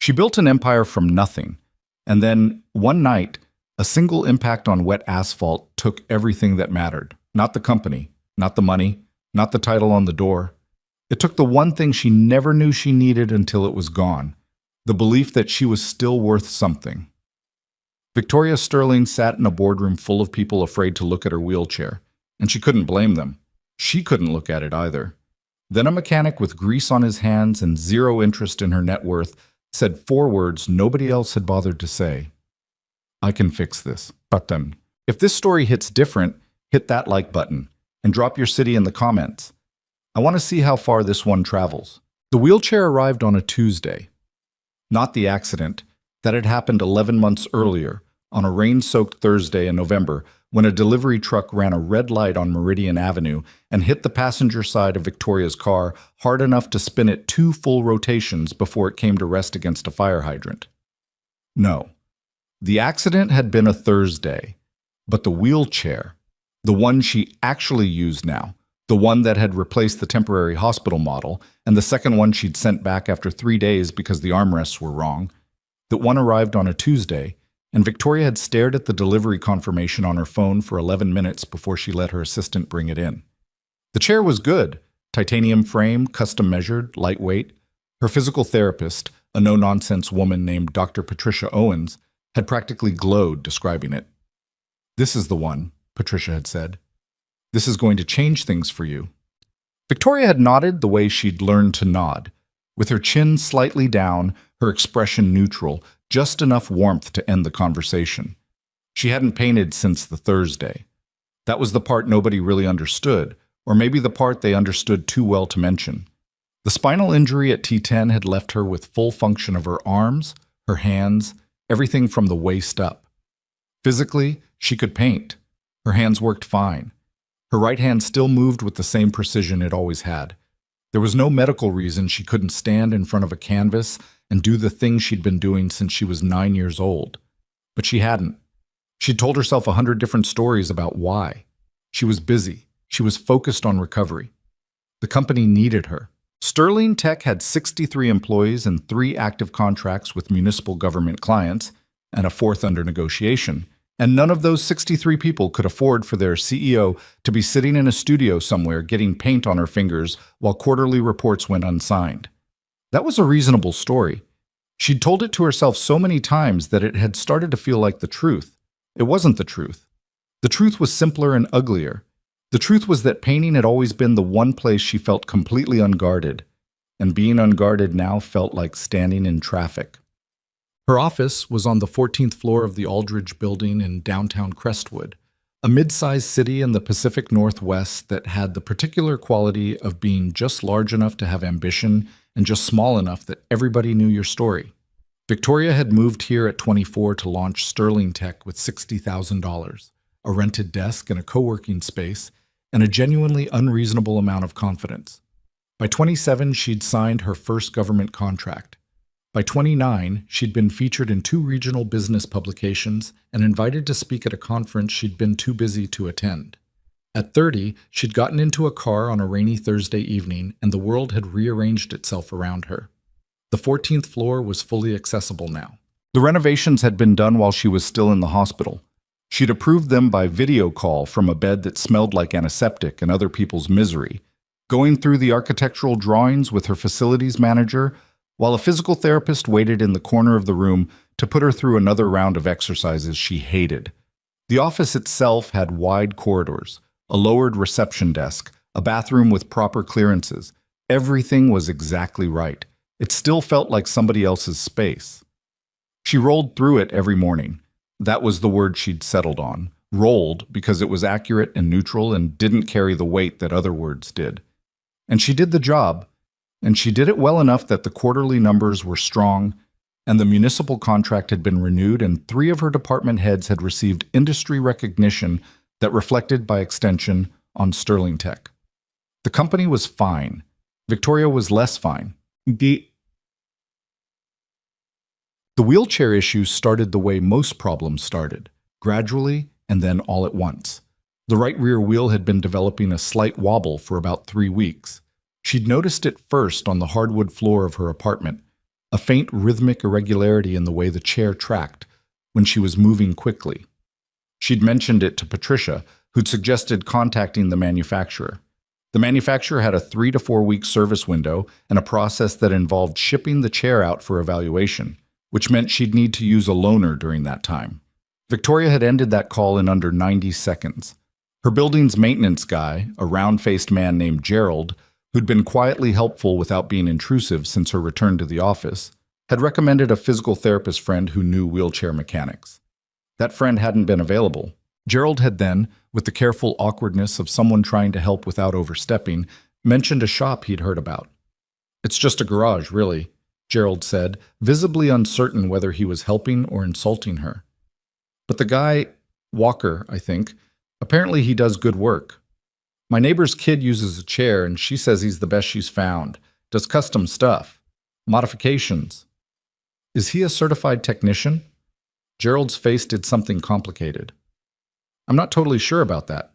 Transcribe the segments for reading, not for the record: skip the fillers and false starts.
She built an empire from nothing, and then, one night, a single impact on wet asphalt took everything that mattered. Not the company, not the money, not the title on the door. It took the one thing she never knew she needed until it was gone, the belief that she was still worth something. Victoria Sterling sat in a boardroom full of people afraid to look at her wheelchair, and she couldn't blame them. She couldn't look at it either. Then a mechanic with grease on his hands and zero interest in her net worth said 4 words nobody else had bothered to say. I can fix this. Button. If this story hits different, hit that like button and drop your city in the comments. I want to see how far this one travels. The wheelchair arrived on a Tuesday. Not the accident. That had happened 11 months earlier, on a rain-soaked Thursday in November, when a delivery truck ran a red light on Meridian Avenue and hit the passenger side of Victoria's car hard enough to spin it 2 full rotations before it came to rest against a fire hydrant. No. The accident had been a Thursday, but the wheelchair, the one she actually used now, the one that had replaced the temporary hospital model, and the second one she'd sent back after 3 days because the armrests were wrong, that one arrived on a Tuesday, and Victoria had stared at the delivery confirmation on her phone for 11 minutes before she let her assistant bring it in. The chair was good, titanium frame, custom measured, lightweight. Her physical therapist, a no-nonsense woman named Dr. Patricia Owens, had practically glowed describing it. This is the one, Patricia had said. This is going to change things for you. Victoria had nodded the way she'd learned to nod, with her chin slightly down, her expression neutral, just enough warmth to end the conversation. She hadn't painted since the Thursday. That was the part nobody really understood, or maybe the part they understood too well to mention. The spinal injury at T10 had left her with full function of her arms, her hands, everything from the waist up. Physically, she could paint. Her hands worked fine. Her right hand still moved with the same precision it always had. There was no medical reason she couldn't stand in front of a canvas and do the things she'd been doing since she was 9 years old. But she hadn't. She'd told herself 100 different stories about why. She was busy. She was focused on recovery. The company needed her. Sterling Tech had 63 employees and 3 active contracts with municipal government clients, and a 4th under negotiation. And none of those 63 people could afford for their CEO to be sitting in a studio somewhere getting paint on her fingers while quarterly reports went unsigned. That was a reasonable story. She'd told it to herself so many times that it had started to feel like the truth. It wasn't the truth. The truth was simpler and uglier. The truth was that painting had always been the one place she felt completely unguarded, and being unguarded now felt like standing in traffic. Her office was on the 14th floor of the Aldridge Building in downtown Crestwood, a mid-sized city in the Pacific Northwest that had the particular quality of being just large enough to have ambition and just small enough that everybody knew your story. Victoria had moved here at 24 to launch Sterling Tech with $60,000, a rented desk and a co-working space, and a genuinely unreasonable amount of confidence. By 27, she'd signed her first government contract. By 29, she'd been featured in 2 regional business publications and invited to speak at a conference she'd been too busy to attend. At 30, she'd gotten into a car on a rainy Thursday evening, and the world had rearranged itself around her. The 14th floor was fully accessible now. The renovations had been done while she was still in the hospital. She'd approved them by video call from a bed that smelled like antiseptic and other people's misery, going through the architectural drawings with her facilities manager, while a physical therapist waited in the corner of the room to put her through another round of exercises she hated. The office itself had wide corridors, a lowered reception desk, a bathroom with proper clearances. Everything was exactly right. It still felt like somebody else's space. She rolled through it every morning. That was the word she'd settled on. Rolled because it was accurate and neutral and didn't carry the weight that other words did. And she did the job. And she did it well enough that the quarterly numbers were strong, and the municipal contract had been renewed, and 3 of her department heads had received industry recognition that reflected by extension on Sterling Tech. The company was fine. Victoria was less fine. The wheelchair issue started the way most problems started, gradually and then all at once. The right rear wheel had been developing a slight wobble for about 3 weeks. She'd noticed it first on the hardwood floor of her apartment. a faint rhythmic irregularity in the way the chair tracked when she was moving quickly. She'd mentioned it to Patricia, who'd suggested contacting the manufacturer. The manufacturer had a 3 to 4 week service window and a process that involved shipping the chair out for evaluation, which meant she'd need to use a loaner during that time. Victoria had ended that call in under 90 seconds. Her building's maintenance guy, a round-faced man named Gerald, who'd been quietly helpful without being intrusive since her return to the office, had recommended a physical therapist friend who knew wheelchair mechanics. That friend hadn't been available. Gerald had then, with the careful awkwardness of someone trying to help without overstepping, mentioned a shop he'd heard about. "It's just a garage, really," Gerald said, visibly uncertain whether he was helping or insulting her. "But the guy, Walker, I think, apparently he does good work. My neighbor's kid uses a chair and she says he's the best she's found. Does custom stuff. Modifications." "Is he a certified technician?" Gerald's face did something complicated. "I'm not totally sure about that."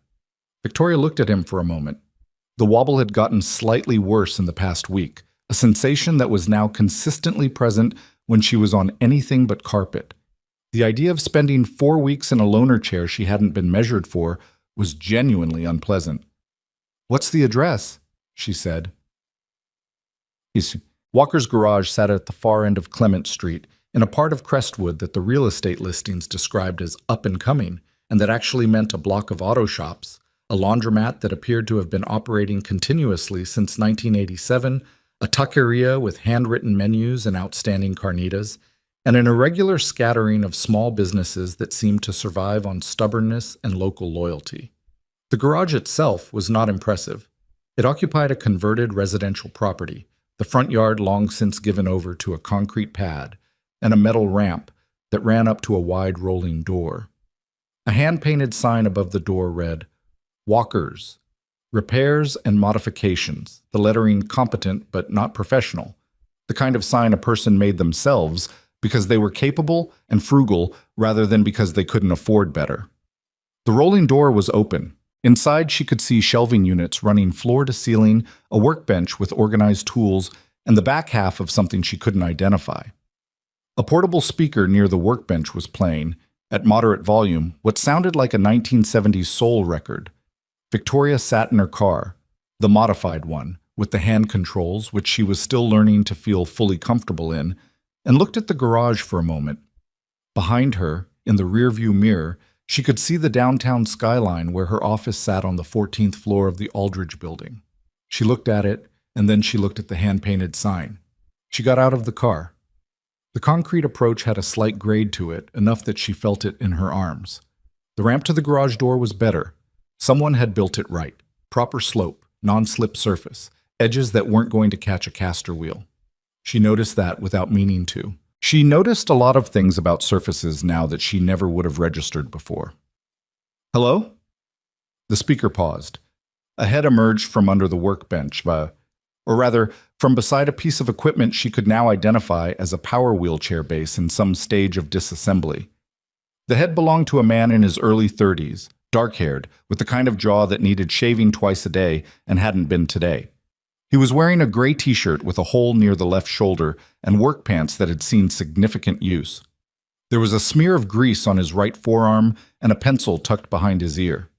Victoria looked at him for a moment. The wobble had gotten slightly worse in the past week, a sensation that was now consistently present when she was on anything but carpet. The idea of spending 4 weeks in a loaner chair she hadn't been measured for was genuinely unpleasant. "What's the address?" she said. Walker's garage sat at the far end of Clement Street, in a part of Crestwood that the real estate listings described as up and coming, and that actually meant a block of auto shops, a laundromat that appeared to have been operating continuously since 1987, a taqueria with handwritten menus and outstanding carnitas, and an irregular scattering of small businesses that seemed to survive on stubbornness and local loyalty. The garage itself was not impressive. It occupied a converted residential property, the front yard long since given over to a concrete pad, and a metal ramp that ran up to a wide rolling door. A hand-painted sign above the door read, "Walkers, Repairs and Modifications," the lettering competent but not professional, the kind of sign a person made themselves because they were capable and frugal rather than because they couldn't afford better. The rolling door was open. Inside, she could see shelving units running floor to ceiling, a workbench with organized tools, and the back half of something she couldn't identify. A portable speaker near the workbench was playing, at moderate volume, what sounded like a 1970s soul record. Victoria sat in her car, the modified one, with the hand controls, which she was still learning to feel fully comfortable in, and looked at the garage for a moment. Behind her, in the rearview mirror, she could see the downtown skyline where her office sat on the 14th floor of the Aldridge building. She looked at it, and then she looked at the hand-painted sign. She got out of the car. The concrete approach had a slight grade to it, enough that she felt it in her arms. The ramp to the garage door was better. Someone had built it right. Proper slope, non-slip surface, edges that weren't going to catch a caster wheel. She noticed that without meaning to. She noticed a lot of things about surfaces now that she never would have registered before. "Hello?" The speaker paused. A head emerged from under the workbench, or rather, from beside a piece of equipment she could now identify as a power wheelchair base in some stage of disassembly. The head belonged to a man in his early 30s, dark-haired, with the kind of jaw that needed shaving twice a day and hadn't been today. He was wearing a gray t-shirt with a hole near the left shoulder and work pants that had seen significant use. There was a smear of grease on his right forearm and a pencil tucked behind his ear.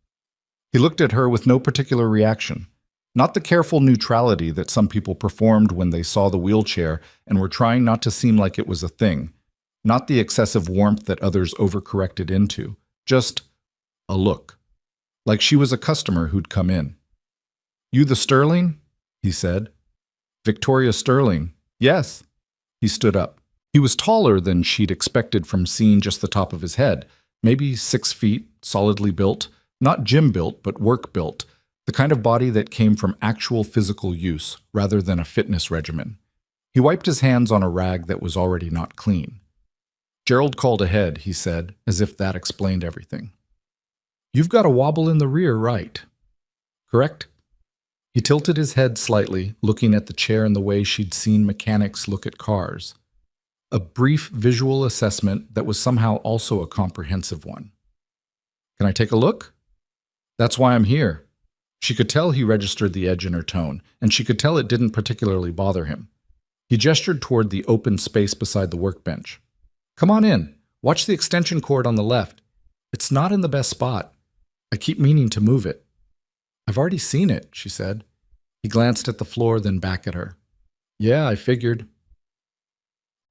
He looked at her with no particular reaction. Not the careful neutrality that some people performed when they saw the wheelchair and were trying not to seem like it was a thing. Not the excessive warmth that others overcorrected into. Just a look. Like she was a customer who'd come in. "You the Sterling?" he said. "Victoria Sterling." "Yes." He stood up. He was taller than she'd expected from seeing just the top of his head. Maybe 6 feet, solidly built. Not gym built, but work built. The kind of body that came from actual physical use, rather than a fitness regimen. He wiped his hands on a rag that was already not clean. "Gerald called ahead," he said, as if that explained everything. "You've got a wobble in the rear, right? Correct?" He tilted his head slightly, looking at the chair in the way she'd seen mechanics look at cars. A brief visual assessment that was somehow also a comprehensive one. "Can I take a look?" "That's why I'm here." She could tell he registered the edge in her tone, and she could tell it didn't particularly bother him. He gestured toward the open space beside the workbench. Come on in. Watch the extension cord on the left. It's not in the best spot. I keep meaning to move it. I've already seen it, she said. He glanced at the floor, then back at her. Yeah, I figured.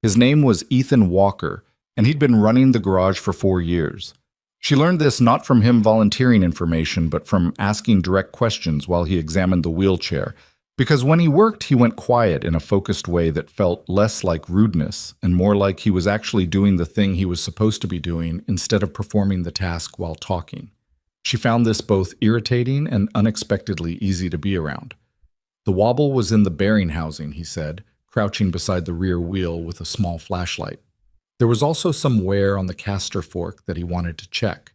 His name was Ethan Walker, and he'd been running the garage for 4 years. She learned this not from him volunteering information, but from asking direct questions while he examined the wheelchair, because when he worked, he went quiet in a focused way that felt less like rudeness and more like he was actually doing the thing he was supposed to be doing instead of performing the task while talking. She found this both irritating and unexpectedly easy to be around. The wobble was in the bearing housing, he said, crouching beside the rear wheel with a small flashlight. There was also some wear on the caster fork that he wanted to check.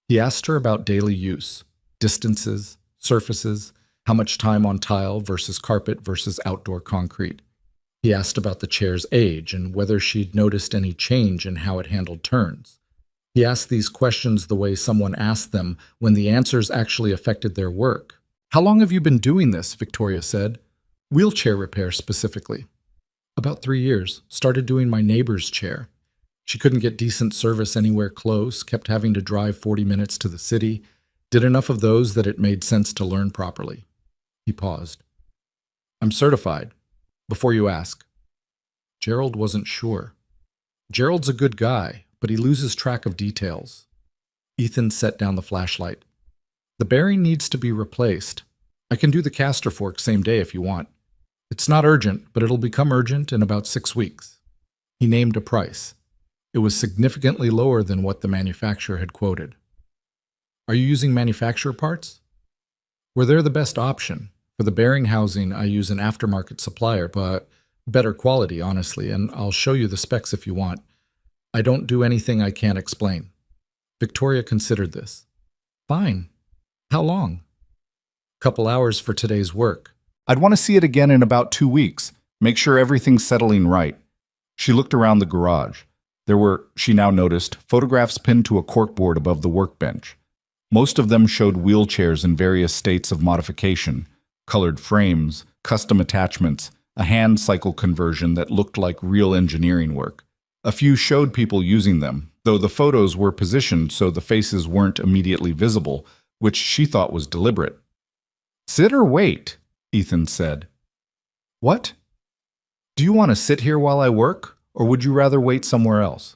He asked her about daily use, distances, surfaces, how much time on tile versus carpet versus outdoor concrete. He asked about the chair's age and whether she'd noticed any change in how it handled turns. He asked these questions the way someone asked them when the answers actually affected their work. How long have you been doing this? Victoria said. Wheelchair repair specifically. About 3 years. Started doing my neighbor's chair. She couldn't get decent service anywhere close, kept having to drive 40 minutes to the city, did enough of those that it made sense to learn properly. He paused. I'm certified. Before you ask. Gerald wasn't sure. Gerald's a good guy, but he loses track of details. Ethan set down the flashlight. The bearing needs to be replaced. I can do the caster fork same day if you want. It's not urgent, but it'll become urgent in about 6 weeks. He named a price. It was significantly lower than what the manufacturer had quoted. Are you using manufacturer parts? Well, they're the best option. For the bearing housing, I use an aftermarket supplier, but better quality, honestly, and I'll show you the specs if you want. I don't do anything I can't explain. Victoria considered this. Fine. How long? Couple hours for today's work. I'd want to see it again in about 2 weeks. Make sure everything's settling right. She looked around the garage. There were, she now noticed, photographs pinned to a corkboard above the workbench. Most of them showed wheelchairs in various states of modification, colored frames, custom attachments, a hand cycle conversion that looked like real engineering work. A few showed people using them, though the photos were positioned so the faces weren't immediately visible, which she thought was deliberate. Sit or wait, Ethan said. What? Do you want to sit here while I work, or would you rather wait somewhere else?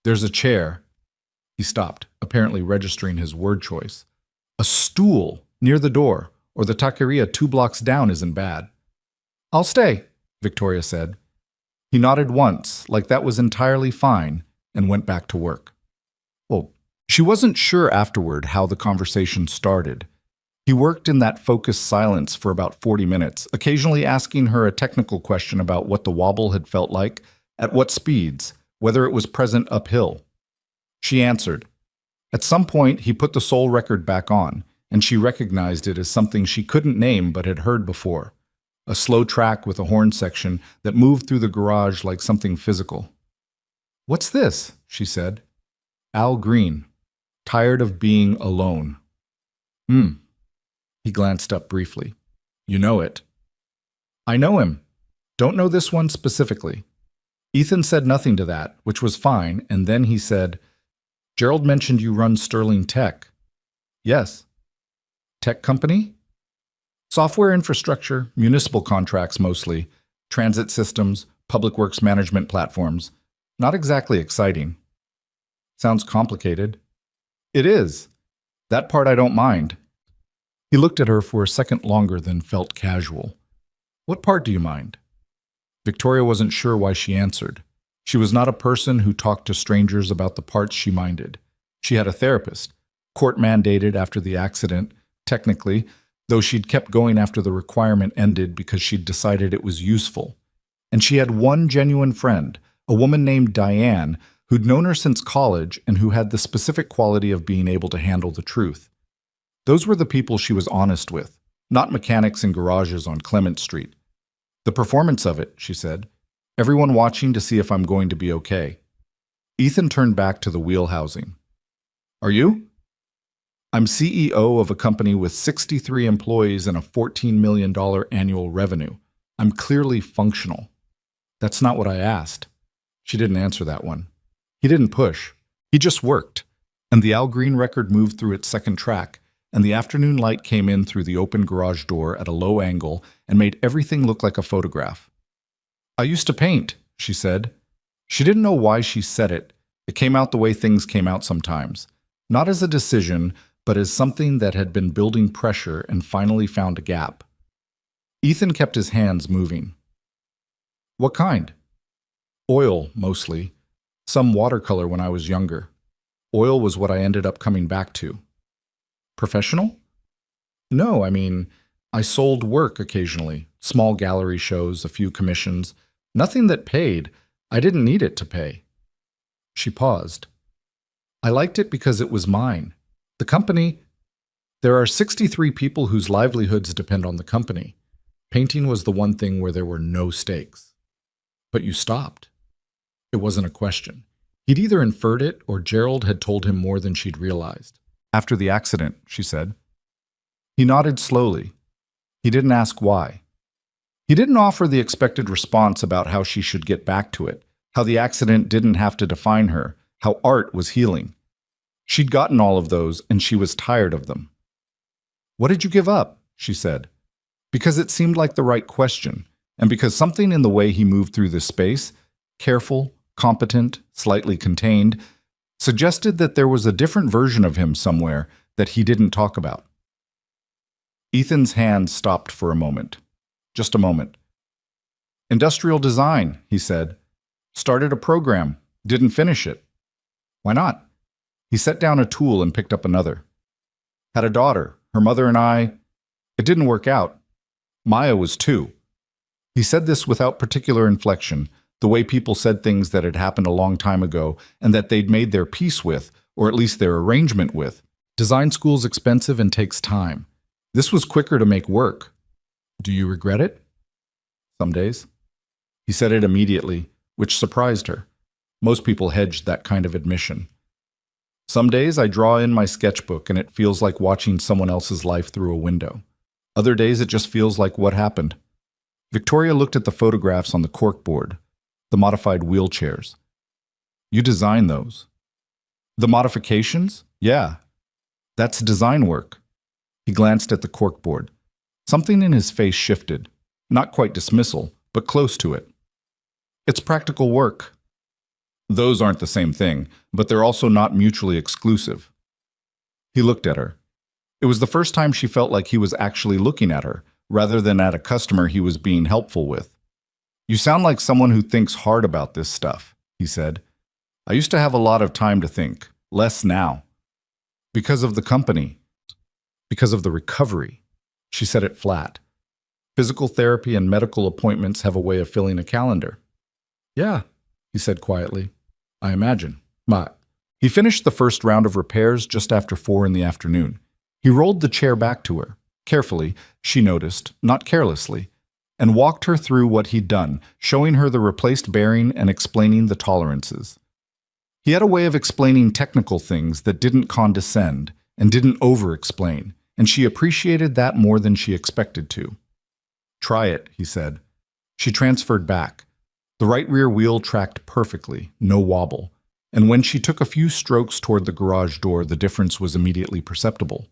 There's a chair. He stopped, apparently registering his word choice. A stool near the door, or the taqueria 2 blocks down isn't bad. I'll stay, Victoria said. He nodded once, like that was entirely fine, and went back to work. Well, she wasn't sure afterward how the conversation started. He worked in that focused silence for about 40 minutes, occasionally asking her a technical question about what the wobble had felt like, at what speeds, whether it was present uphill. She answered. At some point, he put the soul record back on, and she recognized it as something she couldn't name but had heard before. A slow track with a horn section that moved through the garage like something physical. What's this? She said. Al Green. Tired of being alone. He glanced up briefly. You know it. I know him. Don't know this one specifically. Ethan said nothing to that, which was fine, and then he said, Gerald mentioned you run Sterling Tech. Yes. Tech company? Software infrastructure, municipal contracts mostly, transit systems, public works management platforms. Not exactly exciting. Sounds complicated. It is. That part I don't mind. He looked at her for a second longer than felt casual. What part do you mind? Victoria wasn't sure why she answered. She was not a person who talked to strangers about the parts she minded. She had a therapist, court-mandated after the accident, technically, though she'd kept going after the requirement ended because she'd decided it was useful. And she had one genuine friend, a woman named Diane, who'd known her since college and who had the specific quality of being able to handle the truth. Those were the people she was honest with, not mechanics in garages on Clement Street. The performance of it, she said. Everyone watching to see if I'm going to be okay. Ethan turned back to the wheel housing. Are you? I'm CEO of a company with 63 employees and a $14 million annual revenue. I'm clearly functional. That's not what I asked. She didn't answer that one. He didn't push. He just worked. And the Al Green record moved through its second track, and the afternoon light came in through the open garage door at a low angle and made everything look like a photograph. I used to paint, she said. She didn't know why she said it. It came out the way things came out sometimes. Not as a decision, but as something that had been building pressure and finally found a gap. Ethan kept his hands moving. What kind? Oil, mostly. Some watercolor when I was younger. Oil was what I ended up coming back to. Professional? No, I sold work occasionally. Small gallery shows, a few commissions. Nothing that paid. I didn't need it to pay. She paused. I liked it because it was mine. The company... There are 63 people whose livelihoods depend on the company. Painting was the one thing where there were no stakes. But you stopped. It wasn't a question. He'd either inferred it or Gerald had told him more than she'd realized. After the accident, she said. He nodded slowly. He didn't ask why. He didn't offer the expected response about how she should get back to it, how the accident didn't have to define her, how art was healing. She'd gotten all of those, and she was tired of them. What did you give up? She said. Because it seemed like the right question, and because something in the way he moved through this space, careful, competent, slightly contained, suggested that there was a different version of him somewhere that he didn't talk about. Ethan's hand stopped for a moment. Just a moment. Industrial design, he said. Started a program. Didn't finish it. Why not? He set down a tool and picked up another. Had a daughter. Her mother and I... It didn't work out. Maya was 2. He said this without particular inflection, the way people said things that had happened a long time ago and that they'd made their peace with, or at least their arrangement with. Design school's expensive and takes time. This was quicker to make work. Do you regret it? Some days. He said it immediately, which surprised her. Most people hedged that kind of admission. Some days I draw in my sketchbook and it feels like watching someone else's life through a window. Other days it just feels like what happened. Victoria looked at the photographs on the corkboard, the modified wheelchairs. You designed those. The modifications? Yeah. That's design work. He glanced at the corkboard. Something in his face shifted. Not quite dismissal, but close to it. It's practical work. Those aren't the same thing, but they're also not mutually exclusive. He looked at her. It was the first time she felt like he was actually looking at her, rather than at a customer he was being helpful with. You sound like someone who thinks hard about this stuff, he said. I used to have a lot of time to think, less now. Because of the company. Because of the recovery. She said it flat. Physical therapy and medical appointments have a way of filling a calendar. Yeah, he said quietly. I imagine. But he finished the first round of repairs just after 4 in the afternoon. He rolled the chair back to her, carefully, she noticed, not carelessly, and walked her through what he'd done, showing her the replaced bearing and explaining the tolerances. He had a way of explaining technical things that didn't condescend and didn't over-explain, and she appreciated that more than she expected to. Try it, he said. She transferred back. The right rear wheel tracked perfectly, no wobble, and when she took a few strokes toward the garage door, the difference was immediately perceptible.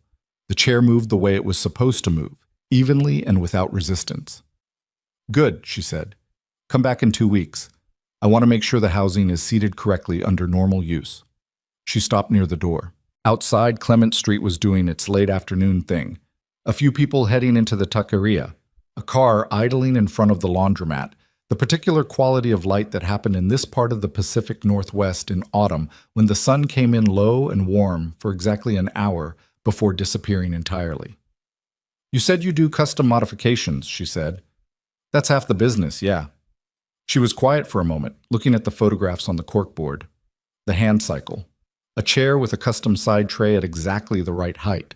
The chair moved the way it was supposed to move, evenly and without resistance. Good, she said. Come back in 2 weeks. I want to make sure the housing is seated correctly under normal use. She stopped near the door. Outside, Clement Street was doing its late afternoon thing. A few people heading into the taqueria. A car idling in front of the laundromat. The particular quality of light that happened in this part of the Pacific Northwest in autumn when the sun came in low and warm for exactly an hour before disappearing entirely. You said you do custom modifications, she said. That's half the business, yeah. She was quiet for a moment, looking at the photographs on the corkboard. The hand cycle. A chair with a custom side tray at exactly the right height.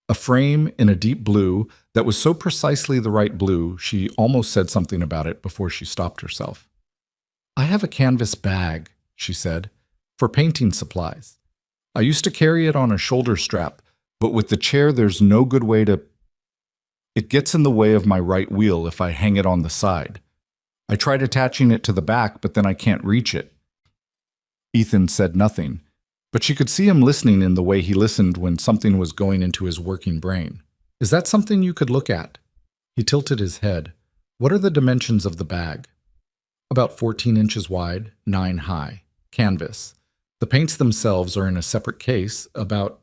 A frame in a deep blue that was so precisely the right blue she almost said something about it before she stopped herself. I have a canvas bag, she said, for painting supplies. I used to carry it on a shoulder strap, but with the chair there's no good way to... It gets in the way of my right wheel if I hang it on the side. I tried attaching it to the back, but then I can't reach it. Ethan said nothing, but she could see him listening in the way he listened when something was going into his working brain. Is that something you could look at? He tilted his head. What are the dimensions of the bag? About 14 inches wide, 9 high. Canvas. The paints themselves are in a separate case, about...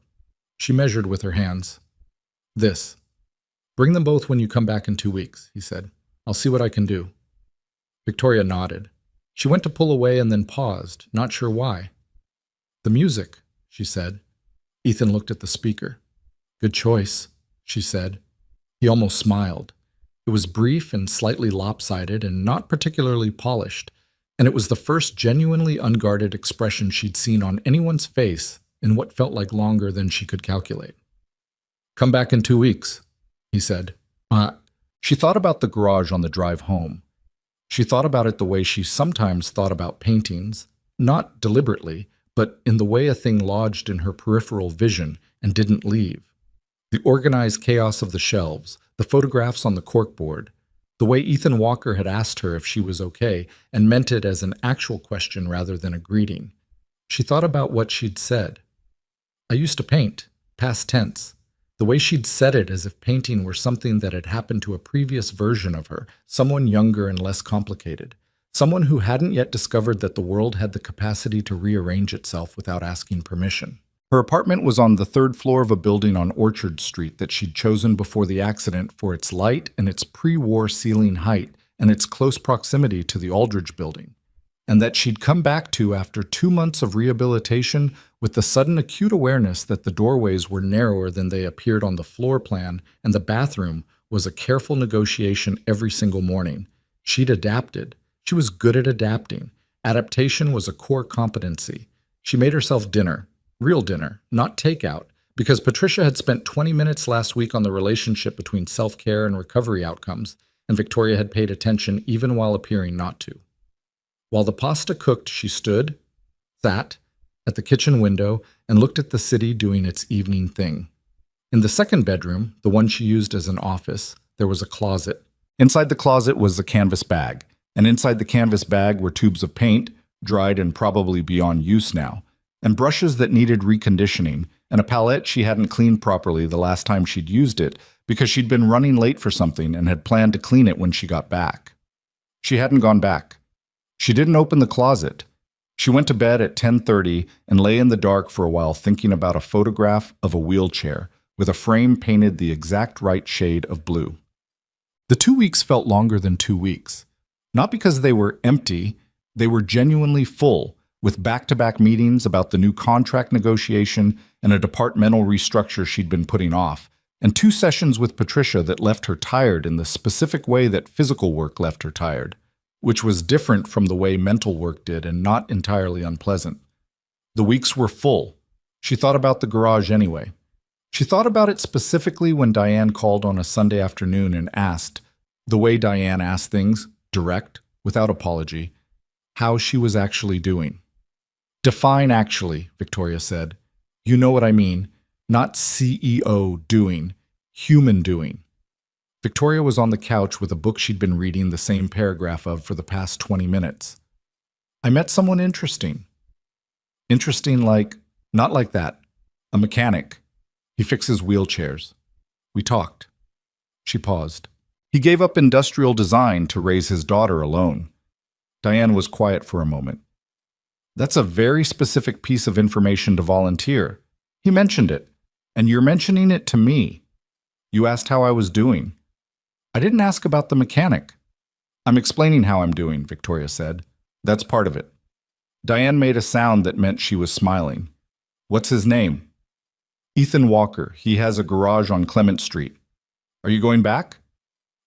She measured with her hands. This. Bring them both when you come back in 2 weeks, he said. I'll see what I can do. Victoria nodded. She went to pull away and then paused, not sure why. The music, she said. Ethan looked at the speaker. Good choice, she said. He almost smiled. It was brief and slightly lopsided and not particularly polished, and it was the first genuinely unguarded expression she'd seen on anyone's face in what felt like longer than she could calculate. Come back in 2 weeks, he said. She thought about the garage on the drive home. She thought about it the way she sometimes thought about paintings, not deliberately, but in the way a thing lodged in her peripheral vision and didn't leave. The organized chaos of the shelves, the photographs on the corkboard, the way Ethan Walker had asked her if she was okay and meant it as an actual question rather than a greeting. She thought about what she'd said. I used to paint, past tense. The way she'd said it as if painting were something that had happened to a previous version of her, someone younger and less complicated, someone who hadn't yet discovered that the world had the capacity to rearrange itself without asking permission. Her apartment was on the 3rd floor of a building on Orchard Street that she'd chosen before the accident for its light and its pre-war ceiling height and its close proximity to the Aldridge building, and that she'd come back to after 2 months of rehabilitation with the sudden acute awareness that the doorways were narrower than they appeared on the floor plan and the bathroom was a careful negotiation every single morning. She'd adapted. She was good at adapting. Adaptation was a core competency. She made herself dinner, real dinner, not takeout, because Patricia had spent 20 minutes last week on the relationship between self-care and recovery outcomes, and Victoria had paid attention even while appearing not to. While the pasta cooked, she stood, sat, at the kitchen window and looked at the city doing its evening thing. In the second bedroom, the one she used as an office, there was a closet. Inside the closet was a canvas bag, and inside the canvas bag were tubes of paint, dried and probably beyond use now, and brushes that needed reconditioning, and a palette she hadn't cleaned properly the last time she'd used it because she'd been running late for something and had planned to clean it when she got back. She hadn't gone back. She didn't open the closet. She went to bed at 10:30 and lay in the dark for a while thinking about a photograph of a wheelchair with a frame painted the exact right shade of blue. The 2 weeks felt longer than 2 weeks. Not because they were empty, they were genuinely full, with back-to-back meetings about the new contract negotiation and a departmental restructure she'd been putting off, and 2 sessions with Patricia that left her tired in the specific way that physical work left her tired, which was different from the way mental work did and not entirely unpleasant. The weeks were full. She thought about the garage anyway. She thought about it specifically when Diane called on a Sunday afternoon and asked, the way Diane asked things, direct, without apology, how she was actually doing. Define actually, Victoria said. You know what I mean. Not CEO doing, human doing. Victoria was on the couch with a book she'd been reading the same paragraph of for the past 20 minutes. I met someone interesting. Interesting like, not like that. A mechanic. He fixes wheelchairs. We talked. She paused. He gave up industrial design to raise his daughter alone. Diane was quiet for a moment. That's a very specific piece of information to volunteer. He mentioned it, and you're mentioning it to me. You asked how I was doing. I didn't ask about the mechanic. I'm explaining how I'm doing, Victoria said. That's part of it. Diane made a sound that meant she was smiling. What's his name? Ethan Walker. He has a garage on Clement Street. Are you going back?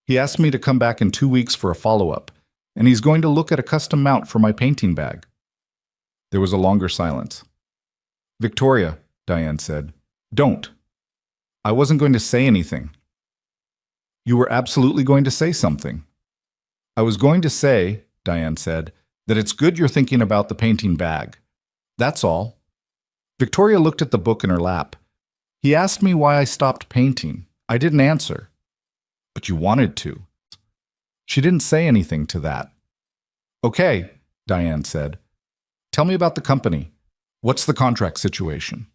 He asked me to come back in 2 weeks for a follow-up, and he's going to look at a custom mount for my painting bag. There was a longer silence. Victoria, Diane said, don't. I wasn't going to say anything. You were absolutely going to say something. I was going to say, Diane said, that it's good you're thinking about the painting bag. That's all. Victoria looked at the book in her lap. He asked me why I stopped painting. I didn't answer. But you wanted to. She didn't say anything to that. Okay, Diane said. Tell me about the company. What's the contract situation?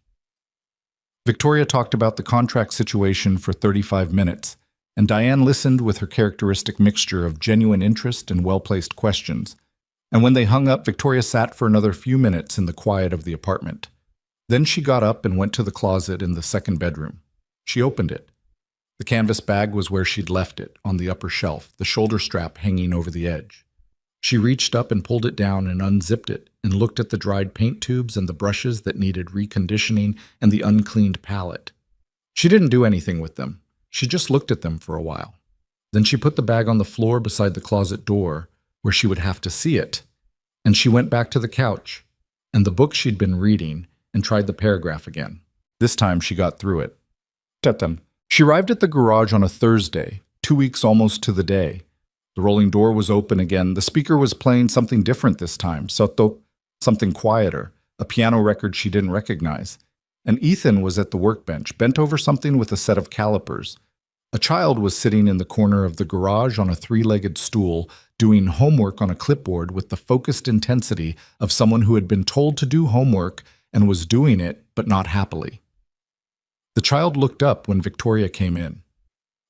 Victoria talked about the contract situation for 35 minutes, and Diane listened with her characteristic mixture of genuine interest and well-placed questions. And when they hung up, Victoria sat for another few minutes in the quiet of the apartment. Then she got up and went to the closet in the second bedroom. She opened it. The canvas bag was where she'd left it, on the upper shelf, the shoulder strap hanging over the edge. She reached up and pulled it down and unzipped it and looked at the dried paint tubes and the brushes that needed reconditioning and the uncleaned palette. She didn't do anything with them. She just looked at them for a while. Then she put the bag on the floor beside the closet door, where she would have to see it, and she went back to the couch and the book she'd been reading and tried the paragraph again. This time she got through it. She arrived at the garage on a Thursday, 2 weeks almost to the day. The rolling door was open again. The speaker was playing something different this time, sotto, something quieter, a piano record she didn't recognize. And Ethan was at the workbench, bent over something with a set of calipers. A child was sitting in the corner of the garage on a three-legged stool, doing homework on a clipboard with the focused intensity of someone who had been told to do homework and was doing it, but not happily. The child looked up when Victoria came in.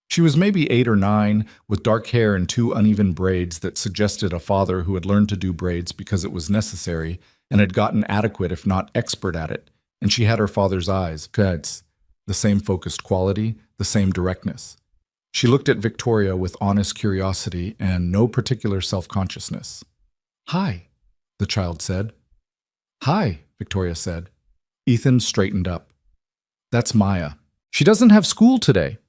She was maybe 8 or 9, with dark hair and 2 uneven braids that suggested a father who had learned to do braids because it was necessary and had gotten adequate if not expert at it, and she had her father's eyes, the same focused quality, the same directness. She looked at Victoria with honest curiosity and no particular self-consciousness. "Hi," the child said. "Hi," Victoria said. Ethan straightened up. "That's Maya. She doesn't have school today."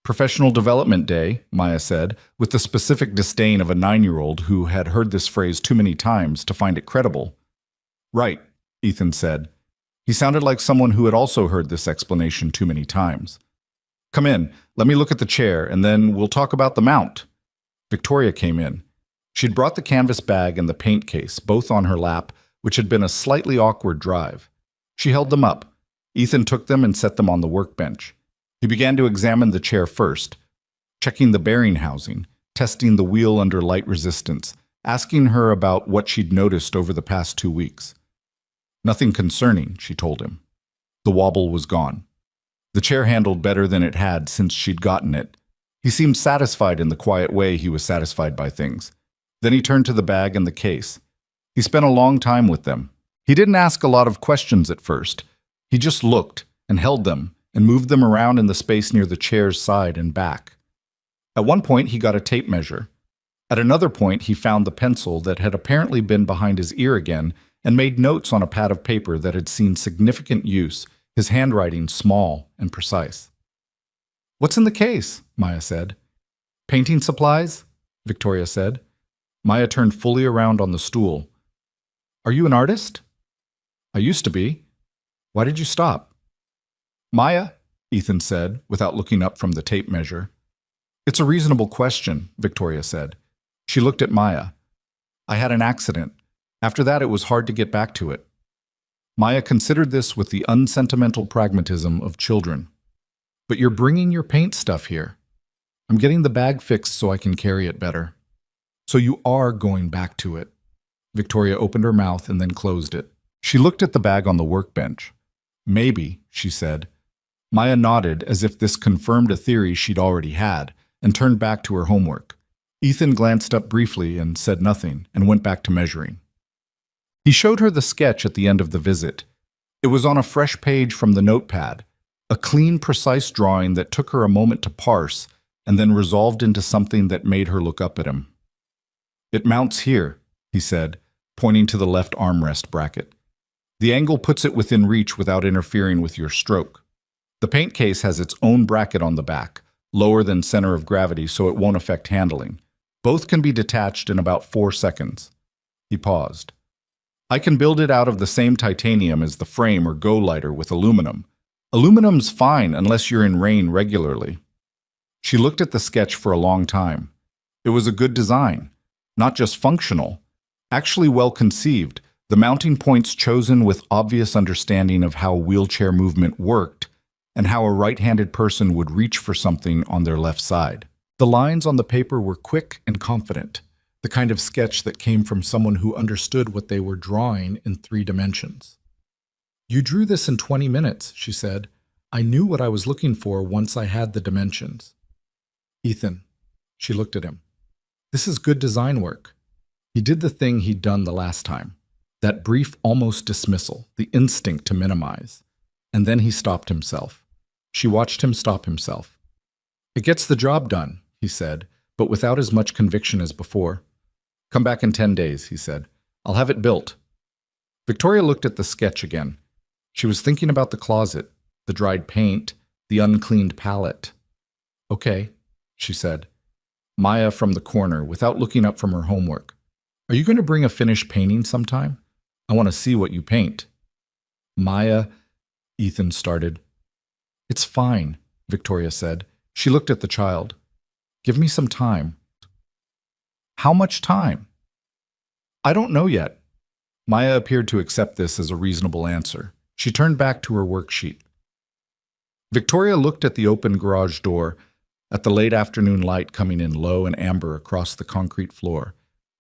"Professional Development Day," Maya said, with the specific disdain of a 9-year-old who had heard this phrase too many times to find it credible. "Right," Ethan said. He sounded like someone who had also heard this explanation too many times. "Come in, let me look at the chair, and then we'll talk about the mount." Victoria came in. She'd brought the canvas bag and the paint case, both on her lap, which had been a slightly awkward drive. She held them up. Ethan took them and set them on the workbench. He began to examine the chair first, checking the bearing housing, testing the wheel under light resistance, asking her about what she'd noticed over the past 2 weeks. "Nothing concerning," she told him. The wobble was gone. The chair handled better than it had since she'd gotten it. He seemed satisfied in the quiet way he was satisfied by things. Then he turned to the bag and the case. He spent a long time with them. He didn't ask a lot of questions at first. He just looked and held them and moved them around in the space near the chair's side and back. At one point, he got a tape measure. At another point, he found the pencil that had apparently been behind his ear again and made notes on a pad of paper that had seen significant use, his handwriting small and precise. "What's in the case?" Maya said. "Painting supplies?" Victoria said. Maya turned fully around on the stool. "Are you an artist?" "I used to be. Why did you stop?" "Maya," Ethan said, without looking up from the tape measure. "It's a reasonable question," Victoria said. She looked at Maya. "I had an accident. After that, it was hard to get back to it." Maya considered this with the unsentimental pragmatism of children. "But you're bringing your paint stuff here. I'm getting the bag fixed so I can carry it better." "So you are going back to it." Victoria opened her mouth and then closed it. She looked at the bag on the workbench. "Maybe," she said. Maya nodded as if this confirmed a theory she'd already had, and turned back to her homework. Ethan glanced up briefly and said nothing, and went back to measuring. He showed her the sketch at the end of the visit. It was on a fresh page from the notepad, a clean, precise drawing that took her a moment to parse, and then resolved into something that made her look up at him. "It mounts here," he said, pointing to the left armrest bracket. "The angle puts it within reach without interfering with your stroke. The paint case has its own bracket on the back, lower than center of gravity so it won't affect handling. Both can be detached in about 4 seconds. He paused. "I can build it out of the same titanium as the frame or go lighter with aluminum. Aluminum's fine unless you're in rain regularly." She looked at the sketch for a long time. It was a good design, not just functional, actually well conceived, the mounting points chosen with obvious understanding of how wheelchair movement worked and how a right-handed person would reach for something on their left side. The lines on the paper were quick and confident. the kind of sketch that came from someone who understood what they were drawing in 3 dimensions. "You drew this in 20 minutes, she said. "I knew what I was looking for once I had the dimensions." "Ethan," she looked at him, "this is good design work." He did the thing he'd done the last time, that brief almost dismissal, the instinct to minimize. And then he stopped himself. She watched him stop himself. "It gets the job done," he said, but without as much conviction as before. "Come back in 10 days, he said. "I'll have it built." Victoria looked at the sketch again. She was thinking about the closet, the dried paint, the uncleaned palette. "Okay," she said. Maya from the corner, without looking up from her homework. "Are you going to bring a finished painting sometime? I want to see what you paint." "Maya," Ethan started. "It's fine," Victoria said. She looked at the child. "Give me some time." "How much time?" "I don't know yet." Maya appeared to accept this as a reasonable answer. She turned back to her worksheet. Victoria looked at the open garage door, at the late afternoon light coming in low and amber across the concrete floor,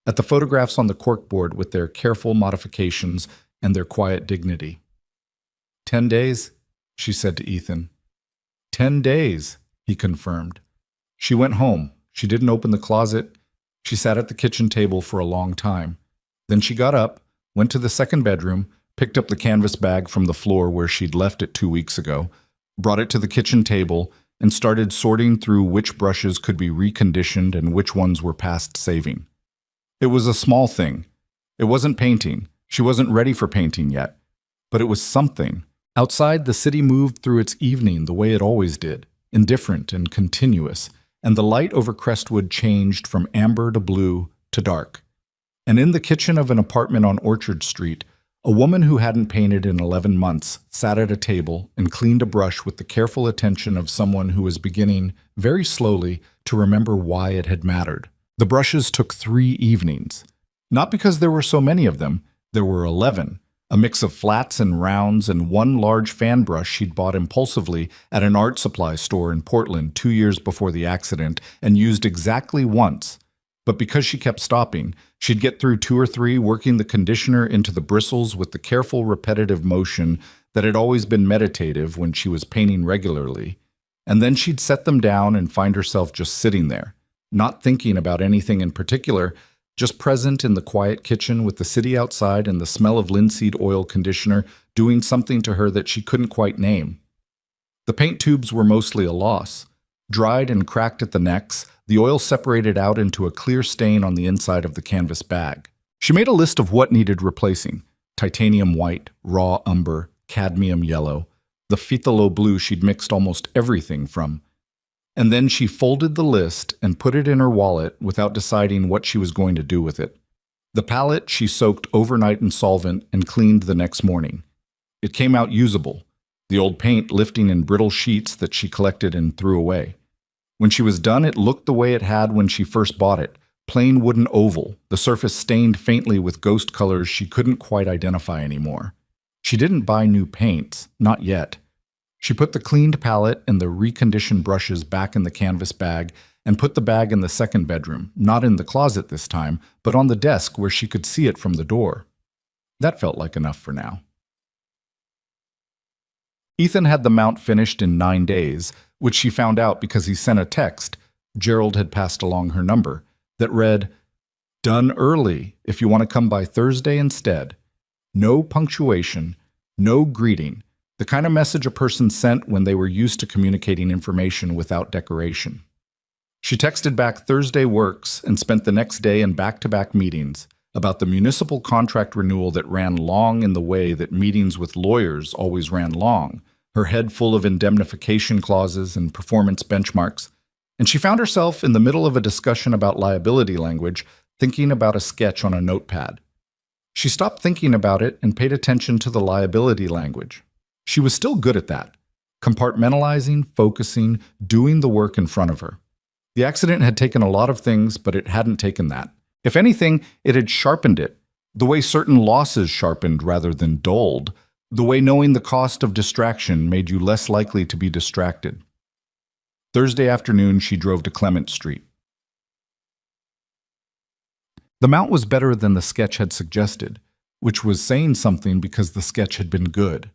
at the photographs on the corkboard with their careful modifications and their quiet dignity. 10 days, she said to Ethan. 10 days, he confirmed. She went home. She didn't open the closet. She sat at the kitchen table for a long time. Then she got up, went to the second bedroom, picked up the canvas bag from the floor where she'd left it 2 weeks ago, brought it to the kitchen table, and started sorting through which brushes could be reconditioned and which ones were past saving. It was a small thing. It wasn't painting. She wasn't ready for painting yet. But it was something. Outside, the city moved through its evening the way it always did, indifferent and continuous, and the light over Crestwood changed from amber to blue to dark. And in the kitchen of an apartment on Orchard Street, a woman who hadn't painted in 11 months sat at a table and cleaned a brush with the careful attention of someone who was beginning, very slowly, to remember why it had mattered. The brushes took 3 evenings. Not because there were so many of them. There were 11, a mix of flats and rounds and one large fan brush she'd bought impulsively at an art supply store in Portland 2 years before the accident and used exactly once. But because she kept stopping, she'd get through 2 or 3 working the conditioner into the bristles with the careful, repetitive motion that had always been meditative when she was painting regularly. And then she'd set them down and find herself just sitting there, not thinking about anything in particular, just present in the quiet kitchen with the city outside and the smell of linseed oil conditioner doing something to her that she couldn't quite name. The paint tubes were mostly a loss. Dried and cracked at the necks, the oil separated out into a clear stain on the inside of the canvas bag. She made a list of what needed replacing: titanium white, raw umber, cadmium yellow, the phthalo blue she'd mixed almost everything from. And then she folded the list and put it in her wallet without deciding what she was going to do with it. The palette she soaked overnight in solvent and cleaned the next morning. It came out usable, the old paint lifting in brittle sheets that she collected and threw away. When she was done, it looked the way it had when she first bought it, plain wooden oval, the surface stained faintly with ghost colors she couldn't quite identify anymore. She didn't buy new paints, not yet. She put the cleaned palette and the reconditioned brushes back in the canvas bag and put the bag in the second bedroom, not in the closet this time, but on the desk where she could see it from the door. That felt like enough for now. Ethan had the mount finished in 9 days, which she found out because he sent a text, Gerald had passed along her number, that read, "Done early if you want to come by Thursday instead. No punctuation, no greeting, the kind of message a person sent when they were used to communicating information without decoration." She texted back Thursday works and spent the next day in back-to-back meetings about the municipal contract renewal that ran long in the way that meetings with lawyers always ran long, her head full of indemnification clauses and performance benchmarks, and she found herself in the middle of a discussion about liability language, thinking about a sketch on a notepad. She stopped thinking about it and paid attention to the liability language. She was still good at that, compartmentalizing, focusing, doing the work in front of her. The accident had taken a lot of things, but it hadn't taken that. If anything, it had sharpened it, the way certain losses sharpened rather than dulled, the way knowing the cost of distraction made you less likely to be distracted. Thursday afternoon, she drove to Clement Street. The mount was better than the sketch had suggested, which was saying something because the sketch had been good.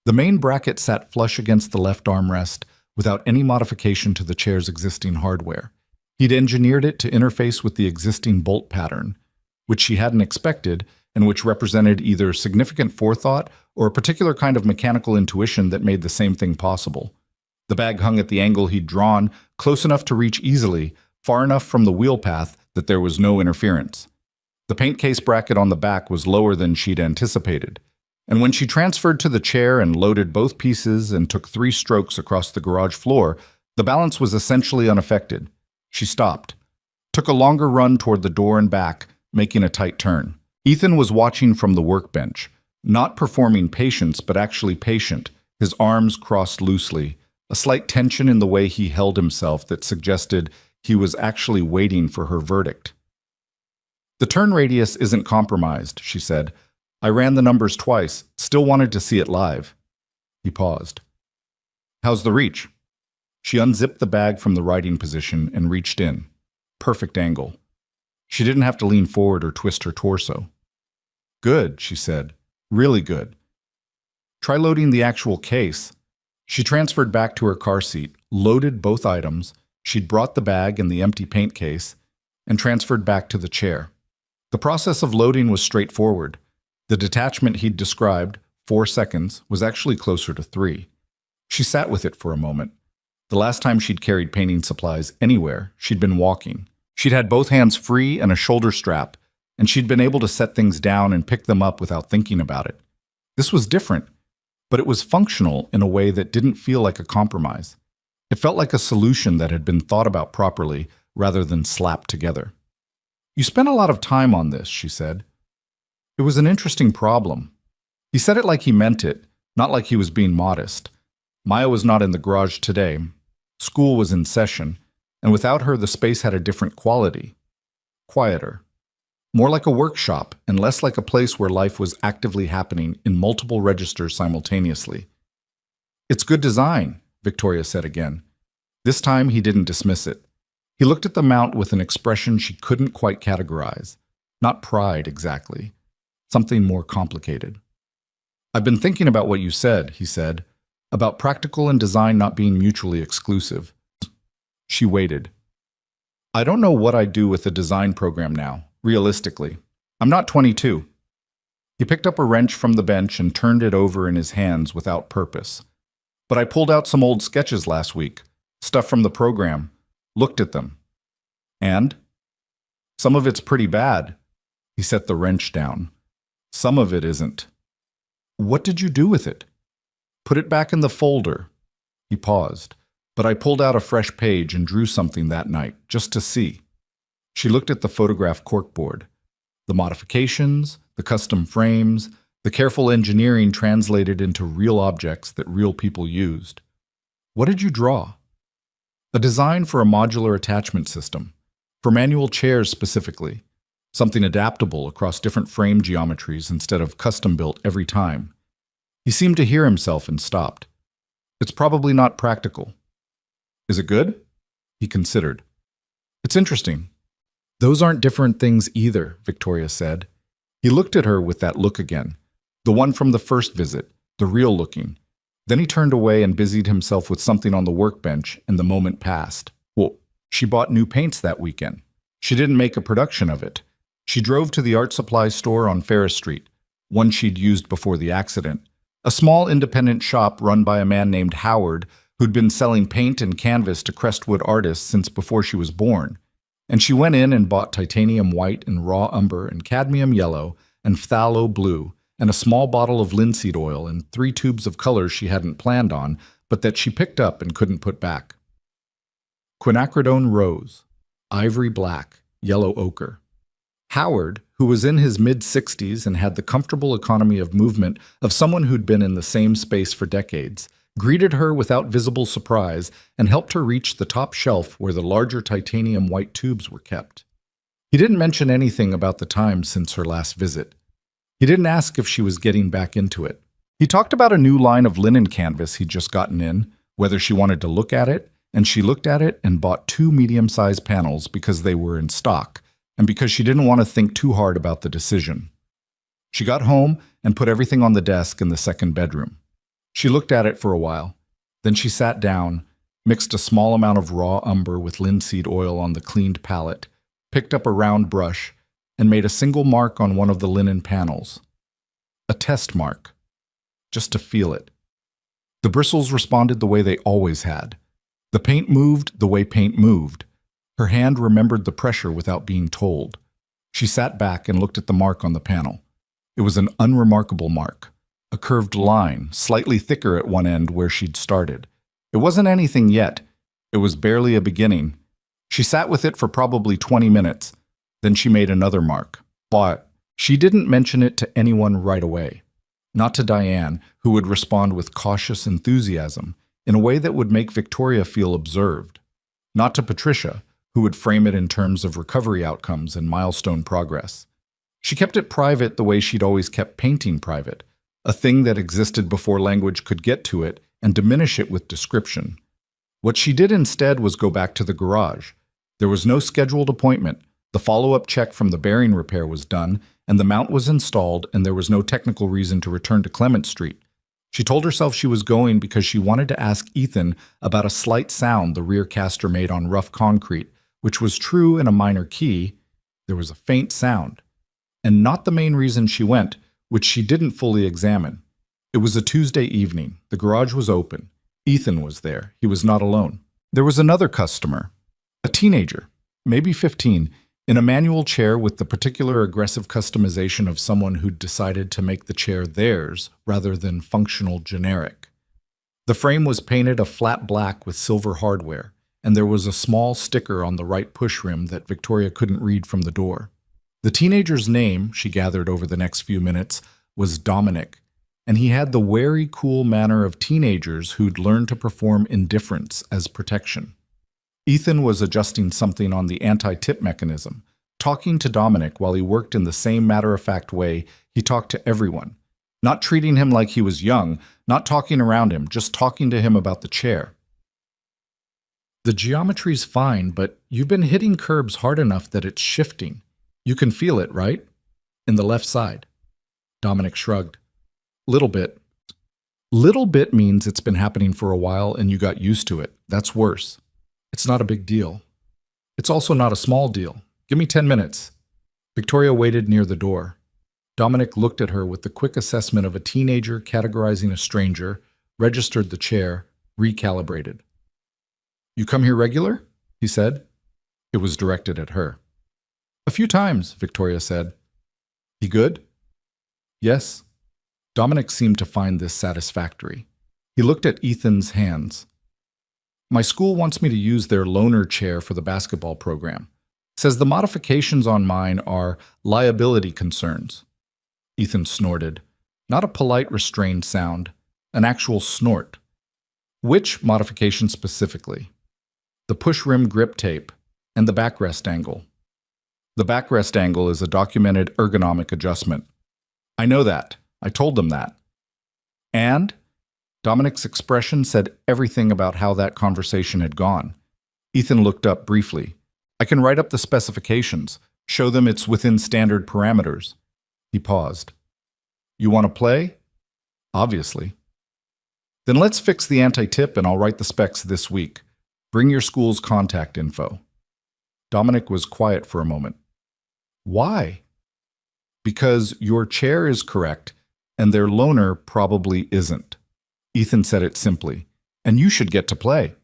The main bracket sat flush against the left armrest without any modification to the chair's existing hardware. He'd engineered it to interface with the existing bolt pattern, which she hadn't expected and which represented either significant forethought or a particular kind of mechanical intuition that made the same thing possible. The bag hung at the angle he'd drawn, close enough to reach easily, far enough from the wheel path that there was no interference. The paint case bracket on the back was lower than she'd anticipated, and when she transferred to the chair and loaded both pieces and took 3 strokes across the garage floor, the balance was essentially unaffected. She stopped, took a longer run toward the door and back, making a tight turn. Ethan was watching from the workbench, not performing patience but actually patient, his arms crossed loosely, a slight tension in the way he held himself that suggested he was actually waiting for her verdict. "The turn radius isn't compromised," she said. "I ran the numbers twice, still wanted to see it live." He paused. "How's the reach?" She unzipped the bag from the writing position and reached in. Perfect angle. She didn't have to lean forward or twist her torso. "Good," she said. "Really good." "Try loading the actual case." She transferred back to her car seat, loaded both items. She'd brought the bag and the empty paint case, and transferred back to the chair. The process of loading was straightforward. The detachment he'd described, 4 seconds, was actually closer to 3. She sat with it for a moment. The last time she'd carried painting supplies anywhere, she'd been walking. She'd had both hands free and a shoulder strap, and she'd been able to set things down and pick them up without thinking about it. This was different, but it was functional in a way that didn't feel like a compromise. It felt like a solution that had been thought about properly rather than slapped together. "You spent a lot of time on this," she said. It was an interesting problem. He said it like he meant it, not like he was being modest. Maya was not in the garage today. School was in session, and without her the space had a different quality. Quieter. More like a workshop and less like a place where life was actively happening in multiple registers simultaneously. "It's good design," Victoria said again. This time he didn't dismiss it. He looked at the mount with an expression she couldn't quite categorize. Not pride, exactly. Something more complicated. "I've been thinking about what you said," he said, "about practical and design not being mutually exclusive." She waited. "I don't know what I'd do with a design program now, realistically. I'm not 22. He picked up a wrench from the bench and turned it over in his hands without purpose. "But I pulled out some old sketches last week, stuff from the program, looked at them. And? Some of it's pretty bad." He set the wrench down. "Some of it isn't." "What did you do with it?" "Put it back in the folder." He paused, but I pulled out a fresh page and drew something that night, just to see. She looked at the photograph corkboard. The modifications, the custom frames, the careful engineering translated into real objects that real people used. "What did you draw?" "A design for a modular attachment system, for manual chairs specifically. Something adaptable across different frame geometries instead of custom-built every time." He seemed to hear himself and stopped. "It's probably not practical." "Is it good?" He considered. "It's interesting." "Those aren't different things either," Victoria said. He looked at her with that look again, the one from the first visit, the real looking. Then he turned away and busied himself with something on the workbench, and the moment passed. Well, she bought new paints that weekend. She didn't make a production of it. She drove to the art supply store on Ferris Street, one she'd used before the accident, a small independent shop run by a man named Howard who'd been selling paint and canvas to Crestwood artists since before she was born. And she went in and bought titanium white and raw umber and cadmium yellow and phthalo blue and a small bottle of linseed oil and 3 tubes of colors she hadn't planned on, but that she picked up and couldn't put back. Quinacridone rose, ivory black, yellow ochre. Howard, who was in his mid-60s and had the comfortable economy of movement of someone who'd been in the same space for decades, greeted her without visible surprise and helped her reach the top shelf where the larger titanium white tubes were kept. He didn't mention anything about the time since her last visit. He didn't ask if she was getting back into it. He talked about a new line of linen canvas he'd just gotten in, whether she wanted to look at it, and she looked at it and bought 2 medium-sized panels because they were in stock, and because she didn't want to think too hard about the decision. She got home and put everything on the desk in the second bedroom. She looked at it for a while. Then she sat down, mixed a small amount of raw umber with linseed oil on the cleaned palette, picked up a round brush, and made a single mark on one of the linen panels. A test mark, just to feel it. The bristles responded the way they always had. The paint moved the way paint moved. Her hand remembered the pressure without being told. She sat back and looked at the mark on the panel. It was an unremarkable mark, a curved line, slightly thicker at one end where she'd started. It wasn't anything yet. It was barely a beginning. She sat with it for probably 20 minutes. Then she made another mark. But she didn't mention it to anyone right away. Not to Diane, who would respond with cautious enthusiasm in a way that would make Victoria feel observed. Not to Patricia, who would frame it in terms of recovery outcomes and milestone progress. She kept it private the way she'd always kept painting private, a thing that existed before language could get to it and diminish it with description. What she did instead was go back to the garage. There was no scheduled appointment. The follow-up check from the bearing repair was done, and the mount was installed, and there was no technical reason to return to Clement Street. She told herself she was going because she wanted to ask Ethan about a slight sound the rear caster made on rough concrete, which was true in a minor key. There was a faint sound. And not the main reason she went, which she didn't fully examine. It was a Tuesday evening. The garage was open. Ethan was there. He was not alone. There was another customer, a teenager, maybe 15, in a manual chair with the particular aggressive customization of someone who'd decided to make the chair theirs rather than functional generic. The frame was painted a flat black with silver hardware, and there was a small sticker on the right push rim that Victoria couldn't read from the door. The teenager's name, she gathered over the next few minutes, was Dominic, and he had the wary, cool manner of teenagers who'd learned to perform indifference as protection. Ethan was adjusting something on the anti-tip mechanism, talking to Dominic while he worked in the same matter-of-fact way he talked to everyone, not treating him like he was young, not talking around him, just talking to him about the chair. The geometry's fine, but you've been hitting curbs hard enough that it's shifting. You can feel it, right? In the left side. Dominic shrugged. Little bit. Little bit means it's been happening for a while and you got used to it. That's worse. It's not a big deal. It's also not a small deal. Give me 10 minutes. Victoria waited near the door. Dominic looked at her with the quick assessment of a teenager categorizing a stranger, registered the chair, recalibrated. You come here regular? He said. It was directed at her. A few times, Victoria said. He good? Yes. Dominic seemed to find this satisfactory. He looked at Ethan's hands. My school wants me to use their loaner chair for the basketball program. Says the modifications on mine are liability concerns. Ethan snorted. Not a polite, restrained sound. An actual snort. Which modification specifically? The push rim grip tape and the backrest angle. The backrest angle is a documented ergonomic adjustment. I know that. I told them that. And? Dominic's expression said everything about how that conversation had gone. Ethan looked up briefly. I can write up the specifications, show them it's within standard parameters. He paused. You want to play? Obviously. Then let's fix the anti-tip and I'll write the specs this week. Bring your school's contact info. Dominic was quiet for a moment. Why? Because your chair is correct and their loaner probably isn't. Ethan said it simply. And you should get to play.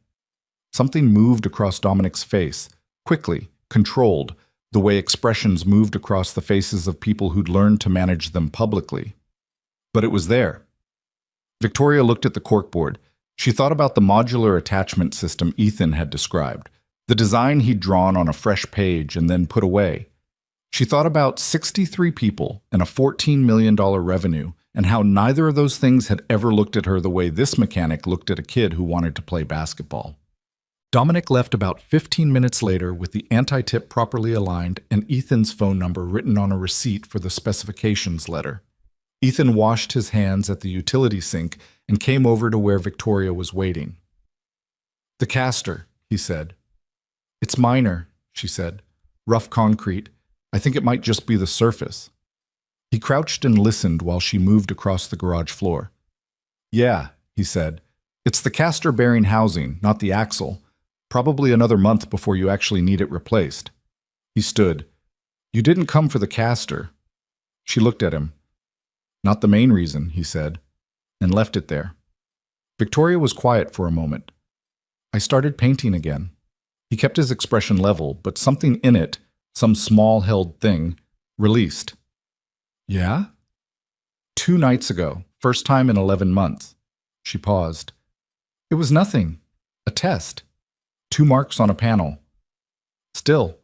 Something moved across Dominic's face, quickly, controlled, the way expressions moved across the faces of people who'd learned to manage them publicly. But it was there. Victoria looked at the corkboard. She thought about the modular attachment system Ethan had described, the design he'd drawn on a fresh page and then put away. She thought about 63 people and a $14 million revenue and how neither of those things had ever looked at her the way this mechanic looked at a kid who wanted to play basketball. Dominic left about 15 minutes later with the anti-tip properly aligned and Ethan's phone number written on a receipt for the specifications letter. Ethan washed his hands at the utility sink and came over to where Victoria was waiting. The caster, he said. It's minor, she said. Rough concrete. I think it might just be the surface. He crouched and listened while she moved across the garage floor. Yeah, he said. It's the caster-bearing housing, not the axle. Probably another month before you actually need it replaced. He stood. You didn't come for the caster. She looked at him. Not the main reason, he said, and left it there. Victoria was quiet for a moment. I started painting again. He kept his expression level, but something in it, some small-held thing, released. Yeah? 2 nights ago, first time in 11 months. She paused. It was nothing. A test. 2 marks on a panel. Still,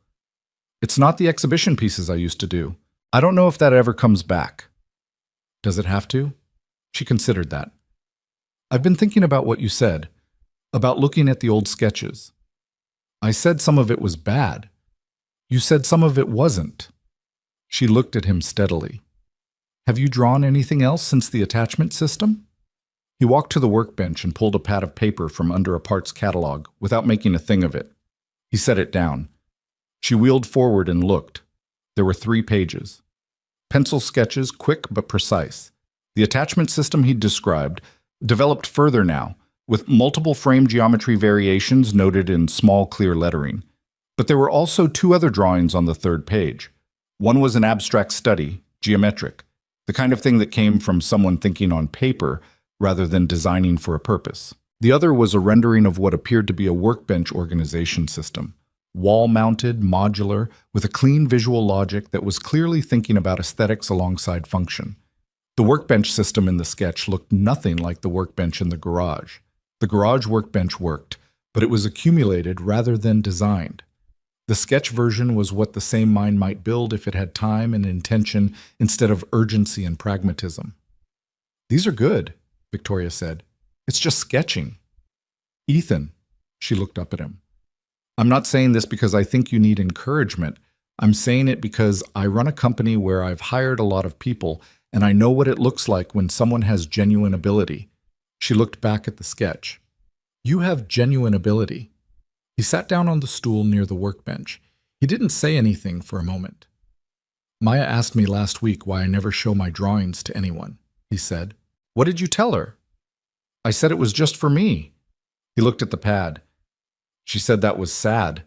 it's not the exhibition pieces I used to do. I don't know if that ever comes back. Does it have to? She considered that. I've been thinking about what you said, about looking at the old sketches. I said some of it was bad. You said some of it wasn't. She looked at him steadily. Have you drawn anything else since the attachment system? He walked to the workbench and pulled a pad of paper from under a parts catalog without making a thing of it. He set it down. She wheeled forward and looked. There were 3 pages. Pencil sketches, quick but precise. The attachment system he'd described, developed further now, with multiple frame geometry variations noted in small, clear lettering. But there were also 2 other drawings on the 3rd page. One was an abstract study, geometric, the kind of thing that came from someone thinking on paper rather than designing for a purpose. The other was a rendering of what appeared to be a workbench organization system, wall-mounted, modular, with a clean visual logic that was clearly thinking about aesthetics alongside function. The workbench system in the sketch looked nothing like the workbench in the garage. The garage workbench worked, but it was accumulated rather than designed. The sketch version was what the same mind might build if it had time and intention instead of urgency and pragmatism. These are good, Victoria said. It's just sketching. Ethan, she looked up at him. I'm not saying this because I think you need encouragement. I'm saying it because I run a company where I've hired a lot of people, and I know what it looks like when someone has genuine ability. She looked back at the sketch. You have genuine ability. He sat down on the stool near the workbench. He didn't say anything for a moment. Maya asked me last week why I never show my drawings to anyone, he said. What did you tell her? I said it was just for me. He looked at the pad. She said that was sad.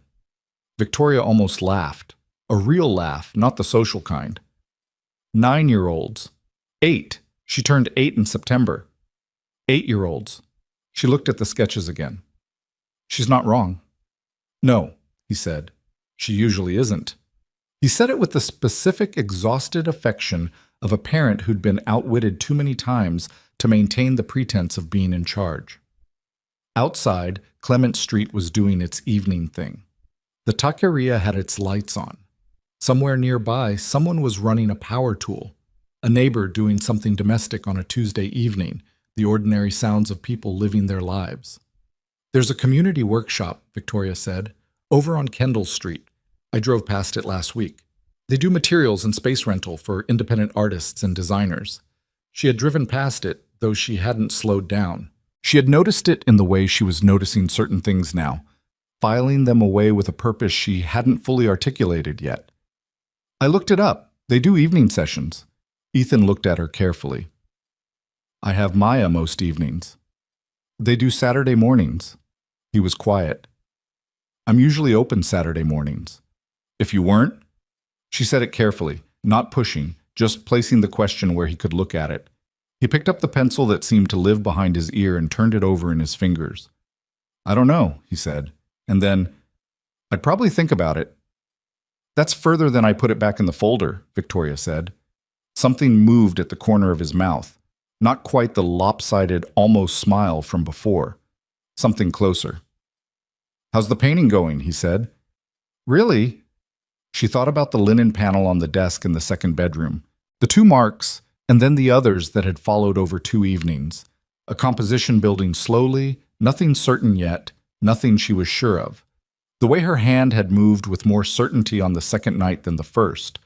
Victoria almost laughed. A real laugh, not the social kind. 9-year-olds. 8. She turned 8 in September. 8-year-olds. She looked at the sketches again. She's not wrong. No, he said. She usually isn't. He said it with the specific, exhausted affection of a parent who'd been outwitted too many times to maintain the pretense of being in charge. Outside, Clement Street was doing its evening thing. The taqueria had its lights on. Somewhere nearby, someone was running a power tool. A neighbor doing something domestic on a Tuesday evening, the ordinary sounds of people living their lives. There's a community workshop, Victoria said, over on Kendall Street. I drove past it last week. They do materials and space rental for independent artists and designers. She had driven past it, though she hadn't slowed down. She had noticed it in the way she was noticing certain things now, filing them away with a purpose she hadn't fully articulated yet. I looked it up. They do evening sessions. Ethan looked at her carefully. I have Maya most evenings. They do Saturday mornings. He was quiet. I'm usually open Saturday mornings. If you weren't? She said it carefully, not pushing, just placing the question where he could look at it. He picked up the pencil that seemed to live behind his ear and turned it over in his fingers. I don't know, he said, and then, I'd probably think about it. That's further than I put it back in the folder, Victoria said. Something moved at the corner of his mouth, not quite the lopsided, almost smile from before. Something closer. How's the painting going? He said. Really? She thought about the linen panel on the desk in the second bedroom, the 2 marks, and then the others that had followed over 2 evenings. A composition building slowly, nothing certain yet, nothing she was sure of. The way her hand had moved with more certainty on the second night than the first.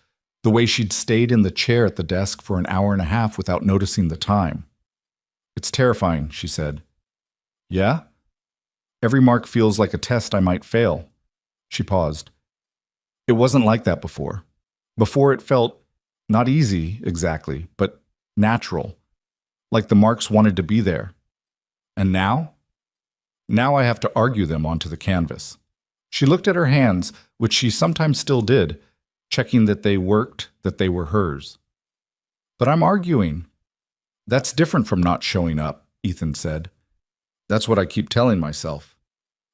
The way she'd stayed in the chair at the desk for an hour and a half without noticing the time. It's terrifying, she said. Yeah? Every mark feels like a test I might fail. She paused. It wasn't like that before. Before it felt not easy exactly, but natural, like the marks wanted to be there. And now? Now I have to argue them onto the canvas. She looked at her hands, which she sometimes still did, checking that they worked, that they were hers. But I'm arguing. That's different from not showing up, Ethan said. That's what I keep telling myself.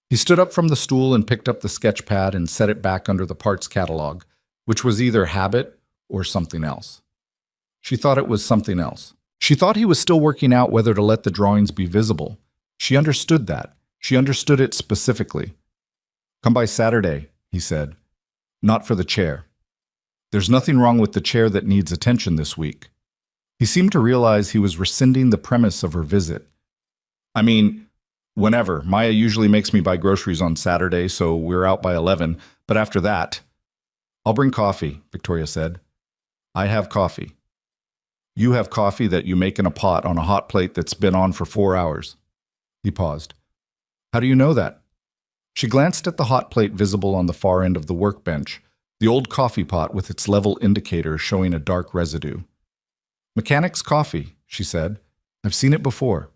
He stood up from the stool and picked up the sketch pad and set it back under the parts catalog, which was either habit or something else. She thought it was something else. She thought he was still working out whether to let the drawings be visible. She understood that. She understood it specifically. Come by Saturday, he said. Not for the chair. There's nothing wrong with the chair that needs attention this week. He seemed to realize he was rescinding the premise of her visit. I mean, whenever. Maya usually makes me buy groceries on Saturday, so we're out by 11. But after that... I'll bring coffee, Victoria said. I have coffee. You have coffee that you make in a pot on a hot plate that's been on for 4 hours. He paused. How do you know that? She glanced at the hot plate visible on the far end of the workbench, the old coffee pot with its level indicator showing a dark residue. Mechanic's coffee, she said. I've seen it before.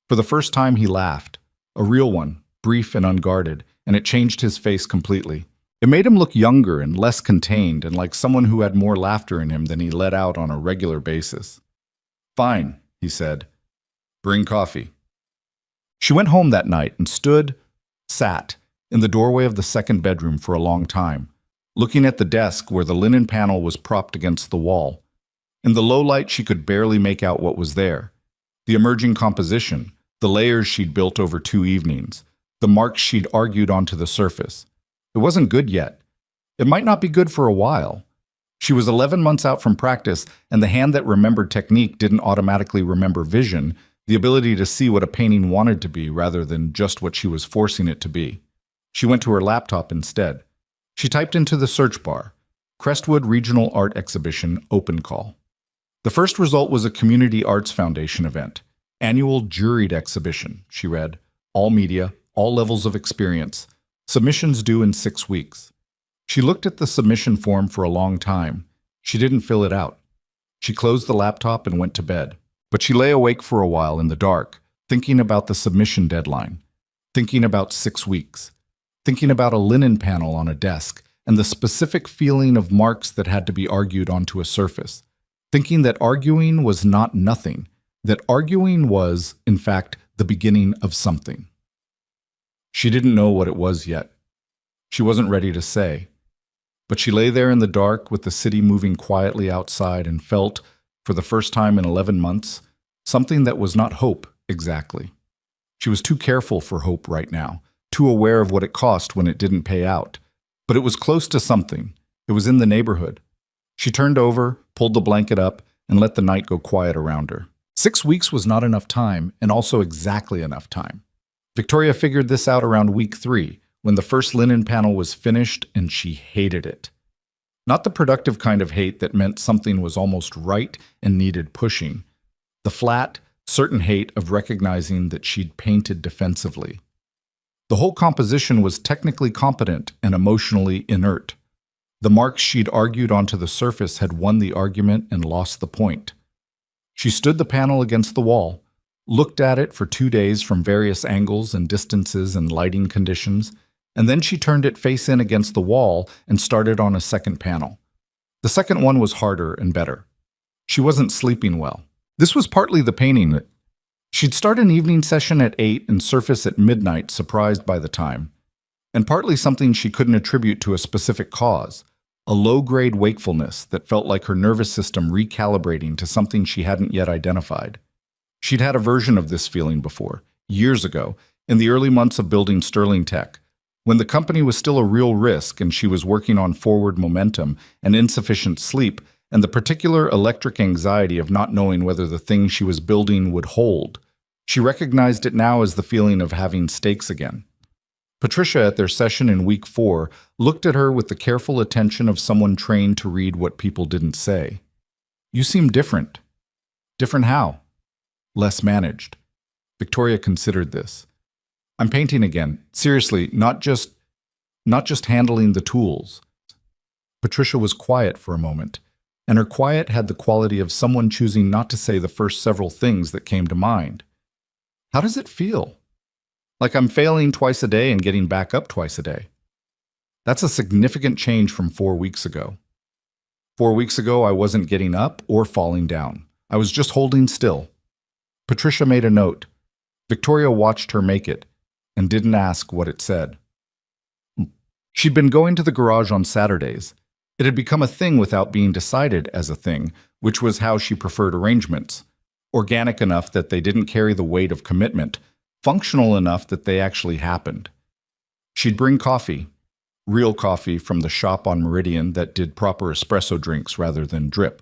For the first time he laughed, a real one, brief and unguarded, and it changed his face completely. It made him look younger and less contained and like someone who had more laughter in him than he let out on a regular basis. Fine, he said. Bring coffee. She went home that night and sat, in the doorway of the second bedroom for a long time, looking at the desk where the linen panel was propped against the wall. In the low light she could barely make out what was there. The emerging composition, the layers she'd built over 2 evenings, the marks she'd argued onto the surface. It wasn't good yet. It might not be good for a while. She was 11 months out from practice, and the hand that remembered technique didn't automatically remember vision, the ability to see what a painting wanted to be rather than just what she was forcing it to be. She went to her laptop instead. She typed into the search bar, Crestwood Regional Art Exhibition Open Call. The first result was a Community Arts Foundation event. Annual juried exhibition, she read. All media, all levels of experience. Submissions due in 6 weeks. She looked at the submission form for a long time. She didn't fill it out. She closed the laptop and went to bed. But she lay awake for a while in the dark, thinking about the submission deadline, thinking about 6 weeks, thinking about a linen panel on a desk and the specific feeling of marks that had to be argued onto a surface, thinking that arguing was not nothing, that arguing was, in fact, the beginning of something. She didn't know what it was yet. She wasn't ready to say. But she lay there in the dark with the city moving quietly outside and felt, for the first time in 11 months, something that was not hope exactly. She was too careful for hope right now, too aware of what it cost when it didn't pay out. But it was close to something. It was in the neighborhood. She turned over, pulled the blanket up, and let the night go quiet around her. 6 weeks was not enough time, and also exactly enough time. Victoria figured this out around week 3, when the first linen panel was finished, and she hated it. Not the productive kind of hate that meant something was almost right and needed pushing. The flat, certain hate of recognizing that she'd painted defensively. The whole composition was technically competent and emotionally inert. The marks she'd argued onto the surface had won the argument and lost the point. She stood the panel against the wall, looked at it for 2 days from various angles and distances and lighting conditions, and then she turned it face in against the wall and started on a second panel. The second one was harder and better. She wasn't sleeping well. This was partly the painting. She'd start an evening session at 8 and surface at midnight, surprised by the time, and partly something she couldn't attribute to a specific cause, a low-grade wakefulness that felt like her nervous system recalibrating to something she hadn't yet identified. She'd had a version of this feeling before, years ago, in the early months of building Sterling Tech, when the company was still a real risk and she was working on forward momentum and insufficient sleep and the particular electric anxiety of not knowing whether the thing she was building would hold. She recognized it now as the feeling of having stakes again. Patricia, at their session in week 4, looked at her with the careful attention of someone trained to read what people didn't say. You seem different. Different how? Less managed. Victoria considered this. I'm painting again. Seriously, not just handling the tools. Patricia was quiet for a moment, and her quiet had the quality of someone choosing not to say the first several things that came to mind. How does it feel? Like I'm failing twice a day and getting back up twice a day. That's a significant change from 4 weeks ago. 4 weeks ago, I wasn't getting up or falling down. I was just holding still. Patricia made a note. Victoria watched her make it and didn't ask what it said. She'd been going to the garage on Saturdays. It had become a thing without being decided as a thing, which was how she preferred arrangements. Organic enough that they didn't carry the weight of commitment, functional enough that they actually happened. She'd bring coffee, real coffee from the shop on Meridian that did proper espresso drinks rather than drip.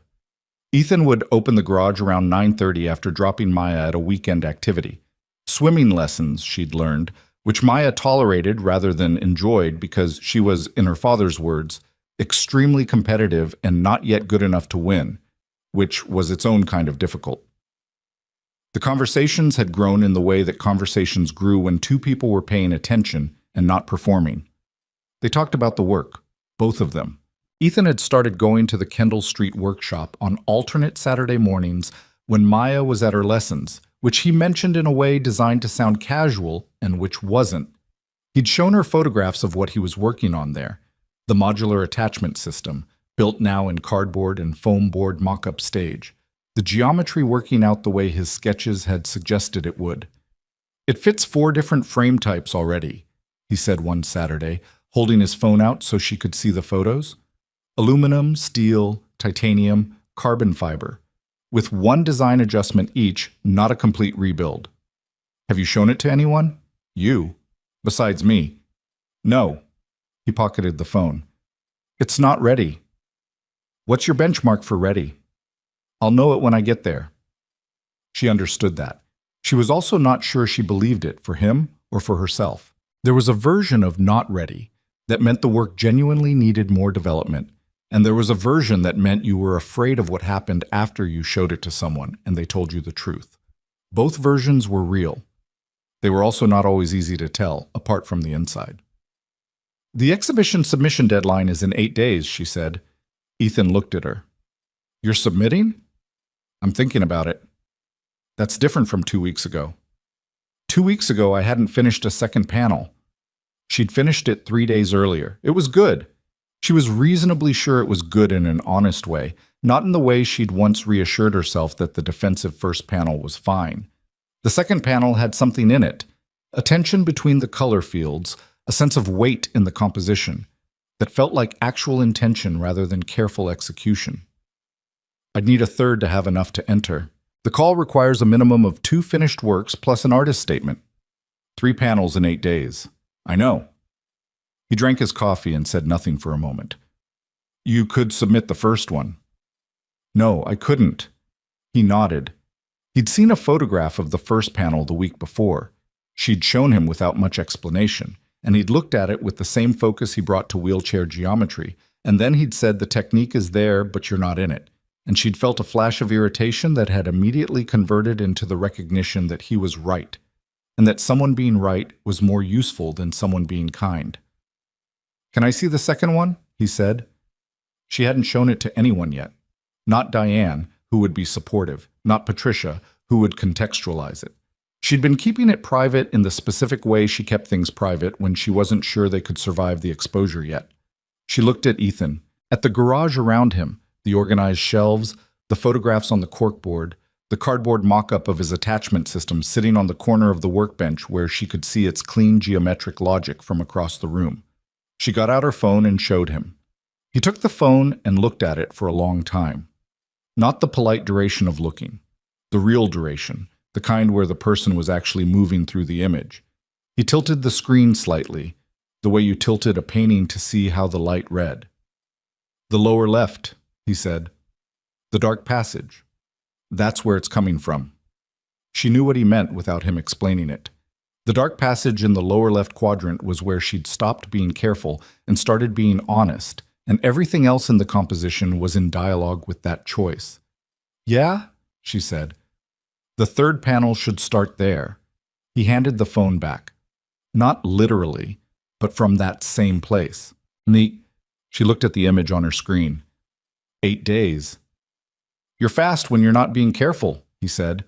Ethan would open the garage around 9:30 after dropping Maya at a weekend activity. Swimming lessons, she'd learned, which Maya tolerated rather than enjoyed because she was, in her father's words, extremely competitive and not yet good enough to win, which was its own kind of difficult. The conversations had grown in the way that conversations grew when two people were paying attention and not performing. They talked about the work, both of them. Ethan had started going to the Kendall Street workshop on alternate Saturday mornings when Maya was at her lessons, which he mentioned in a way designed to sound casual and which wasn't. He'd shown her photographs of what he was working on there, the modular attachment system, built now in cardboard and foam board mock-up stage, the geometry working out the way his sketches had suggested it would. It fits 4 different frame types already, he said one Saturday, holding his phone out so she could see the photos. Aluminum, steel, titanium, carbon fiber, with 1 design adjustment each, not a complete rebuild. Have you shown it to anyone? You. Besides me. No. He pocketed the phone. It's not ready. What's your benchmark for ready? I'll know it when I get there. She understood that. She was also not sure she believed it for him or for herself. There was a version of not ready that meant the work genuinely needed more development, and there was a version that meant you were afraid of what happened after you showed it to someone and they told you the truth. Both versions were real. They were also not always easy to tell, apart from the inside. The exhibition submission deadline is in 8 days, she said. Ethan looked at her. You're submitting? I'm thinking about it. That's different from 2 weeks ago. 2 weeks ago, I hadn't finished a second panel. She'd finished it 3 days earlier. It was good. She was reasonably sure it was good in an honest way, not in the way she'd once reassured herself that the defensive first panel was fine. The second panel had something in it, a tension between the color fields, a sense of weight in the composition, that felt like actual intention rather than careful execution. I'd need a third to have enough to enter. The call requires a minimum of 2 finished works plus an artist statement. 3 panels in 8 days. I know. He drank his coffee and said nothing for a moment. You could submit the first one. No, I couldn't. He nodded. He'd seen a photograph of the first panel the week before. She'd shown him without much explanation, and he'd looked at it with the same focus he brought to wheelchair geometry, and then he'd said the technique is there, but you're not in it. And she'd felt a flash of irritation that had immediately converted into the recognition that he was right, and that someone being right was more useful than someone being kind. Can I see the second one? He said. She hadn't shown it to anyone yet. Not Diane, who would be supportive, not Patricia, who would contextualize it. She'd been keeping it private in the specific way she kept things private when she wasn't sure they could survive the exposure yet. She looked at Ethan, at the garage around him, the organized shelves, the photographs on the corkboard, the cardboard mock-up of his attachment system sitting on the corner of the workbench where she could see its clean geometric logic from across the room. She got out her phone and showed him. He took the phone and looked at it for a long time. Not the polite duration of looking, the real duration, the kind where the person was actually moving through the image. He tilted the screen slightly, the way you tilted a painting to see how the light read. The lower left, he said. The dark passage. That's where it's coming from. She knew what he meant without him explaining it. The dark passage in the lower left quadrant was where she'd stopped being careful and started being honest, and everything else in the composition was in dialogue with that choice. Yeah, she said. The third panel should start there. He handed the phone back. Not literally, but from that same place. She looked at the image on her screen. 8 days. You're fast when you're not being careful, he said.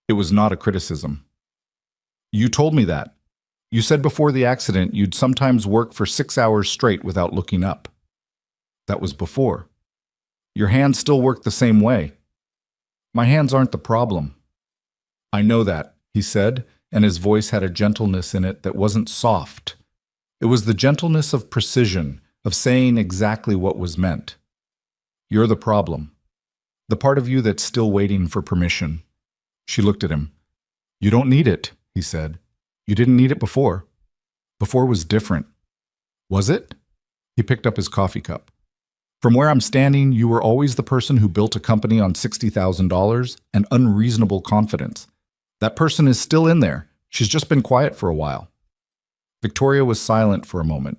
It was not a criticism. You told me that. You said before the accident you'd sometimes work for 6 hours straight without looking up. That was before. Your hands still work the same way. My hands aren't the problem. I know that, he said, and his voice had a gentleness in it that wasn't soft. It was the gentleness of precision, of saying exactly what was meant. You're the problem. The part of you that's still waiting for permission. She looked at him. You don't need it, he said. You didn't need it before. Before was different. Was it? He picked up his coffee cup. From where I'm standing, you were always the person who built a company on $60,000 and unreasonable confidence. That person is still in there. She's just been quiet for a while. Victoria was silent for a moment.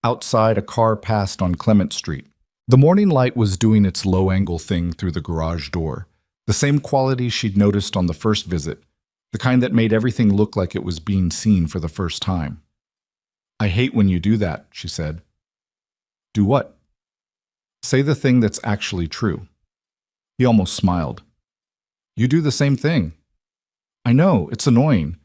Outside, a car passed on Clement Street. The morning light was doing its low-angle thing through the garage door, the same quality she'd noticed on the first visit, the kind that made everything look like it was being seen for the first time. I hate when you do that, she said. Do what? Say the thing that's actually true. He almost smiled. You do the same thing. I know, it's annoying.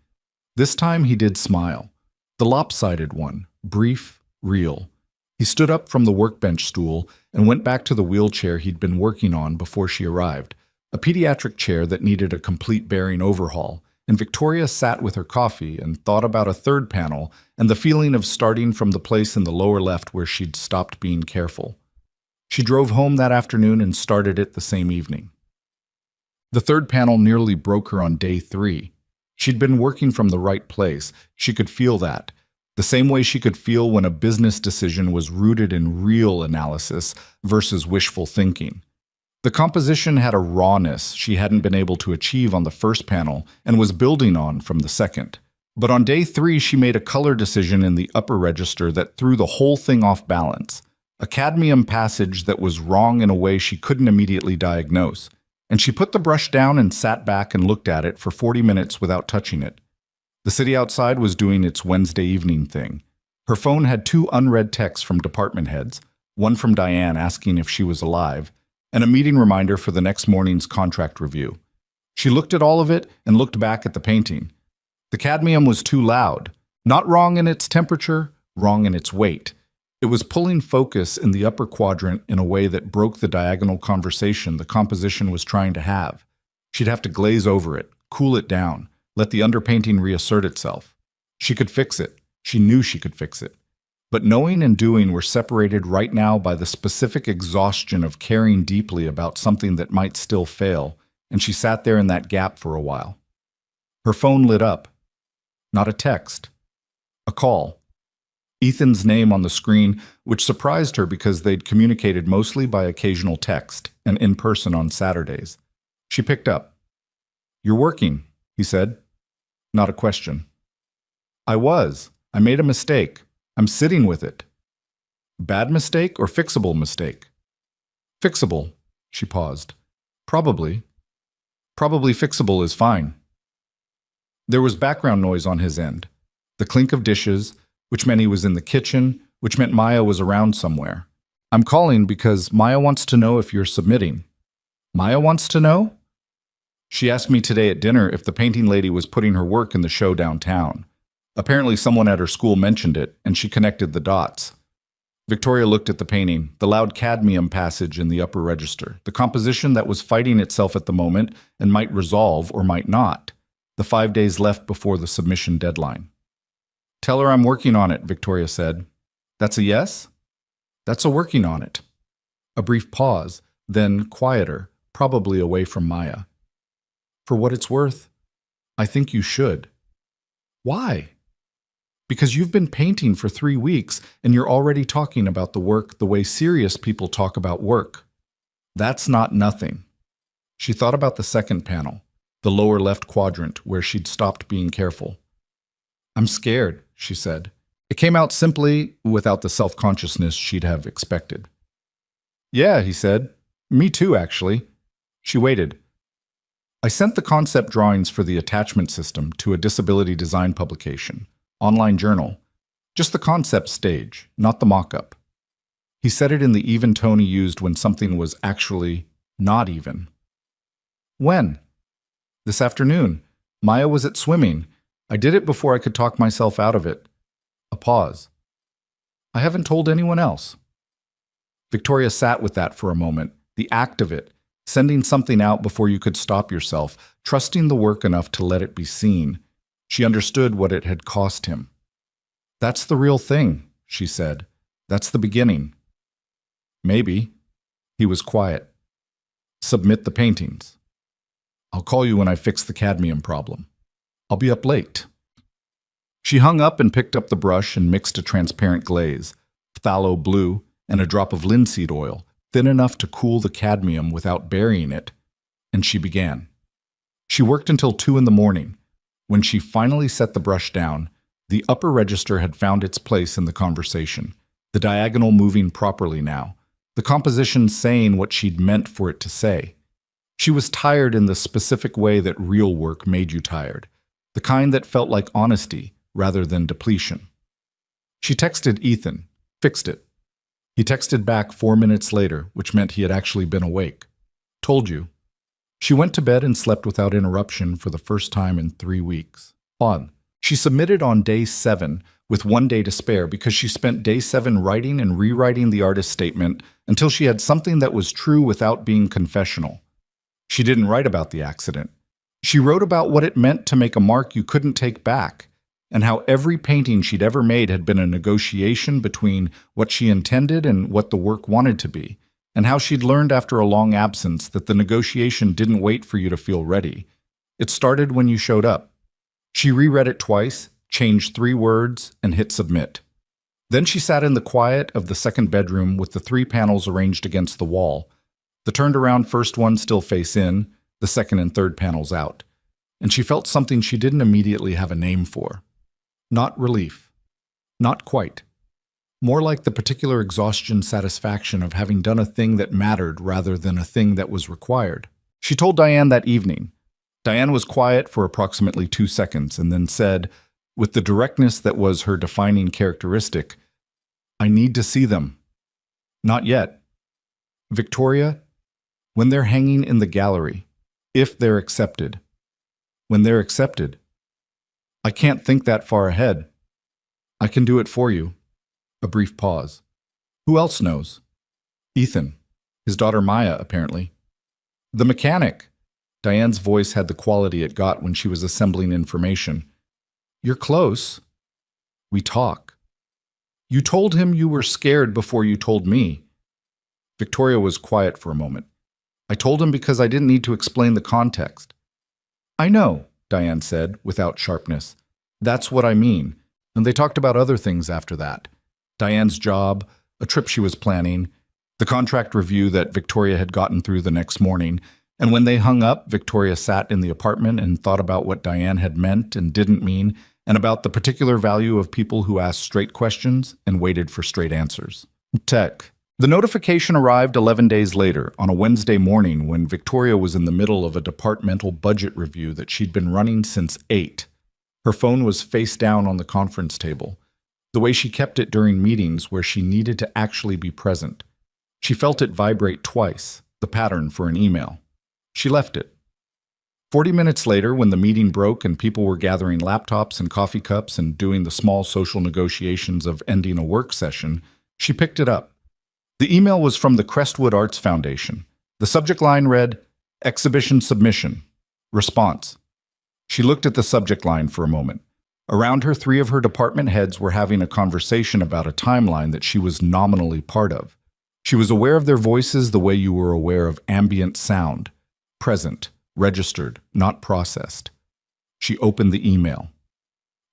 This time he did smile. The lopsided one, brief, real. He stood up from the workbench stool and went back to the wheelchair he'd been working on before she arrived, a pediatric chair that needed a complete bearing overhaul, and Victoria sat with her coffee and thought about a third panel and the feeling of starting from the place in the lower left where she'd stopped being careful. She drove home that afternoon and started it the same evening. The third panel nearly broke her on day 3. She'd been working from the right place. She could feel that. The same way she could feel when a business decision was rooted in real analysis versus wishful thinking. The composition had a rawness she hadn't been able to achieve on the first panel and was building on from the second. But on day 3, she made a color decision in the upper register that threw the whole thing off balance. A cadmium passage that was wrong in a way she couldn't immediately diagnose. And she put the brush down and sat back and looked at it for 40 minutes without touching it. The city outside was doing its Wednesday evening thing. Her phone had 2 unread texts from department heads, one from Diane asking if she was alive, and a meeting reminder for the next morning's contract review. She looked at all of it and looked back at the painting. The cadmium was too loud, not wrong in its temperature, wrong in its weight. It was pulling focus in the upper quadrant in a way that broke the diagonal conversation the composition was trying to have. She'd have to glaze over it, cool it down, let the underpainting reassert itself. She could fix it. She knew she could fix it. But knowing and doing were separated right now by the specific exhaustion of caring deeply about something that might still fail, and she sat there in that gap for a while. Her phone lit up. Not a text. A call. Ethan's name on the screen, which surprised her because they'd communicated mostly by occasional text and in person on Saturdays. She picked up. You're working, he said. Not a question. I was. I made a mistake. I'm sitting with it. Bad mistake or fixable mistake? Fixable, she paused. Probably. Probably fixable is fine. There was background noise on his end. The clink of dishes, which meant he was in the kitchen, which meant Maya was around somewhere. I'm calling because Maya wants to know if you're submitting. Maya wants to know? She asked me today at dinner if the painting lady was putting her work in the show downtown. Apparently someone at her school mentioned it, and she connected the dots. Victoria looked at the painting, the loud cadmium passage in the upper register, the composition that was fighting itself at the moment and might resolve or might not, the 5 days left before the submission deadline. Tell her I'm working on it, Victoria said. That's a yes? That's a working on it. A brief pause, then quieter, probably away from Maya. For what it's worth, I think you should. Why? Because you've been painting for 3 weeks and you're already talking about the work the way serious people talk about work. That's not nothing. She thought about the second panel, the lower left quadrant where she'd stopped being careful. I'm scared, she said. It came out simply, without the self-consciousness she'd have expected. Yeah, he said. Me too, actually. She waited. I sent the concept drawings for the attachment system to a disability design publication, online journal. Just the concept stage, not the mock-up. He said it in the even tone he used when something was actually not even. When? This afternoon. Maya was at swimming. I did it before I could talk myself out of it. A pause. I haven't told anyone else. Victoria sat with that for a moment, the act of it, sending something out before you could stop yourself, trusting the work enough to let it be seen. She understood what it had cost him. That's the real thing, she said. That's the beginning. Maybe. He was quiet. Submit the paintings. I'll call you when I fix the cadmium problem. I'll be up late. She hung up and picked up the brush and mixed a transparent glaze, phthalo blue, and a drop of linseed oil, thin enough to cool the cadmium without burying it, and she began. She worked until 2 in the morning. When she finally set the brush down, the upper register had found its place in the conversation, the diagonal moving properly now, the composition saying what she'd meant for it to say. She was tired in the specific way that real work made you tired, the kind that felt like honesty rather than depletion. She texted Ethan, fixed it. He texted back 4 minutes later, which meant he had actually been awake. Told you. She went to bed and slept without interruption for the first time in 3 weeks. On. She submitted on day 7 with 1 day to spare because she spent day 7 writing and rewriting the artist statement until she had something that was true without being confessional. She didn't write about the accident. She wrote about what it meant to make a mark you couldn't take back, and how every painting she'd ever made had been a negotiation between what she intended and what the work wanted to be, and how she'd learned after a long absence that the negotiation didn't wait for you to feel ready. It started when you showed up. She reread it twice, changed 3 words, and hit submit. Then she sat in the quiet of the second bedroom with the 3 panels arranged against the wall, the turned-around first one still face in, the second and third panels out, and she felt something she didn't immediately have a name for. Not relief. Not quite. More like the particular exhaustion satisfaction of having done a thing that mattered rather than a thing that was required. She told Diane that evening. Diane was quiet for approximately 2 seconds and then said, with the directness that was her defining characteristic, I need to see them. Not yet. Victoria, when they're hanging in the gallery, if they're accepted. When they're accepted. I can't think that far ahead. I can do it for you. A brief pause. Who else knows? Ethan. His daughter Maya, apparently. The mechanic. Diane's voice had the quality it got when she was assembling information. You're close. We talk. You told him you were scared before you told me. Victoria was quiet for a moment. I told him because I didn't need to explain the context. I know, Diane said, without sharpness. That's what I mean. And they talked about other things after that. Diane's job, a trip she was planning, the contract review that Victoria had gotten through the next morning. And when they hung up, Victoria sat in the apartment and thought about what Diane had meant and didn't mean, and about the particular value of people who asked straight questions and waited for straight answers. Tech. The notification arrived 11 days later, on a Wednesday morning when Victoria was in the middle of a departmental budget review that she'd been running since 8. Her phone was face down on the conference table, the way she kept it during meetings where she needed to actually be present. She felt it vibrate twice, the pattern for an email. She left it. 40 minutes later, when the meeting broke and people were gathering laptops and coffee cups and doing the small social negotiations of ending a work session, she picked it up. The email was from the Crestwood Arts Foundation. The subject line read, Exhibition Submission. Response. She looked at the subject line for a moment. Around her, 3 of her department heads were having a conversation about a timeline that she was nominally part of. She was aware of their voices the way you were aware of ambient sound. Present, registered, not processed. She opened the email.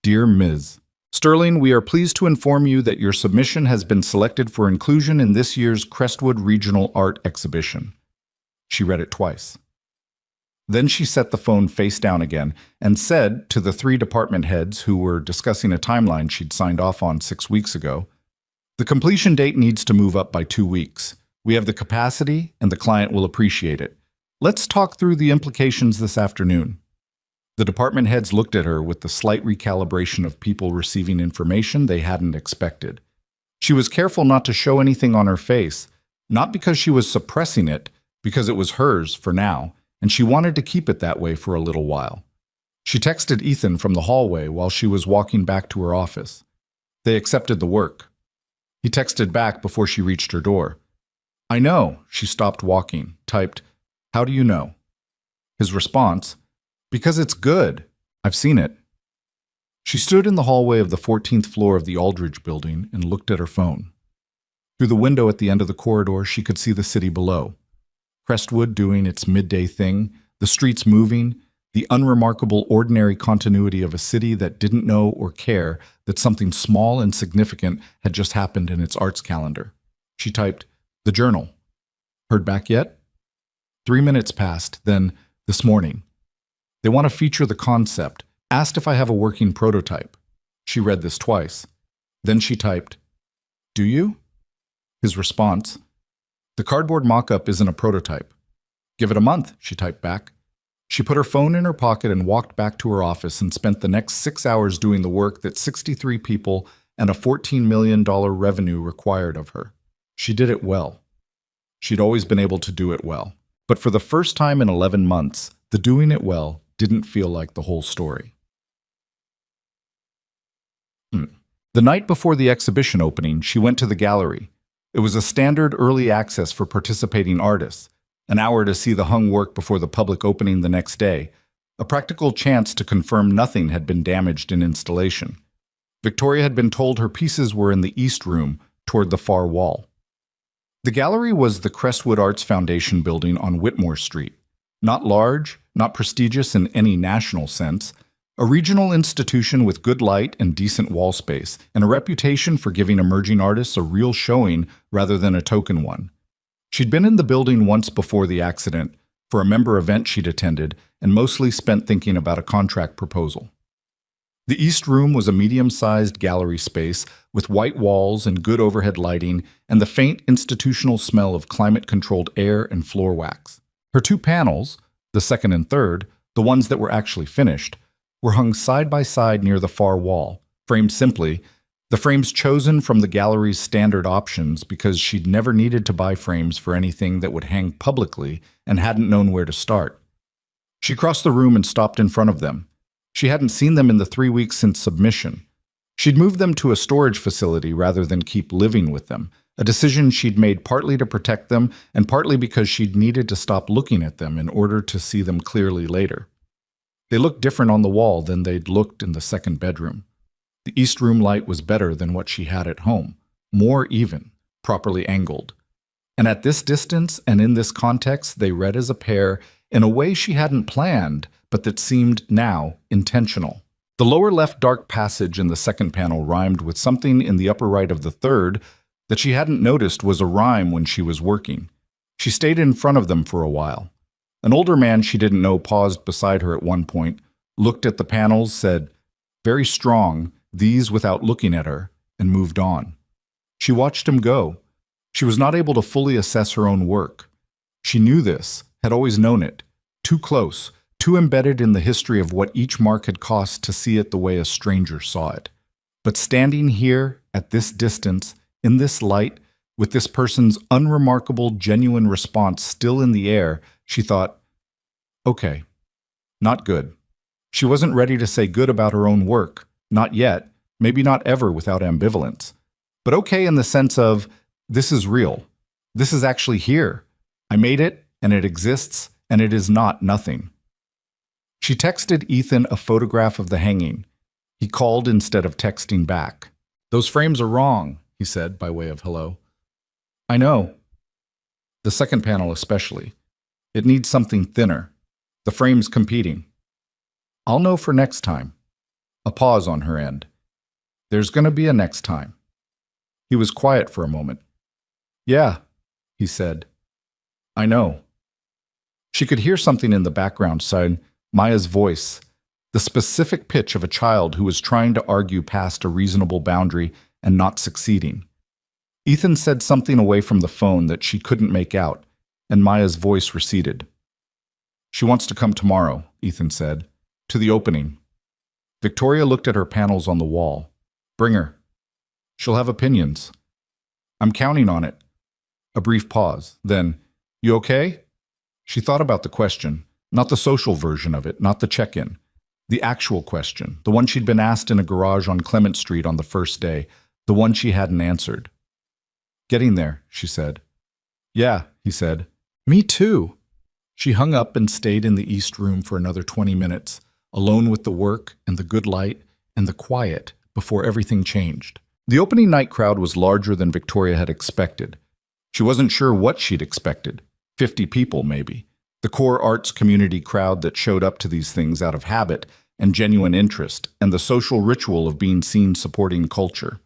Dear Ms. Sterling, we are pleased to inform you that your submission has been selected for inclusion in this year's Crestwood Regional Art Exhibition. She read it twice. Then she set the phone face down again and said to the 3 department heads who were discussing a timeline she'd signed off on 6 weeks ago, the completion date needs to move up by 2 weeks. We have the capacity and the client will appreciate it. Let's talk through the implications this afternoon. The department heads looked at her with the slight recalibration of people receiving information they hadn't expected. She was careful not to show anything on her face, not because she was suppressing it, because it was hers for now, and she wanted to keep it that way for a little while. She texted Ethan from the hallway while she was walking back to her office. They accepted the work. He texted back before she reached her door. I know. She stopped walking, typed, How do you know? His response, Because it's good. I've seen it. She stood in the hallway of the 14th floor of the Aldridge building and looked at her phone. Through the window at the end of the corridor, she could see the city below. Crestwood doing its midday thing, the streets moving, the unremarkable ordinary continuity of a city that didn't know or care that something small and significant had just happened in its arts calendar. She typed, The Journal. Heard back yet? 3 minutes passed, then, this morning. They want to feature the concept. Asked if I have a working prototype. She read this twice. Then she typed, Do you? His response, The cardboard mock-up isn't a prototype. Give it a month, she typed back. She put her phone in her pocket and walked back to her office and spent the next 6 hours doing the work that 63 people and a $14 million revenue required of her. She did it well. She'd always been able to do it well. But for the first time in 11 months, the doing it well didn't feel like the whole story. The night before the exhibition opening, she went to the gallery. It was a standard early access for participating artists, an hour to see the hung work before the public opening the next day, a practical chance to confirm nothing had been damaged in installation. Victoria had been told her pieces were in the East Room, toward the far wall. The gallery was the Crestwood Arts Foundation building on Whitmore Street. Not large, not prestigious in any national sense, a regional institution with good light and decent wall space, and a reputation for giving emerging artists a real showing rather than a token one. She'd been in the building once before the accident, for a member event she'd attended, and mostly spent thinking about a contract proposal. The East Room was a medium-sized gallery space with white walls and good overhead lighting and the faint institutional smell of climate-controlled air and floor wax. Her 2 panels, the second and third, the ones that were actually finished, were hung side by side near the far wall, framed simply, the frames chosen from the gallery's standard options because she'd never needed to buy frames for anything that would hang publicly and hadn't known where to start. She crossed the room and stopped in front of them. She hadn't seen them in the 3 weeks since submission. She'd moved them to a storage facility rather than keep living with them, a decision she'd made partly to protect them and partly because she'd needed to stop looking at them in order to see them clearly later. They looked different on the wall than they'd looked in the second bedroom. The East Room light was better than what she had at home, more even, properly angled. And at this distance and in this context, they read as a pair in a way she hadn't planned, but that seemed now intentional. The lower left dark passage in the second panel rhymed with something in the upper right of the third that she hadn't noticed was a rhyme when she was working. She stayed in front of them for a while. An older man she didn't know paused beside her at one point, looked at the panels, said, Very strong, these without looking at her, and moved on. She watched him go. She was not able to fully assess her own work. She knew this, had always known it, too close, too embedded in the history of what each mark had cost to see it the way a stranger saw it. But standing here, at this distance, in this light, with this person's unremarkable, genuine response still in the air, she thought, okay, not good. She wasn't ready to say good about her own work, not yet, maybe not ever without ambivalence. But okay in the sense of, this is real. This is actually here. I made it, and it exists, and it is not nothing. She texted Ethan a photograph of the hanging. He called instead of texting back. Those frames are wrong, he said by way of hello. I know. The second panel especially. It needs something thinner. The frame's competing. I'll know for next time. A pause on her end. There's going to be a next time. He was quiet for a moment. Yeah, he said. I know. She could hear something in the background saying, Maya's voice, the specific pitch of a child who was trying to argue past a reasonable boundary and not succeeding. Ethan said something away from the phone that she couldn't make out, and Maya's voice receded. She wants to come tomorrow, Ethan said, to the opening. Victoria looked at her panels on the wall. Bring her. She'll have opinions. I'm counting on it. A brief pause. Then, you okay? She thought about the question, not the social version of it, not the check-in. The actual question, the one she'd been asked in a garage on Clement Street on the first day, the one she hadn't answered. Getting there, she said. Yeah, he said. Me too. She hung up and stayed in the East Room for another 20 minutes, alone with the work and the good light and the quiet before everything changed. The opening night crowd was larger than Victoria had expected. She wasn't sure what she'd expected. 50 people, maybe. The core arts community crowd that showed up to these things out of habit and genuine interest, and the social ritual of being seen supporting culture.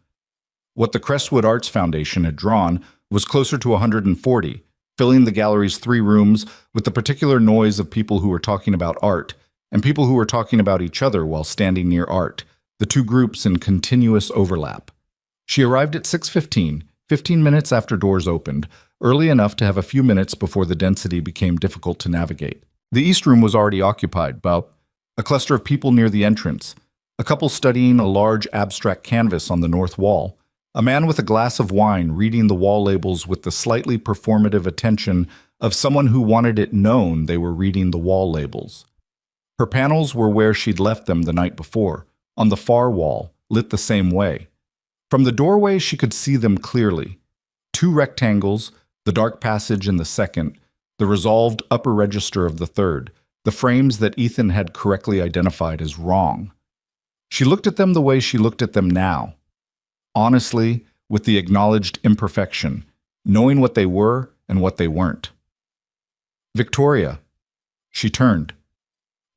What the Crestwood Arts Foundation had drawn was closer to 140, filling the gallery's 3 rooms with the particular noise of people who were talking about art, and people who were talking about each other while standing near art, the 2 groups in continuous overlap. She arrived at 6:15, 15 minutes after doors opened, early enough to have a few minutes before the density became difficult to navigate. The East Room was already occupied, about a cluster of people near the entrance, a couple studying a large abstract canvas on the north wall, a man with a glass of wine reading the wall labels with the slightly performative attention of someone who wanted it known they were reading the wall labels. Her panels were where she'd left them the night before, on the far wall, lit the same way. From the doorway she could see them clearly. 2 rectangles, the dark passage in the second, the resolved upper register of the third, the frames that Ethan had correctly identified as wrong. She looked at them the way she looked at them now. Honestly, with the acknowledged imperfection, knowing what they were and what they weren't. Victoria. She turned.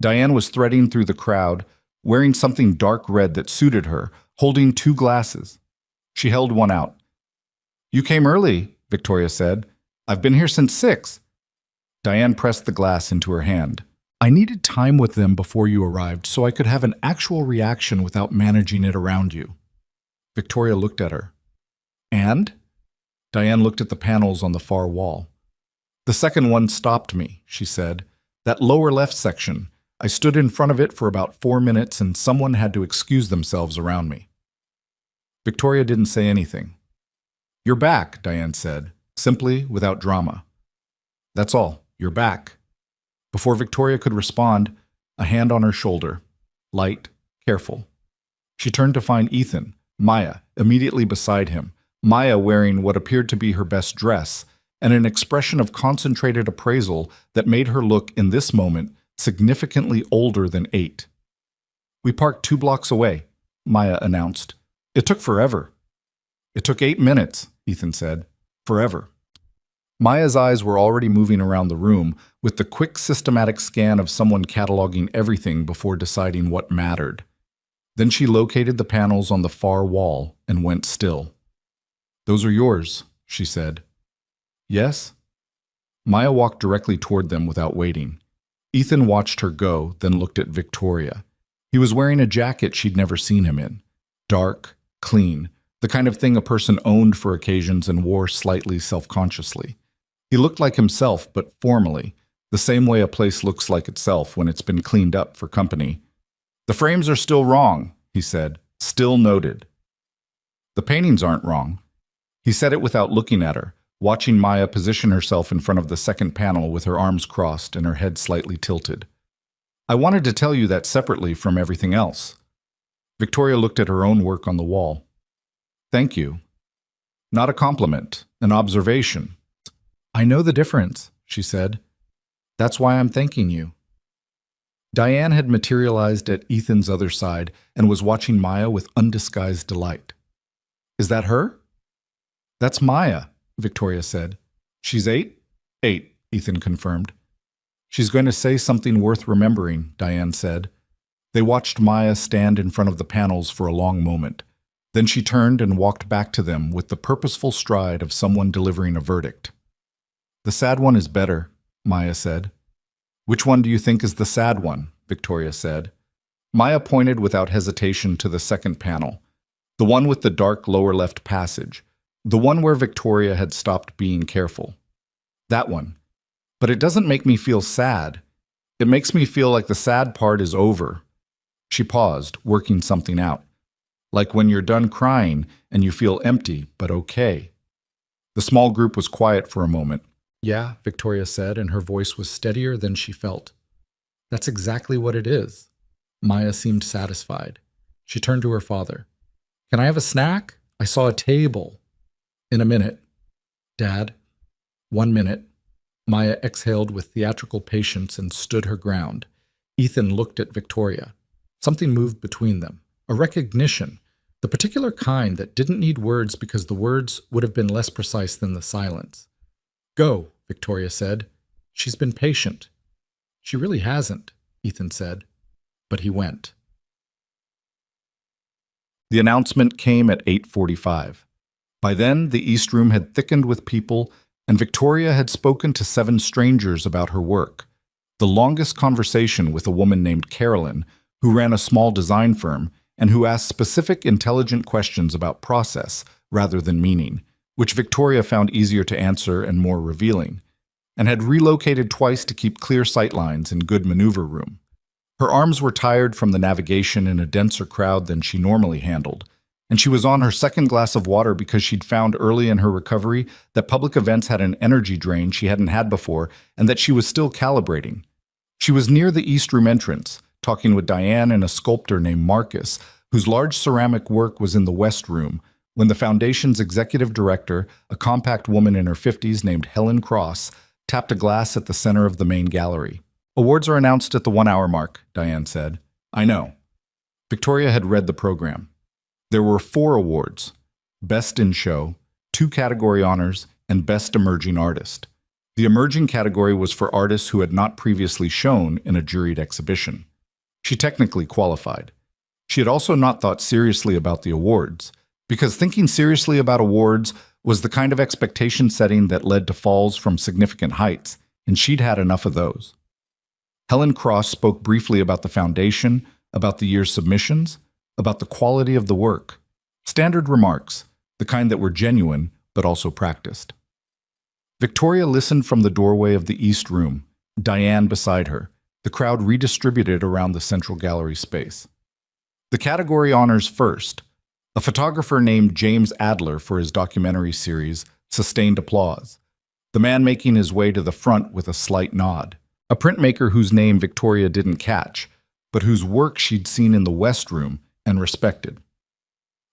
Diane was threading through the crowd, wearing something dark red that suited her, holding 2 glasses. She held one out. You came early, Victoria said. I've been here since 6. Diane pressed the glass into her hand. I needed time with them before you arrived so I could have an actual reaction without managing it around you. Victoria looked at her. And? Diane looked at the panels on the far wall. The second one stopped me, she said. That lower left section. I stood in front of it for about 4 minutes and someone had to excuse themselves around me. Victoria didn't say anything. You're back, Diane said, simply, without drama. That's all. You're back. Before Victoria could respond, a hand on her shoulder. Light, careful. She turned to find Ethan, Maya, immediately beside him, Maya wearing what appeared to be her best dress, and an expression of concentrated appraisal that made her look, in this moment, significantly older than 8. We parked 2 blocks away, Maya announced. It took forever. It took 8 minutes, Ethan said. Forever. Maya's eyes were already moving around the room with the quick systematic scan of someone cataloging everything before deciding what mattered. Then she located the panels on the far wall and went still. Those are yours, she said. Yes? Maya walked directly toward them without waiting. Ethan watched her go, then looked at Victoria. He was wearing a jacket she'd never seen him in. Dark, clean, the kind of thing a person owned for occasions and wore slightly self-consciously. He looked like himself, but formally, the same way a place looks like itself when it's been cleaned up for company. The frames are still wrong, he said, still noted. The paintings aren't wrong. He said it without looking at her, watching Maya position herself in front of the second panel with her arms crossed and her head slightly tilted. I wanted to tell you that separately from everything else. Victoria looked at her own work on the wall. Thank you. Not a compliment, an observation. I know the difference, she said. That's why I'm thanking you. Diane had materialized at Ethan's other side and was watching Maya with undisguised delight. Is that her? That's Maya, Victoria said. She's 8? 8, Ethan confirmed. She's going to say something worth remembering, Diane said. They watched Maya stand in front of the panels for a long moment. Then she turned and walked back to them with the purposeful stride of someone delivering a verdict. The sad one is better, Maya said. Which one do you think is the sad one? Victoria said. Maya pointed without hesitation to the second panel, the one with the dark lower left passage, the one where Victoria had stopped being careful. That one. But it doesn't make me feel sad. It makes me feel like the sad part is over. She paused, working something out. Like when you're done crying and you feel empty but okay. The small group was quiet for a moment. "Yeah," Victoria said, and her voice was steadier than she felt. "That's exactly what it is." Maya seemed satisfied. She turned to her father. "Can I have a snack? I saw a table." "In a minute." "Dad." "1 minute." Maya exhaled with theatrical patience and stood her ground. Ethan looked at Victoria. Something moved between them. A recognition. The particular kind that didn't need words because the words would have been less precise than the silence. "Go," Victoria said. "She's been patient." "She really hasn't," Ethan said. But he went. The announcement came at 8:45. By then, the East Room had thickened with people, and Victoria had spoken to 7 strangers about her work. The longest conversation with a woman named Carolyn, who ran a small design firm, and who asked specific, intelligent questions about process rather than meaning, which Victoria found easier to answer and more revealing, and had relocated twice to keep clear sightlines and good maneuver room. Her arms were tired from the navigation in a denser crowd than she normally handled, and she was on her second glass of water because she'd found early in her recovery that public events had an energy drain she hadn't had before and that she was still calibrating. She was near the East Room entrance, talking with Diane and a sculptor named Marcus, whose large ceramic work was in the West Room, when the Foundation's executive director, a compact woman in her 50s named Helen Cross, tapped a glass at the center of the main gallery. "Awards are announced at the 1-hour mark," Diane said. "I know." Victoria had read the program. There were 4 awards: Best in Show, 2 category honors, and Best Emerging Artist. The emerging category was for artists who had not previously shown in a juried exhibition. She technically qualified. She had also not thought seriously about the awards, because thinking seriously about awards was the kind of expectation setting that led to falls from significant heights, and she'd had enough of those. Helen Cross spoke briefly about the Foundation, about the year's submissions, about the quality of the work. Standard remarks, the kind that were genuine but also practiced. Victoria listened from the doorway of the East Room, Diane beside her. The crowd redistributed around the central gallery space. The category honors first. A photographer named James Adler for his documentary series sustained applause, the man making his way to the front with a slight nod. A printmaker whose name Victoria didn't catch, but whose work she'd seen in the West Room and respected.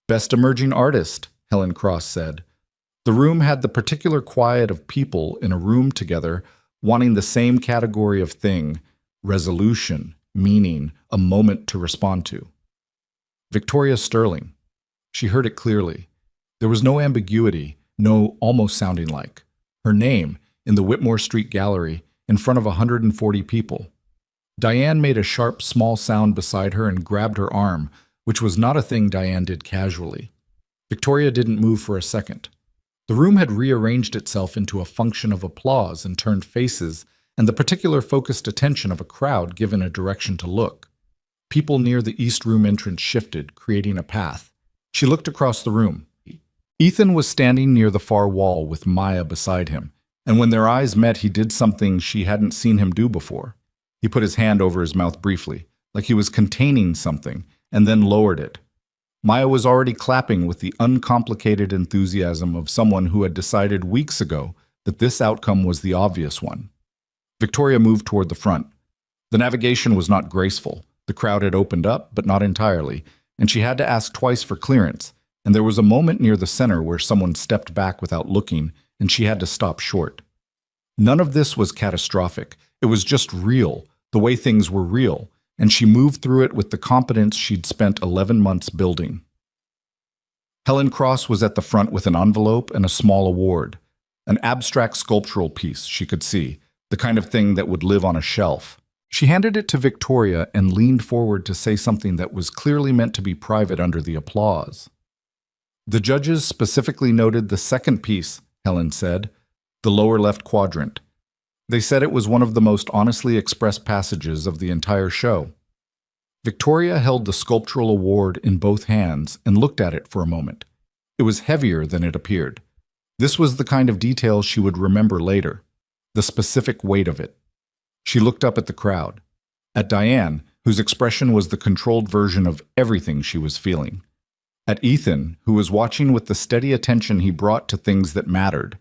"Best Emerging Artist," Helen Cross said. The room had the particular quiet of people in a room together wanting the same category of thing: resolution, meaning, a moment to respond to. Victoria Sterling. She heard it clearly. There was no ambiguity, no almost sounding like. Her name, in the Whitmore Street Gallery, in front of 140 people. Diane made a sharp, small sound beside her and grabbed her arm, which was not a thing Diane did casually. Victoria didn't move for a second. The room had rearranged itself into a function of applause and turned faces and the particular focused attention of a crowd given a direction to look. People near the East Room entrance shifted, creating a path. She looked across the room. Ethan was standing near the far wall with Maya beside him, and when their eyes met, he did something she hadn't seen him do before. He put his hand over his mouth briefly, like he was containing something, and then lowered it. Maya was already clapping with the uncomplicated enthusiasm of someone who had decided weeks ago that this outcome was the obvious one. Victoria moved toward the front. The navigation was not graceful. The crowd had opened up, but not entirely, and she had to ask twice for clearance, and there was a moment near the center where someone stepped back without looking, and she had to stop short. None of this was catastrophic. It was just real, the way things were real, and she moved through it with the competence she'd spent 11 months building. Helen Cross was at the front with an envelope and a small award, an abstract sculptural piece she could see, the kind of thing that would live on a shelf. She handed it to Victoria and leaned forward to say something that was clearly meant to be private under the applause. "The judges specifically noted the second piece," Helen said, "the lower left quadrant. They said it was one of the most honestly expressed passages of the entire show." Victoria held the sculptural award in both hands and looked at it for a moment. It was heavier than it appeared. This was the kind of detail she would remember later, the specific weight of it. She looked up at the crowd, at Diane, whose expression was the controlled version of everything she was feeling. At Ethan, who was watching with the steady attention he brought to things that mattered.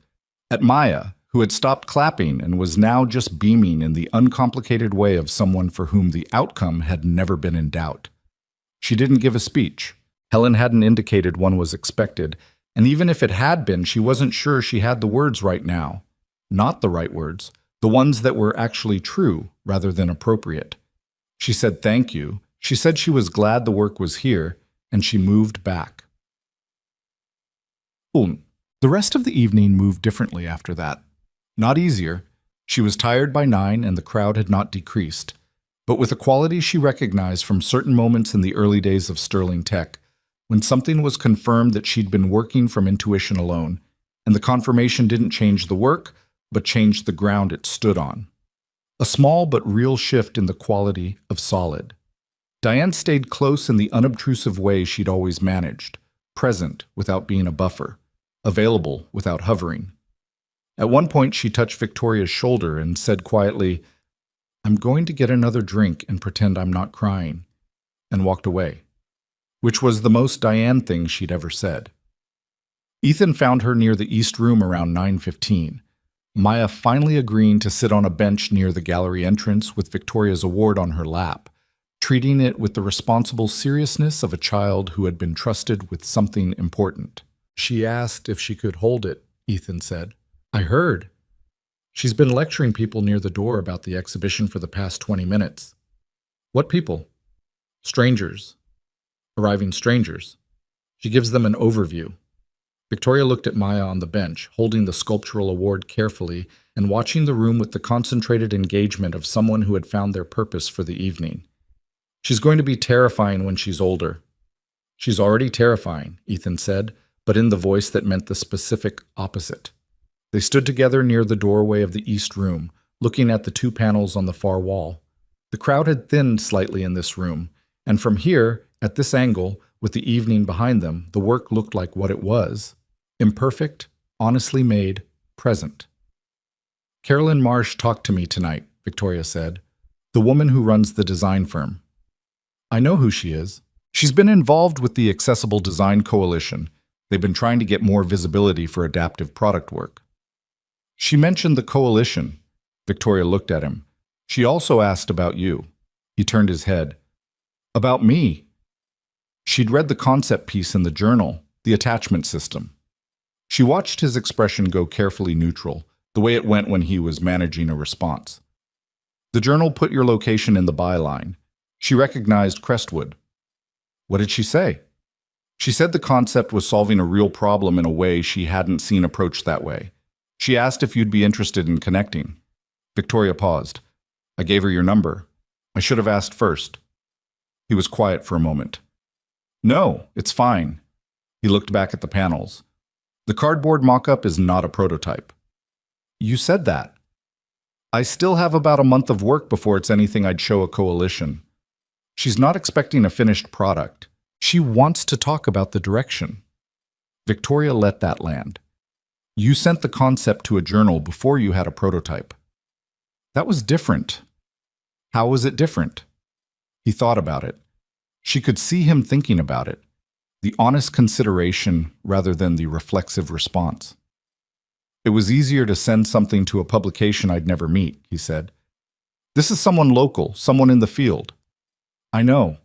At Maya, who had stopped clapping and was now just beaming in the uncomplicated way of someone for whom the outcome had never been in doubt. She didn't give a speech. Helen hadn't indicated one was expected, and even if it had been, she wasn't sure she had the words right now. Not the right words, the ones that were actually true rather than appropriate. She said thank you. She said she was glad the work was here, and she moved back. The rest of the evening moved differently after that. Not easier. She was tired by 9 and the crowd had not decreased, but with a quality she recognized from certain moments in the early days of Sterling Tech, when something was confirmed that she'd been working from intuition alone, and the confirmation didn't change the work, but changed the ground it stood on. A small but real shift in the quality of solid. Diane stayed close in the unobtrusive way she'd always managed, present without being a buffer, available without hovering. At one point she touched Victoria's shoulder and said quietly, "I'm going to get another drink and pretend I'm not crying," and walked away, which was the most Diane thing she'd ever said. Ethan found her near the East Room around 9:15, Maya finally agreeing to sit on a bench near the gallery entrance with Victoria's award on her lap, treating it with the responsible seriousness of a child who had been trusted with something important. "She asked if she could hold it," Ethan said. "I heard. She's been lecturing people near the door about the exhibition for the past 20 minutes. "What people?" "Strangers. Arriving strangers. She gives them an overview." Victoria looked at Maya on the bench, holding the sculptural award carefully and watching the room with the concentrated engagement of someone who had found their purpose for the evening. "She's going to be terrifying when she's older." "She's already terrifying," Ethan said, but in the voice that meant the specific opposite. They stood together near the doorway of the East Room, looking at the 2 panels on the far wall. The crowd had thinned slightly in this room, and from here, at this angle, with the evening behind them, the work looked like what it was: imperfect, honestly made, present. "Carolyn Marsh talked to me tonight," Victoria said, "the woman who runs the design firm. I know who she is. She's been involved with the Accessible Design Coalition. They've been trying to get more visibility for adaptive product work." "She mentioned the coalition." Victoria looked at him. "She also asked about you." He turned his head. "About me?" She'd read the concept piece in the journal, the attachment system. She watched his expression go carefully neutral, the way it went when he was managing a response. "The journal put your location in the byline. She recognized Crestwood." "What did she say?" "She said the concept was solving a real problem in a way she hadn't seen approached that way. She asked if you'd be interested in connecting." Victoria paused. "I gave her your number. I should have asked first." He was quiet for a moment. "No, it's fine." He looked back at the panels. "The cardboard mock-up is not a prototype." "You said that." "I still have about a month of work before it's anything I'd show a coalition." She's not expecting a finished product. She wants to talk about the direction. Victoria let that land. "You sent the concept to a journal before you had a prototype." "That was different." "How was it different?" He thought about it. She could see him thinking about it. The honest consideration rather than the reflexive response. "It was easier to send something to a publication I'd never meet," he said. "This is someone local, someone in the field." "I know."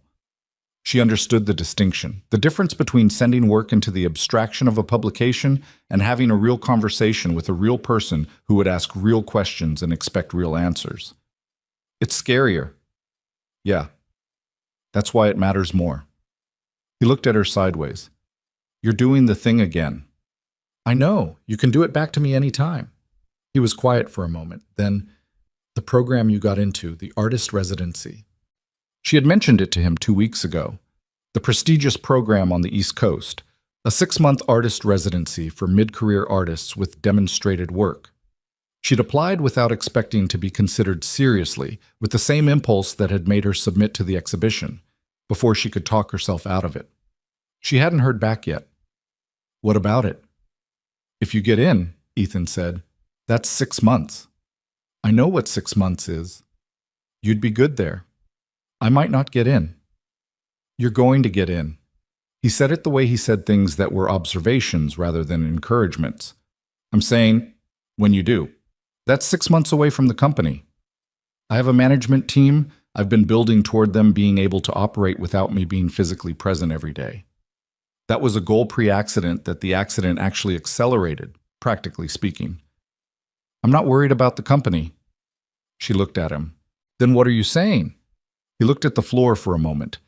She understood the distinction, the difference between sending work into the abstraction of a publication and having a real conversation with a real person who would ask real questions and expect real answers. "It's scarier." "Yeah. That's why it matters more." He looked at her sideways. "You're doing the thing again." "I know. You can do it back to me any time." He was quiet for a moment. Then, "The program you got into, the artist residency." She had mentioned it to him 2 weeks ago. The prestigious program on the East Coast, a 6-month artist residency for mid-career artists with demonstrated work. She'd applied without expecting to be considered seriously, with the same impulse that had made her submit to the exhibition, before she could talk herself out of it. She hadn't heard back yet. "What about it?" "If you get in," Ethan said, "that's 6 months." "I know what 6 months is." "You'd be good there." "I might not get in." "You're going to get in." He said it the way he said things that were observations rather than encouragements. I'm saying, when you do. That's 6 months away from the company. I have a management team. I've been building toward them being able to operate without me being physically present every day. That was a goal pre-accident that the accident actually accelerated, practically speaking. I'm not worried about the company. She looked at him. Then what are you saying? He looked at the floor for a moment.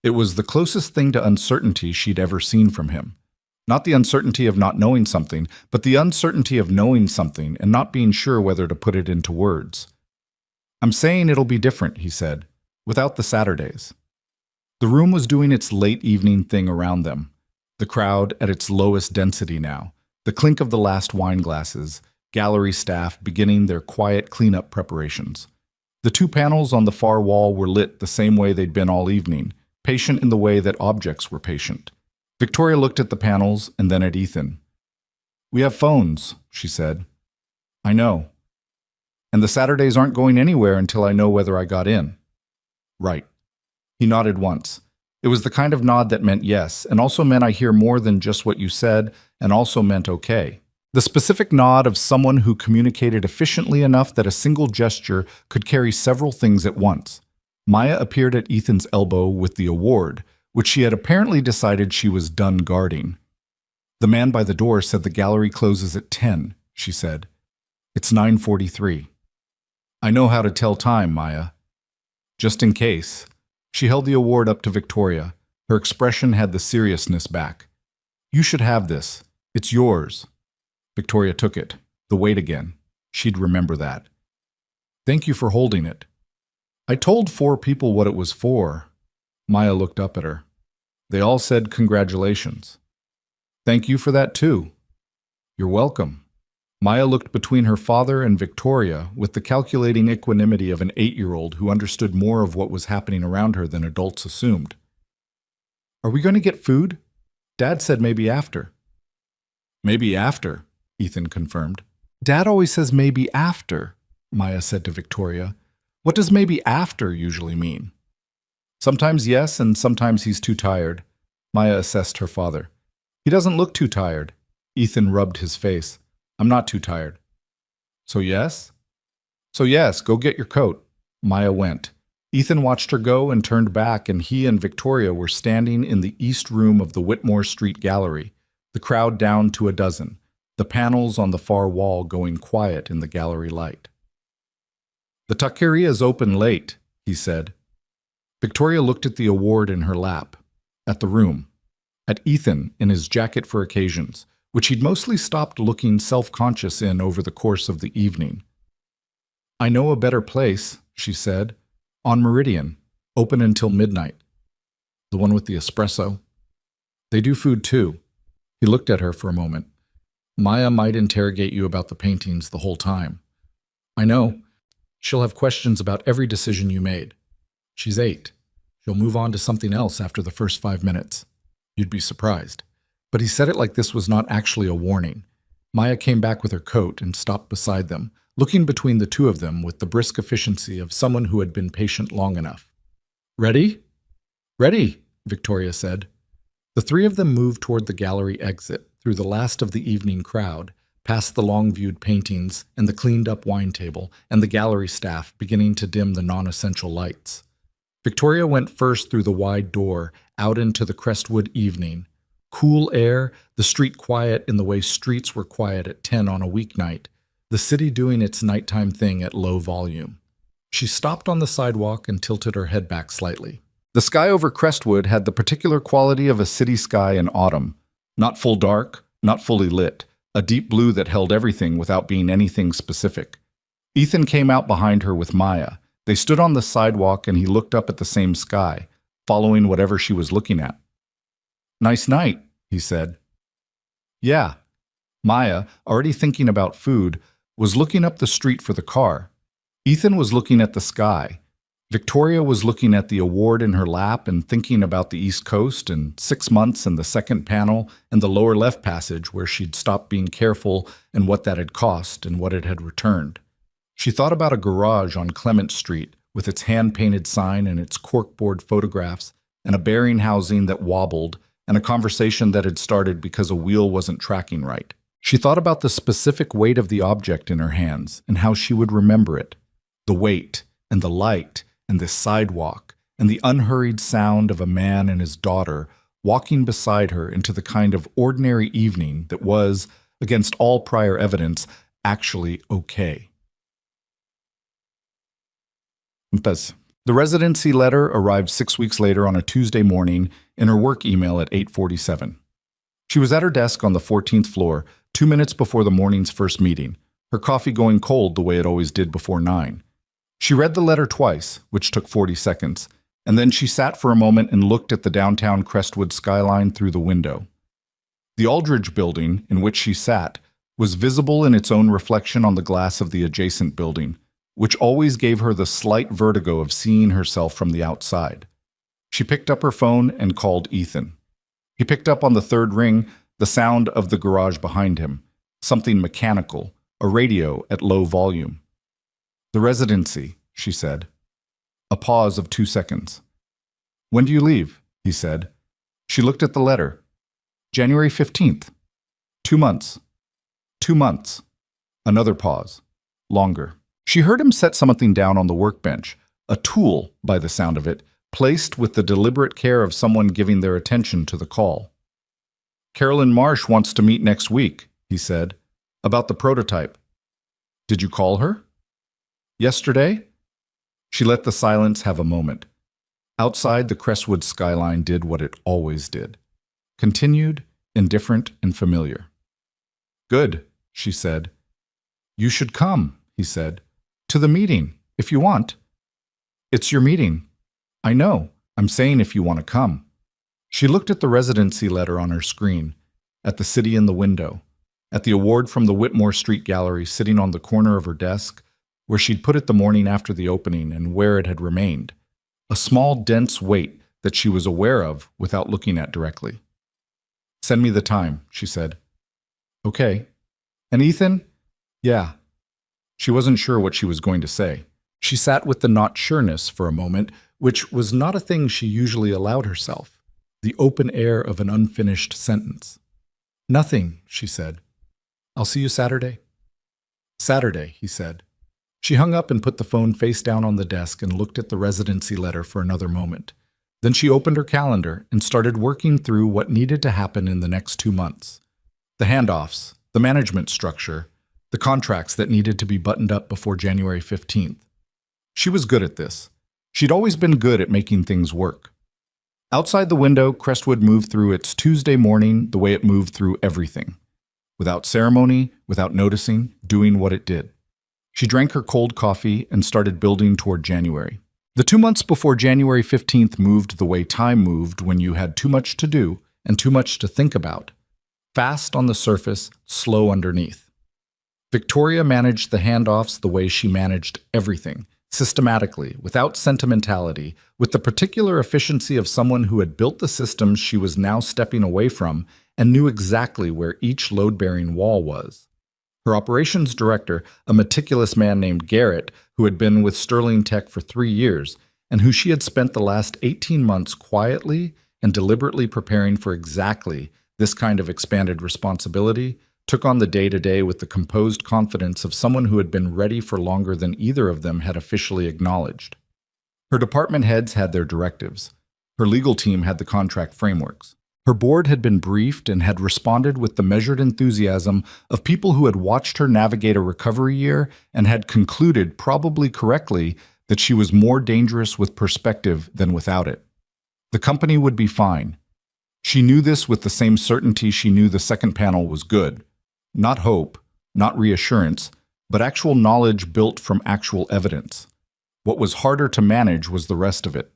It was the closest thing to uncertainty she'd ever seen from him. Not the uncertainty of not knowing something, but the uncertainty of knowing something and not being sure whether to put it into words. I'm saying it'll be different, he said, without the Saturdays. The room was doing its late evening thing around them. The crowd at its lowest density now, the clink of the last wine glasses, gallery staff beginning their quiet cleanup preparations. The two panels on the far wall were lit the same way they'd been all evening, patient in the way that objects were patient. Victoria looked at the panels and then at Ethan. We have phones, she said. I know. And the Saturdays aren't going anywhere until I know whether I got in. Right. He nodded once. It was the kind of nod that meant yes, and also meant I hear more than just what you said, and also meant okay. The specific nod of someone who communicated efficiently enough that a single gesture could carry several things at once. Maya appeared at Ethan's elbow with the award, which she had apparently decided she was done guarding. The man by the door said the gallery closes at 10, she said. It's 9:43. I know how to tell time, Maya. Just in case. She held the award up to Victoria. Her expression had the seriousness back. You should have this. It's yours. Victoria took it. The weight again. She'd remember that. Thank you for holding it. I told 4 people what it was for. Maya looked up at her. They all said congratulations. Thank you for that too. You're welcome. Maya looked between her father and Victoria with the calculating equanimity of an 8-year-old who understood more of what was happening around her than adults assumed. Are we going to get food? Dad said maybe after. Maybe after, Ethan confirmed. Dad always says maybe after, Maya said to Victoria. What does maybe after usually mean? Sometimes yes, and sometimes he's too tired. Maya assessed her father. He doesn't look too tired. Ethan rubbed his face. I'm not too tired. So yes? So yes, go get your coat. Maya went. Ethan watched her go and turned back, and he and Victoria were standing in the east room of the Whitmore Street Gallery, the crowd down to a dozen, the panels on the far wall going quiet in the gallery light. The taqueria's open late, he said. Victoria looked at the award in her lap, at the room, at Ethan in his jacket for occasions, which he'd mostly stopped looking self-conscious in over the course of the evening. I know a better place, she said, on Meridian, open until midnight. The one with the espresso. They do food too. He looked at her for a moment. Maya might interrogate you about the paintings the whole time. I know. She'll have questions about every decision you made. She's 8. She'll move on to something else after the first 5 minutes. You'd be surprised. But he said it like this was not actually a warning. Maya came back with her coat and stopped beside them, looking between the two of them with the brisk efficiency of someone who had been patient long enough. Ready? Ready, Victoria said. The 3 of them moved toward the gallery exit, through the last of the evening crowd, past the long-viewed paintings and the cleaned-up wine table and the gallery staff beginning to dim the non-essential lights. Victoria went first through the wide door, out into the Crestwood evening. Cool air, the street quiet in the way streets were quiet at 10 on a weeknight, the city doing its nighttime thing at low volume. She stopped on the sidewalk and tilted her head back slightly. The sky over Crestwood had the particular quality of a city sky in autumn. Not full dark, not fully lit, a deep blue that held everything without being anything specific. Ethan came out behind her with Maya. They stood on the sidewalk and he looked up at the same sky, following whatever she was looking at. Nice night, he said. Yeah. Maya, already thinking about food, was looking up the street for the car. Ethan was looking at the sky. Victoria was looking at the award in her lap and thinking about the East Coast and 6 months and the second panel and the lower left passage where she'd stopped being careful and what that had cost and what it had returned. She thought about a garage on Clement Street with its hand-painted sign and its corkboard photographs and a bearing housing that wobbled and a conversation that had started because a wheel wasn't tracking right. She thought about the specific weight of the object in her hands and how she would remember it. The weight, and the light, and the sidewalk, and the unhurried sound of a man and his daughter walking beside her into the kind of ordinary evening that was, against all prior evidence, actually okay. The residency letter arrived 6 weeks later on a Tuesday morning in her work email at 8:47. She was at her desk on the 14th floor, 2 minutes before the morning's first meeting, her coffee going cold the way it always did before 9. She read the letter twice, which took 40 seconds, and then she sat for a moment and looked at the downtown Crestwood skyline through the window. The Aldridge building, in which she sat, was visible in its own reflection on the glass of the adjacent building, which always gave her the slight vertigo of seeing herself from the outside. She picked up her phone and called Ethan. He picked up on the third ring, the sound of the garage behind him, something mechanical, a radio at low volume. "The residency," she said. A pause of 2 seconds. "When do you leave?" he said. She looked at the letter. "January 15th. 2 months. 2 months." Another pause. Longer. She heard him set something down on the workbench, a tool, by the sound of it, placed with the deliberate care of someone giving their attention to the call. "Carolyn Marsh wants to meet next week," he said, "about the prototype." "Did you call her?" "Yesterday?" She let the silence have a moment. Outside, the Crestwood skyline did what it always did. Continued, indifferent, and familiar. "Good," she said. "You should come," he said. "To the meeting, if you want." "It's your meeting." "I know. I'm saying if you want to come." She looked at the residency letter on her screen, at the city in the window, at the award from the Whitmore Street Gallery sitting on the corner of her desk, where she'd put it the morning after the opening and where it had remained. A small, dense weight that she was aware of without looking at directly. "Send me the time," she said. "Okay. And Ethan?" "Yeah." She wasn't sure what she was going to say. She sat with the not sureness for a moment, which was not a thing she usually allowed herself, the open air of an unfinished sentence. "Nothing," she said. "I'll see you Saturday." "Saturday," he said. She hung up and put the phone face down on the desk and looked at the residency letter for another moment. Then she opened her calendar and started working through what needed to happen in the next 2 months. The handoffs, the management structure, the contracts that needed to be buttoned up before January 15th. She was good at this. She'd always been good at making things work. Outside the window, Crestwood moved through its Tuesday morning the way it moved through everything. Without ceremony, without noticing, doing what it did. She drank her cold coffee and started building toward January. The 2 months before January 15th moved the way time moved when you had too much to do and too much to think about. Fast on the surface, slow underneath. Victoria managed the handoffs the way she managed everything, systematically, without sentimentality, with the particular efficiency of someone who had built the systems she was now stepping away from and knew exactly where each load-bearing wall was. Her operations director, a meticulous man named Garrett, who had been with Sterling Tech for 3 years, and who she had spent the last 18 months quietly and deliberately preparing for exactly this kind of expanded responsibility, took on the day-to-day with the composed confidence of someone who had been ready for longer than either of them had officially acknowledged. Her department heads had their directives. Her legal team had the contract frameworks. Her board had been briefed and had responded with the measured enthusiasm of people who had watched her navigate a recovery year and had concluded, probably correctly, that she was more dangerous with perspective than without it. The company would be fine. She knew this with the same certainty she knew the second panel was good. Not hope, not reassurance, but actual knowledge built from actual evidence. What was harder to manage was the rest of it.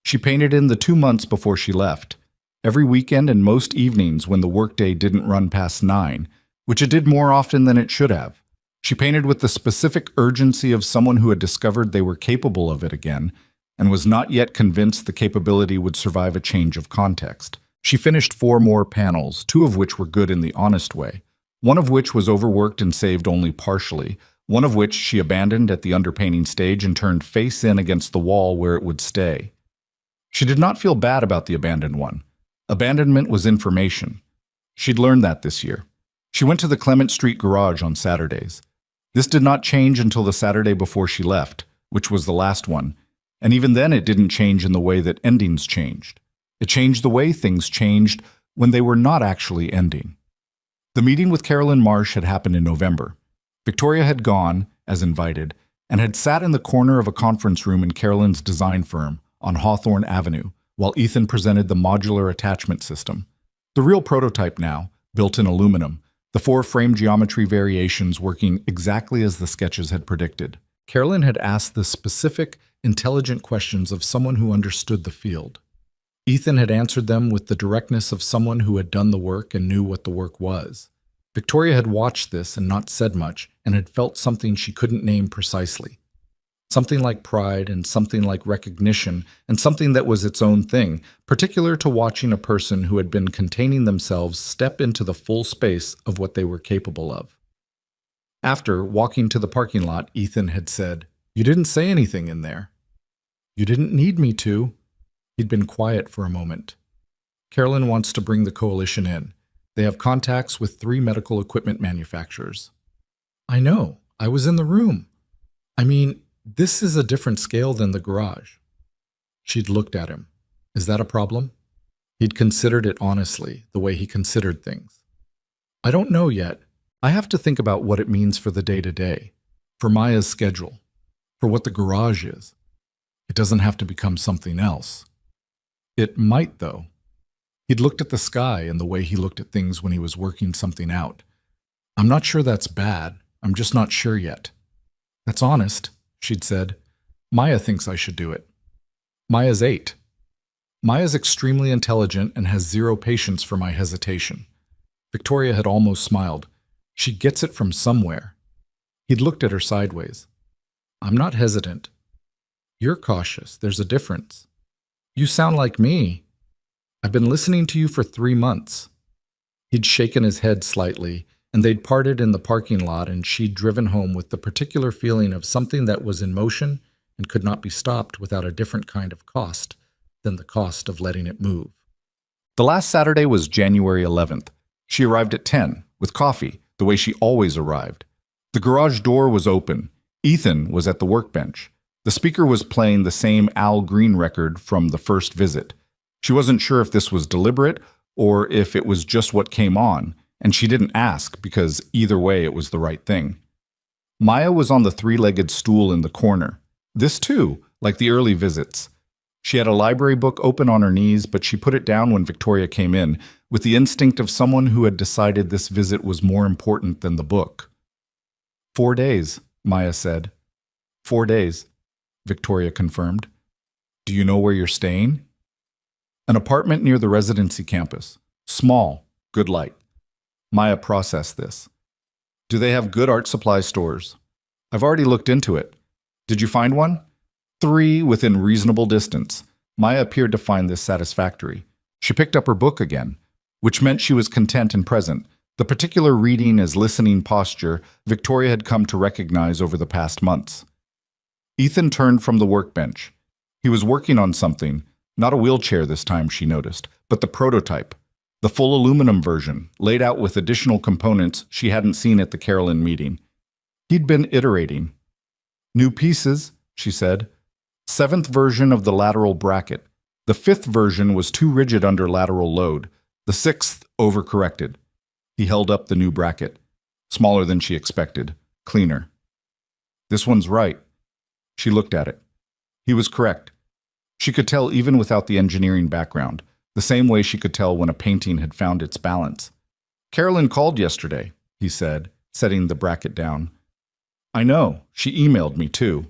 She painted in the 2 months before she left. Every weekend and most evenings when the workday didn't run past 9, which it did more often than it should have. She painted with the specific urgency of someone who had discovered they were capable of it again, and was not yet convinced the capability would survive a change of context. She finished 4 more panels, 2 of which were good in the honest way, one of which was overworked and saved only partially, one of which she abandoned at the underpainting stage and turned face in against the wall where it would stay. She did not feel bad about the abandoned one. Abandonment was information. She'd learned that this year. She went to the Clement Street garage on Saturdays. This did not change until the Saturday before she left, which was the last one, and even then it didn't change in the way that endings changed. It changed the way things changed when they were not actually ending. The meeting with Carolyn Marsh had happened in November. Victoria had gone, as invited, and had sat in the corner of a conference room in Carolyn's design firm on Hawthorne Avenue while Ethan presented the modular attachment system. The real prototype now, built in aluminum, the 4 frame geometry variations working exactly as the sketches had predicted. Carolyn had asked the specific, intelligent questions of someone who understood the field. Ethan had answered them with the directness of someone who had done the work and knew what the work was. Victoria had watched this and not said much, and had felt something she couldn't name precisely. Something like pride and something like recognition and something that was its own thing, particular to watching a person who had been containing themselves step into the full space of what they were capable of. After walking to the parking lot, Ethan had said, "You didn't say anything in there." "You didn't need me to." He'd been quiet for a moment. "Carolyn wants to bring the coalition in. They have contacts with 3 medical equipment manufacturers." "I know. I was in the room. I mean, this is a different scale than the garage." She'd looked at him. Is that a problem? He'd considered it honestly, the way he considered things. "I don't know yet. I have to think about what it means for the day-to-day, for Maya's schedule, for what the garage is. It doesn't have to become something else." It might, though. He'd looked at the sky and the way he looked at things when he was working something out. "I'm not sure that's bad. I'm just not sure yet." "That's honest," she'd said. "Maya thinks I should do it." Maya's 8. Maya's extremely intelligent and has 0 patience for my hesitation. Victoria had almost smiled. She gets it from somewhere. He'd looked at her sideways. "I'm not hesitant." "You're cautious. There's a difference." "You sound like me. I've been listening to you for 3 months. He'd shaken his head slightly, and they'd parted in the parking lot, and she'd driven home with the particular feeling of something that was in motion and could not be stopped without a different kind of cost than the cost of letting it move. The last Saturday was January 11th. She arrived at 10, with coffee, the way she always arrived. The garage door was open. Ethan was at the workbench. The speaker was playing the same Al Green record from the first visit. She wasn't sure if this was deliberate or if it was just what came on, and she didn't ask because either way it was the right thing. Maya was on the 3-legged stool in the corner. This too, like the early visits. She had a library book open on her knees, but she put it down when Victoria came in, with the instinct of someone who had decided this visit was more important than the book. 4 days, Maya said. 4 days. Victoria confirmed. "Do you know where you're staying?" "An apartment near the residency campus. Small, good light." Maya processed this. "Do they have good art supply stores?" "I've already looked into it." "Did you find one?" 3 within reasonable distance. Maya appeared to find this satisfactory. She picked up her book again, which meant she was content and present. The particular reading as listening posture Victoria had come to recognize over the past months. Ethan turned from the workbench. He was working on something, not a wheelchair this time, she noticed, but the prototype, the full aluminum version, laid out with additional components she hadn't seen at the Carolyn meeting. He'd been iterating. "New pieces," she said. 7th version of the lateral bracket. The 5th version was too rigid under lateral load. The 6th overcorrected. He held up the new bracket. Smaller than she expected. Cleaner. "This one's right." She looked at it. He was correct. She could tell even without the engineering background, the same way she could tell when a painting had found its balance. "Carolyn called yesterday," he said, setting the bracket down. "I know. She emailed me, too."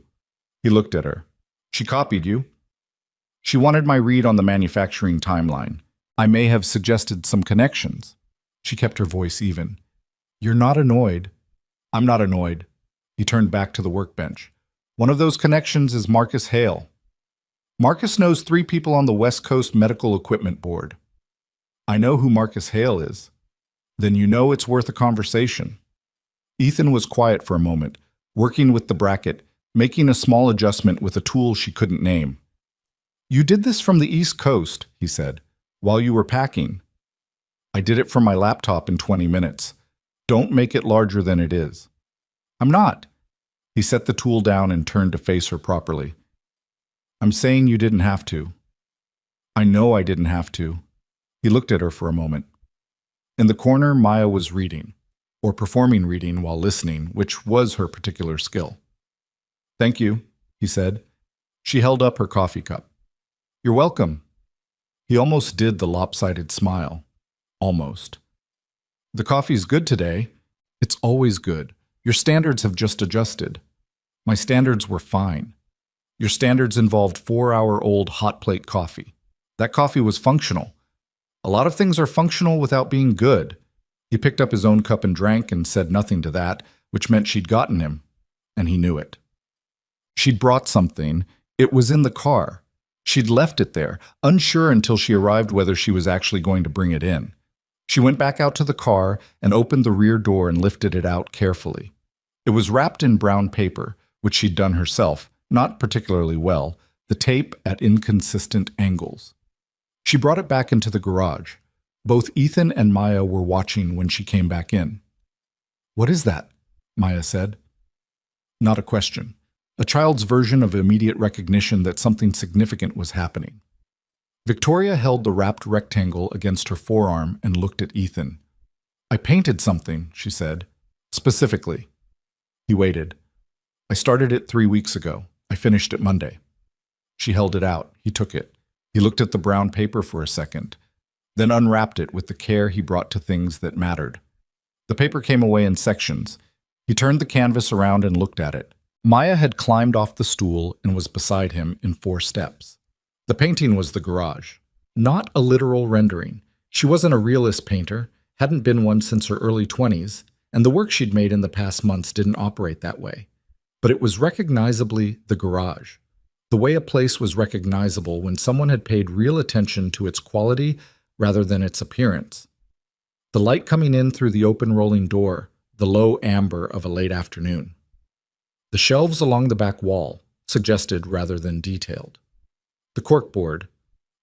He looked at her. "She copied you?" "She wanted my read on the manufacturing timeline. I may have suggested some connections." She kept her voice even. "You're not annoyed." "I'm not annoyed." He turned back to the workbench. "One of those connections is Marcus Hale. Marcus knows 3 people on the West Coast Medical Equipment Board." "I know who Marcus Hale is." "Then you know it's worth a conversation." Ethan was quiet for a moment, working with the bracket, making a small adjustment with a tool she couldn't name. "You did this from the East Coast," he said. While you were packing. I did it from my laptop in 20 minutes. Don't make it larger than it is. I'm not. He set the tool down and turned to face her properly. I'm saying you didn't have to. I know I didn't have to. He looked at her for a moment. In the corner, Maya was reading, or performing reading while listening, which was her particular skill. Thank you, he said. She held up her coffee cup. You're welcome. He almost did the lopsided smile. Almost. The coffee's good today. It's always good. Your standards have just adjusted. My standards were fine. Your standards involved 4-hour-old hot plate coffee. That coffee was functional. A lot of things are functional without being good. He picked up his own cup and drank and said nothing to that, which meant she'd gotten him, and he knew it. She'd brought something. It was in the car. She'd left it there, unsure until she arrived whether she was actually going to bring it in. She went back out to the car and opened the rear door and lifted it out carefully. It was wrapped in brown paper, which she'd done herself, not particularly well, the tape at inconsistent angles. She brought it back into the garage. Both Ethan and Maya were watching when she came back in. What is that? Maya said. Not a question. A child's version of immediate recognition that something significant was happening. Victoria held the wrapped rectangle against her forearm and looked at Ethan. I painted something, she said. Specifically. He waited. I started it 3 weeks ago. I finished it Monday. She held it out. He took it. He looked at the brown paper for a second, then unwrapped it with the care he brought to things that mattered. The paper came away in sections. He turned the canvas around and looked at it. Maya had climbed off the stool and was beside him in 4 steps. The painting was the garage. Not a literal rendering. She wasn't a realist painter, hadn't been one since her early 20s, and the work she'd made in the past months didn't operate that way. But it was recognizably the garage. The way a place was recognizable when someone had paid real attention to its quality rather than its appearance. The light coming in through the open rolling door, the low amber of a late afternoon. The shelves along the back wall, suggested rather than detailed. The corkboard,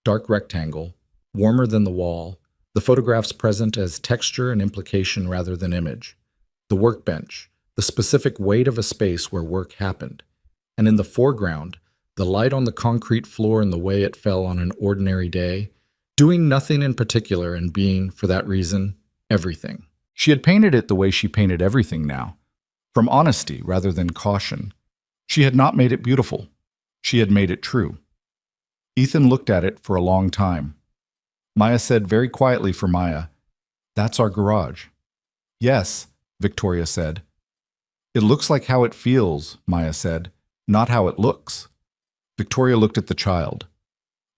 dark rectangle, warmer than the wall, the photographs present as texture and implication rather than image. The workbench, the specific weight of a space where work happened. And in the foreground, the light on the concrete floor and the way it fell on an ordinary day, doing nothing in particular and being, for that reason, everything. She had painted it the way she painted everything now, from honesty rather than caution. She had not made it beautiful. She had made it true. Ethan looked at it for a long time. Maya said very quietly for Maya, "That's our garage." "Yes," Victoria said. "It looks like how it feels," Maya said, "not how it looks." Victoria looked at the child.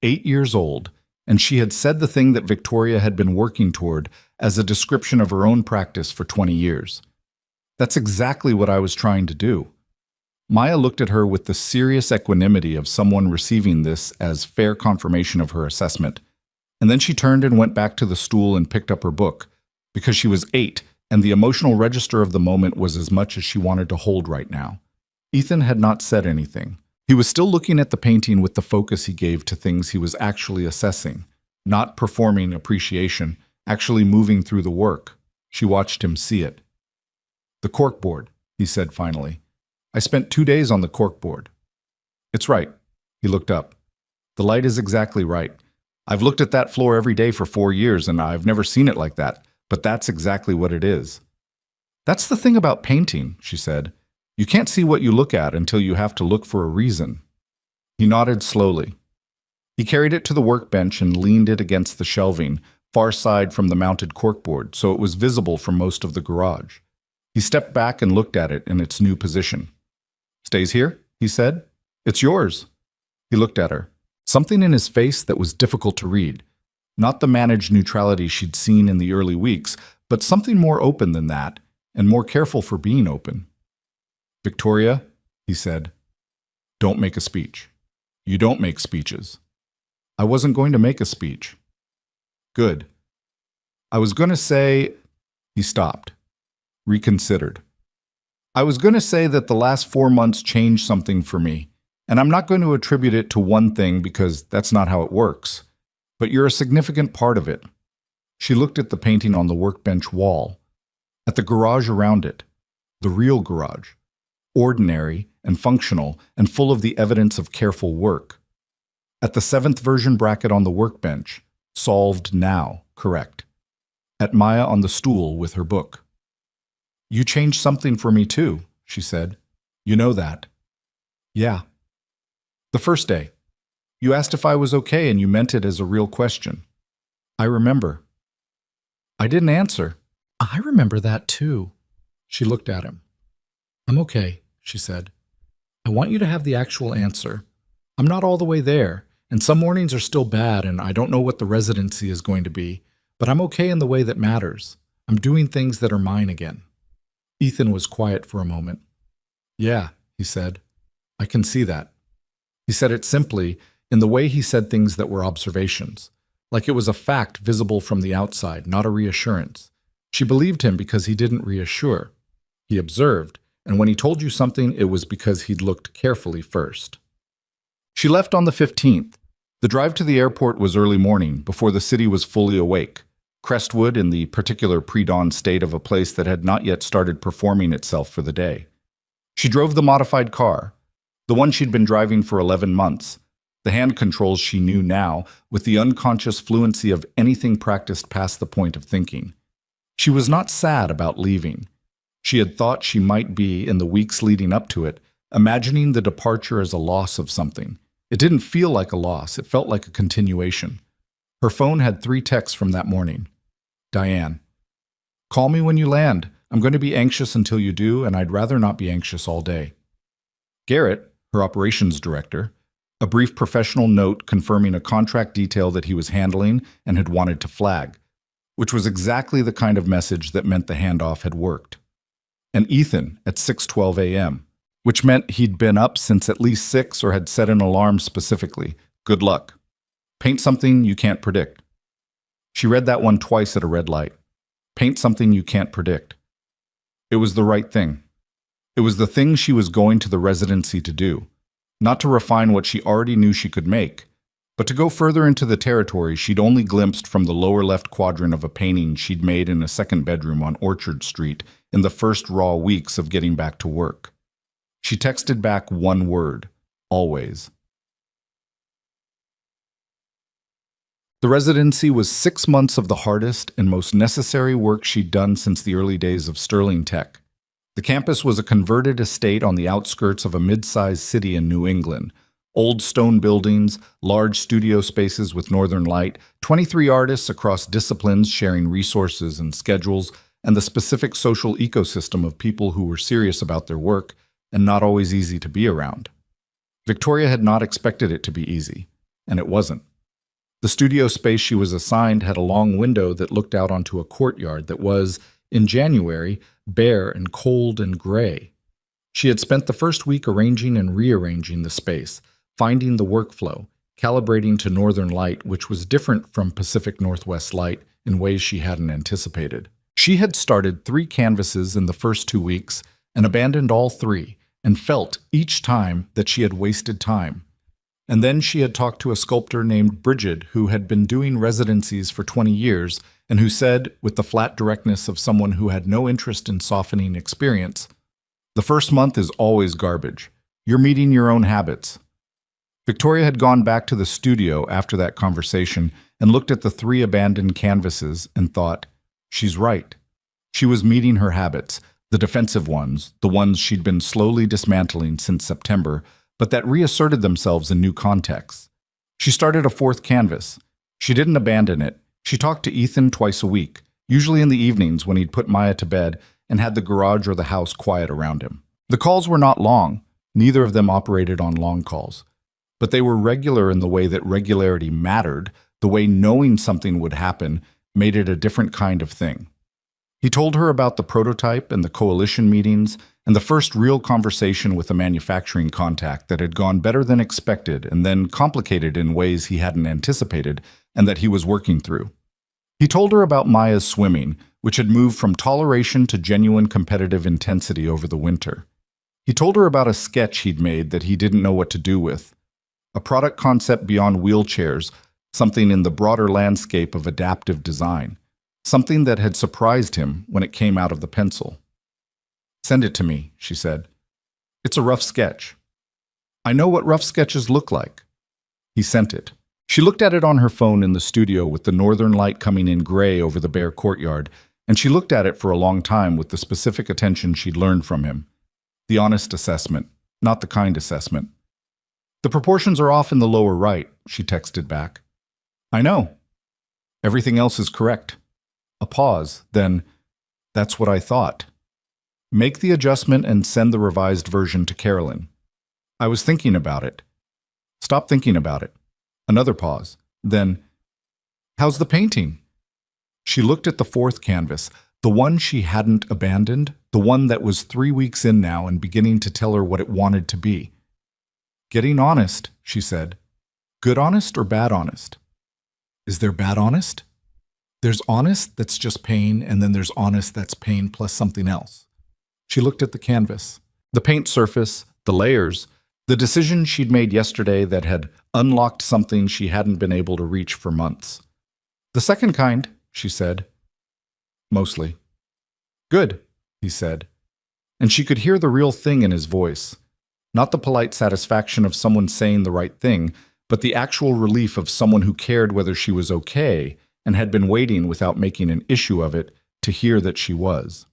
8 years old, and she had said the thing that Victoria had been working toward as a description of her own practice for 20 years. That's exactly what I was trying to do. Maya looked at her with the serious equanimity of someone receiving this as fair confirmation of her assessment. And then she turned and went back to the stool and picked up her book, because she was 8, and the emotional register of the moment was as much as she wanted to hold right now. Ethan had not said anything. He was still looking at the painting with the focus he gave to things he was actually assessing, not performing appreciation, actually moving through the work. She watched him see it. "The corkboard," he said finally. "I spent 2 days on the corkboard." "It's right." He looked up. "The light is exactly right. I've looked at that floor every day for 4 years, and I've never seen it like that, but that's exactly what it is." "That's the thing about painting," she said. "You can't see what you look at until you have to look for a reason." He nodded slowly. He carried it to the workbench and leaned it against the shelving, far side from the mounted corkboard, so it was visible from most of the garage. He stepped back and looked at it in its new position. "Stays here?" he said. "It's yours." He looked at her. Something in his face that was difficult to read. Not the managed neutrality she'd seen in the early weeks, but something more open than that, and more careful for being open. "Victoria," he said, "don't make a speech. You don't make speeches." "I wasn't going to make a speech." "Good. I was going to say—" He stopped. Reconsidered. "I was going to say that the last 4 months changed something for me, and I'm not going to attribute it to one thing because that's not how it works. but you're a significant part of it. She looked at the painting on the workbench wall, at the garage around it, the real garage, ordinary and functional and full of the evidence of careful work. At the 7th version bracket on the workbench, solved now, correct. At Maya on the stool with her book. You changed something for me too, she said. You know that. Yeah. The first day. You asked if I was okay and you meant it as a real question. I remember. I didn't answer. I remember that too. She looked at him. I'm okay, she said. I want you to have the actual answer. I'm not all the way there, and some mornings are still bad, and I don't know what the residency is going to be, but I'm okay in the way that matters. I'm doing things that are mine again. Ethan was quiet for a moment. Yeah, he said. I can see that. He said it simply, in the way he said things that were observations, like it was a fact visible from the outside, not a reassurance. She believed him because he didn't reassure. He observed, and when he told you something, it was because he'd looked carefully first. She left on the 15th. The drive to the airport was early morning, before the city was fully awake. Crestwood in the particular pre-dawn state of a place that had not yet started performing itself for the day. She drove the modified car, the one she'd been driving for 11 months, the hand controls she knew now with the unconscious fluency of anything practiced past the point of thinking. She was not sad about leaving. She had thought she might be, in the weeks leading up to it, imagining the departure as a loss of something. It didn't feel like a loss, it felt like a continuation. Her phone had 3 texts from that morning. Diane. Call me when you land. I'm going to be anxious until you do, and I'd rather not be anxious all day. Garrett, her operations director, a brief professional note confirming a contract detail that he was handling and had wanted to flag, which was exactly the kind of message that meant the handoff had worked. And Ethan at 6:12 a.m., which meant he'd been up since at least 6 or had set an alarm specifically. Good luck. Paint something you can't predict. She read that one twice at a red light. Paint something you can't predict. It was the right thing. It was the thing she was going to the residency to do, not to refine what she already knew she could make, but to go further into the territory she'd only glimpsed from the lower left quadrant of a painting she'd made in a second bedroom on Orchard Street in the first raw weeks of getting back to work. She texted back one word, always. The residency was 6 months of the hardest and most necessary work she'd done since the early days of Sterling Tech. The campus was a converted estate on the outskirts of a mid-sized city in New England. Old stone buildings, large studio spaces with northern light, 23 artists across disciplines sharing resources and schedules, and the specific social ecosystem of people who were serious about their work and not always easy to be around. Victoria had not expected it to be easy, and it wasn't. The studio space she was assigned had a long window that looked out onto a courtyard that was, in January, bare and cold and gray. She had spent the first week arranging and rearranging the space, finding the workflow, calibrating to northern light, which was different from Pacific Northwest light in ways she hadn't anticipated. She had started 3 canvases in the first 2 weeks and abandoned all 3, and felt each time that she had wasted time. And then she had talked to a sculptor named Bridget who had been doing residencies for 20 years and who said, with the flat directness of someone who had no interest in softening experience, "The first month is always garbage. You're meeting your own habits." Victoria had gone back to the studio after that conversation and looked at the 3 abandoned canvases and thought, she's right. She was meeting her habits, the defensive ones, the ones she'd been slowly dismantling since September, but that reasserted themselves in new contexts. She started a 4th canvas. She didn't abandon it. She talked to Ethan twice a week, usually in the evenings when he'd put Maya to bed and had the garage or the house quiet around him. The calls were not long. Neither of them operated on long calls. But they were regular in the way that regularity mattered, the way knowing something would happen made it a different kind of thing. He told her about the prototype and the coalition meetings and the first real conversation with a manufacturing contact that had gone better than expected and then complicated in ways he hadn't anticipated and that he was working through. He told her about Maya's swimming, which had moved from toleration to genuine competitive intensity over the winter. He told her about a sketch he'd made that he didn't know what to do with. A product concept beyond wheelchairs, something in the broader landscape of adaptive design, something that had surprised him when it came out of the pencil. "Send it to me," she said. "It's a rough sketch." "I know what rough sketches look like." He sent it. She looked at it on her phone in the studio with the northern light coming in gray over the bare courtyard, and she looked at it for a long time with the specific attention she'd learned from him. The honest assessment, not the kind assessment. "The proportions are off in the lower right," she texted back. "I know. Everything else is correct." A pause, then, "That's what I thought. Make the adjustment and send the revised version to Carolyn." "I was thinking about it." "Stop thinking about it." Another pause, then, "How's the painting?" She looked at the fourth canvas, the one she hadn't abandoned, the one that was 3 weeks in now and beginning to tell her what it wanted to be. "Getting honest," she said. "Good honest or bad honest?" "Is there bad honest?" "There's honest that's just pain, and then there's honest that's pain plus something else." She looked at the canvas, the paint surface, the layers, the decision she'd made yesterday that had unlocked something she hadn't been able to reach for months. "The second kind," she said. "Mostly." "Good," he said. And she could hear the real thing in his voice. Not the polite satisfaction of someone saying the right thing, but the actual relief of someone who cared whether she was okay and had been waiting without making an issue of it to hear that she was.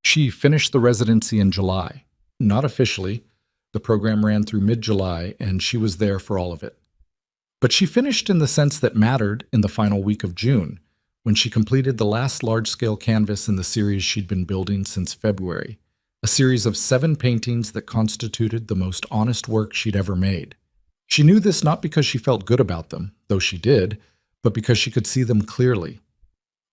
She finished the residency in July. Not officially. The program ran through mid-July, and she was there for all of it. But she finished in the sense that mattered in the final week of June, when she completed the last large-scale canvas in the series she'd been building since February, a series of 7 paintings that constituted the most honest work she'd ever made. She knew this not because she felt good about them, though she did, but because she could see them clearly.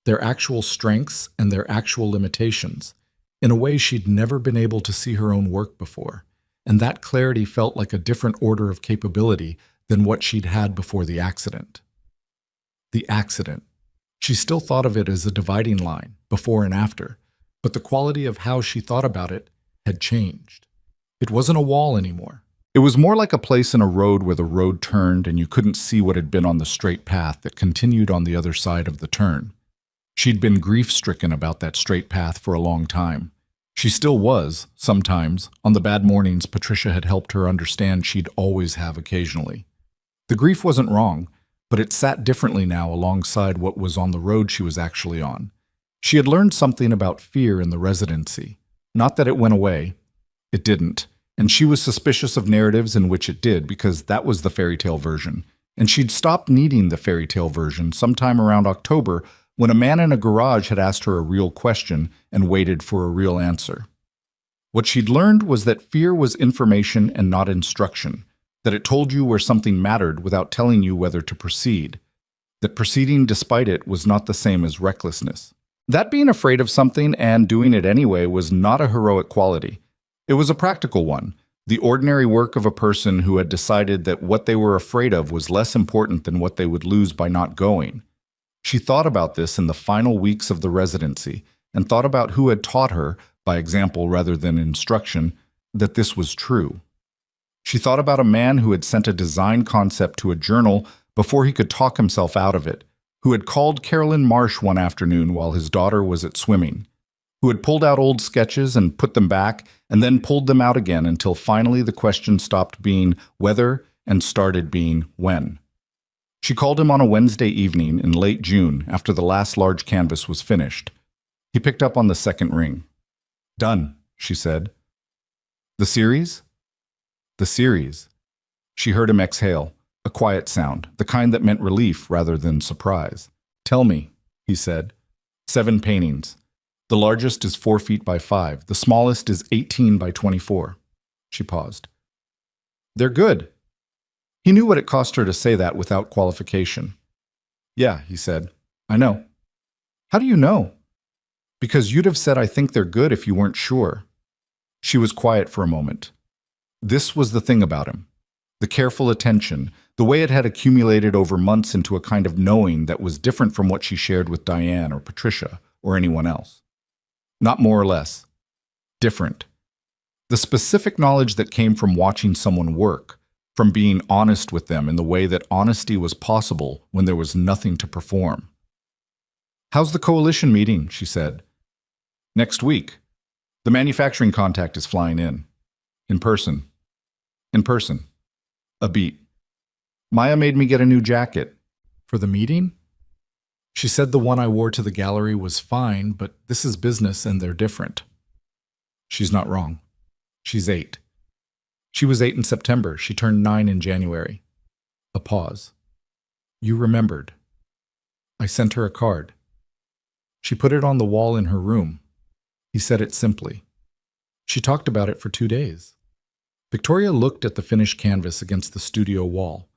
Their actual strengths and their actual limitations, in a way she'd never been able to see her own work before, and that clarity felt like a different order of capability than what she'd had before the accident. The accident. She still thought of it as a dividing line, before and after, but the quality of how she thought about it had changed. It wasn't a wall anymore. It was more like a place in a road where the road turned and you couldn't see what had been on the straight path that continued on the other side of the turn. She'd been grief-stricken about that straight path for a long time. She still was, sometimes, on the bad mornings Patricia had helped her understand she'd always have occasionally. The grief wasn't wrong, but it sat differently now alongside what was on the road she was actually on. She had learned something about fear in the residency. Not that it went away. It didn't. And she was suspicious of narratives in which it did, because that was the fairy tale version. And she'd stopped needing the fairy tale version sometime around October, when a man in a garage had asked her a real question and waited for a real answer. What she'd learned was that fear was information and not instruction, that it told you where something mattered without telling you whether to proceed, that proceeding despite it was not the same as recklessness. That being afraid of something and doing it anyway was not a heroic quality. It was a practical one, the ordinary work of a person who had decided that what they were afraid of was less important than what they would lose by not going. She thought about this in the final weeks of the residency, and thought about who had taught her, by example rather than instruction, that this was true. She thought about a man who had sent a design concept to a journal before he could talk himself out of it, who had called Carolyn Marsh one afternoon while his daughter was at swimming, who had pulled out old sketches and put them back, and then pulled them out again until finally the question stopped being whether and started being when. She called him on a Wednesday evening in late June after the last large canvas was finished. He picked up on the second ring. "Done," she said. "The series?" "The series." She heard him exhale, a quiet sound, the kind that meant relief rather than surprise. "Tell me," he said. 7 paintings. The largest is 4 feet by 5. The smallest is 18 by 24. She paused. "They're good." He knew what it cost her to say that without qualification. "Yeah," he said. "I know." "How do you know?" "Because you'd have said I think they're good if you weren't sure." She was quiet for a moment. This was the thing about him. The careful attention, the way it had accumulated over months into a kind of knowing that was different from what she shared with Diane or Patricia or anyone else. Not more or less. Different. The specific knowledge that came from watching someone work, from being honest with them in the way that honesty was possible when there was nothing to perform. "How's the coalition meeting?" she said. "Next week. The manufacturing contact is flying in. In person. In person." A beat. "Maya made me get a new jacket." "For the meeting?" "She said the one I wore to the gallery was fine, but this is business and they're different." She's not wrong. She's 8. She was 8 in September. She turned 9 in January. A pause. "You remembered." "I sent her a card." "She put it on the wall in her room." He said it simply. "She talked about it for 2 days." Victoria looked at the finished canvas against the studio wall,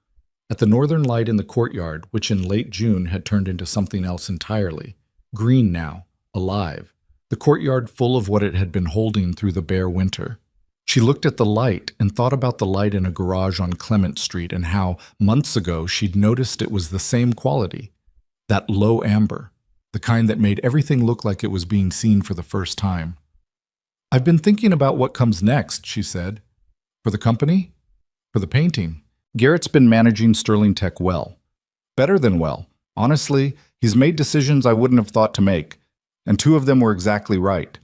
at the northern light in the courtyard, which in late June had turned into something else entirely, green now, alive, the courtyard full of what it had been holding through the bare winter. She looked at the light and thought about the light in a garage on Clement Street and how, months ago, she'd noticed it was the same quality, that low amber, the kind that made everything look like it was being seen for the first time. "I've been thinking about what comes next," she said. "For the company? For the painting?" Garrett's been managing Sterling Tech well. Better than well. Honestly, he's made decisions I wouldn't have thought to make, and 2 of them were exactly right.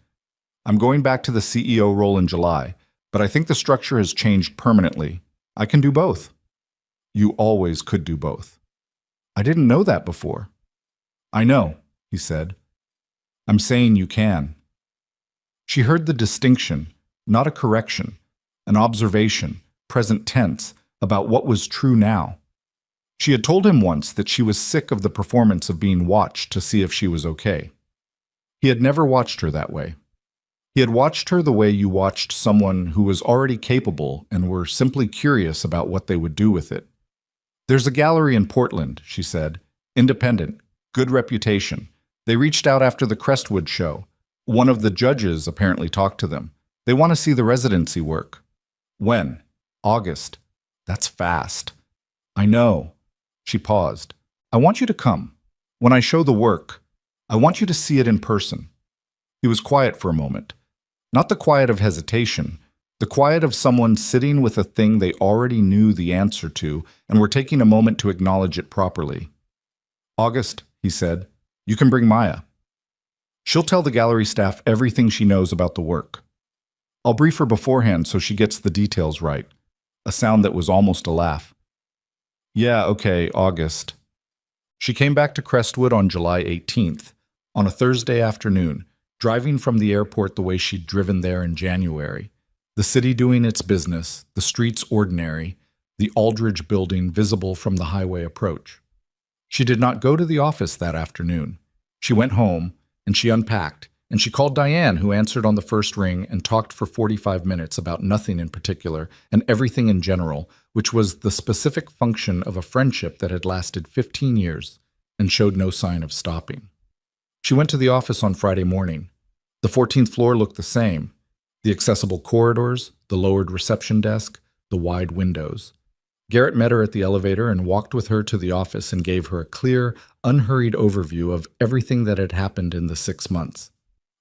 I'm going back to the CEO role in July, but I think the structure has changed permanently. I can do both. You always could do both. I didn't know that before. I know, he said. I'm saying you can. She heard the distinction, not a correction, an observation, present tense, about what was true now. She had told him once that she was sick of the performance of being watched to see if she was okay. He had never watched her that way. He had watched her the way you watched someone who was already capable and were simply curious about what they would do with it. There's a gallery in Portland, she said. Independent, good reputation. They reached out after the Crestwood show. One of the judges apparently talked to them. They want to see the residency work. When? August. That's fast. I know. She paused. I want you to come. When I show the work, I want you to see it in person. He was quiet for a moment. Not the quiet of hesitation, the quiet of someone sitting with a thing they already knew the answer to and were taking a moment to acknowledge it properly. August, he said, you can bring Maya. She'll tell the gallery staff everything she knows about the work. I'll brief her beforehand so she gets the details right. A sound that was almost a laugh. Yeah, okay, August. She came back to Crestwood on July 18th, on a Thursday afternoon, driving from the airport the way she'd driven there in January. The city doing its business, the streets ordinary, the Aldridge building visible from the highway approach. She did not go to the office that afternoon. She went home, and she unpacked, and she called Diane, who answered on the first ring, and talked for 45 minutes about nothing in particular and everything in general, which was the specific function of a friendship that had lasted 15 years and showed no sign of stopping. She went to the office on Friday morning. The 14th floor looked the same. The accessible corridors, the lowered reception desk, the wide windows. Garrett met her at the elevator and walked with her to the office and gave her a clear, unhurried overview of everything that had happened in the 6 months.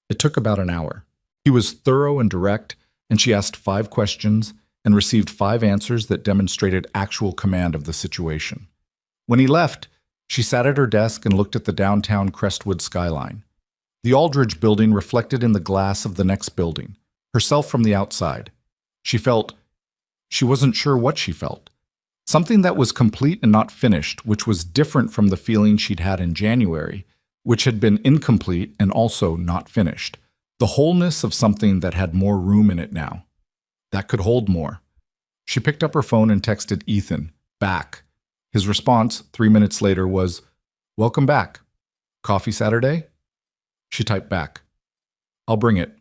It took about an hour. He was thorough and direct, and she asked 5 questions and received 5 answers that demonstrated actual command of the situation. When he left, she sat at her desk and looked at the downtown Crestwood skyline. The Aldridge building reflected in the glass of the next building, herself from the outside. She wasn't sure what she felt. Something that was complete and not finished, which was different from the feeling she'd had in January, which had been incomplete and also not finished. The wholeness of something that had more room in it now. That could hold more. She picked up her phone and texted Ethan, back. His response, 3 minutes later, was, "Welcome back. Coffee Saturday?" She typed back, "I'll bring it."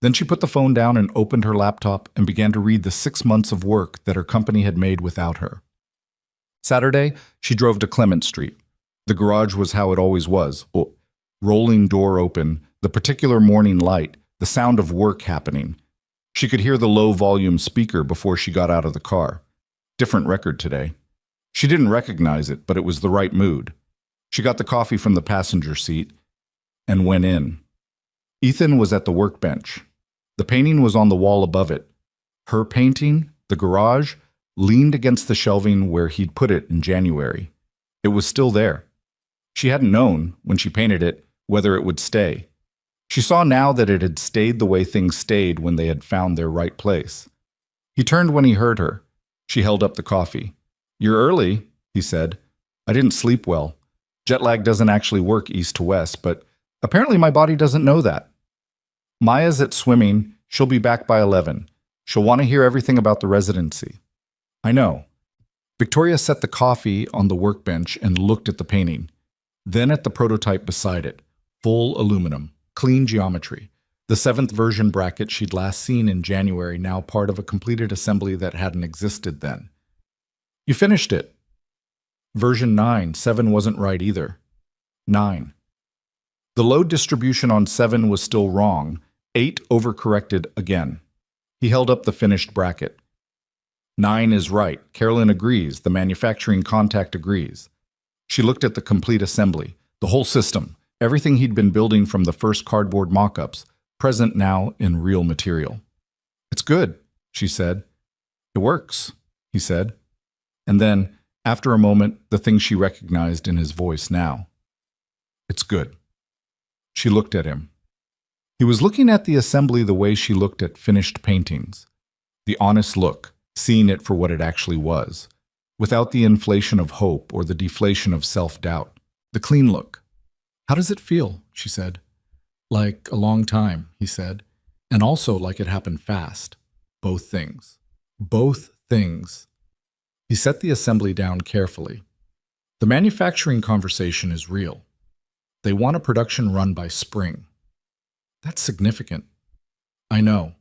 Then she put the phone down and opened her laptop and began to read the 6 months of work that her company had made without her. Saturday, she drove to Clement Street. The garage was how it always was. Rolling door open, the particular morning light, the sound of work happening. She could hear the low-volume speaker before she got out of the car. Different record today. She didn't recognize it, but it was the right mood. She got the coffee from the passenger seat and went in. Ethan was at the workbench. The painting was on the wall above it. Her painting, the garage, leaned against the shelving where he'd put it in January. It was still there. She hadn't known, when she painted it, whether it would stay. She saw now that it had stayed the way things stayed when they had found their right place. He turned when he heard her. She held up the coffee. "You're early," he said. "I didn't sleep well. Jet lag doesn't actually work east to west, but apparently my body doesn't know that. Maya's at swimming. She'll be back by 11. She'll want to hear everything about the residency." "I know." Victoria set the coffee on the workbench and looked at the painting, then at the prototype beside it. Full aluminum, clean geometry. The 7th version bracket she'd last seen in January, now part of a completed assembly that hadn't existed then. "You finished it." "Version 9, 7 wasn't right either." 9. The load distribution on 7 was still wrong. 8 overcorrected again. He held up the finished bracket. 9 is right. Carolyn agrees. The manufacturing contact agrees. She looked at the complete assembly, the whole system, everything he'd been building from the first cardboard mock-ups, present now in real material. "It's good," she said. "It works," he said. And then, after a moment, the thing she recognized in his voice now. "It's good." She looked at him. He was looking at the assembly the way she looked at finished paintings. The honest look, seeing it for what it actually was, without the inflation of hope or the deflation of self-doubt. The clean look. "How does it feel?" she said. "Like a long time," he said, "and also like it happened fast. Both things. Both things." He set the assembly down carefully. "The manufacturing conversation is real. They want a production run by spring." "That's significant." "I know."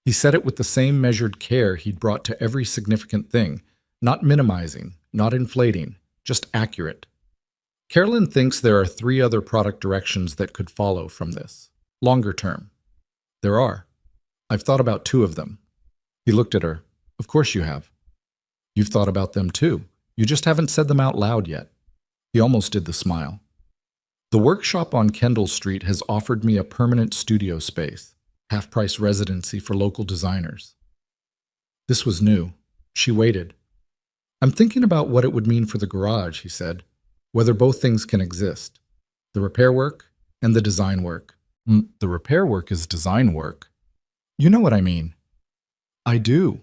He said it with the same measured care he'd brought to every significant thing, not minimizing, not inflating, just accurate. "Carolyn thinks there are 3 other product directions that could follow from this, longer term." "There are. I've thought about 2 of them." He looked at her. "Of course you have. You've thought about them too. You just haven't said them out loud yet." He almost did the smile. "The workshop on Kendall Street has offered me a permanent studio space, half-price residency for local designers." This was new. She waited. "I'm thinking about what it would mean for the garage," he said, "whether both things can exist. The repair work and the design work." The repair work is design work." "You know what I mean." "I do."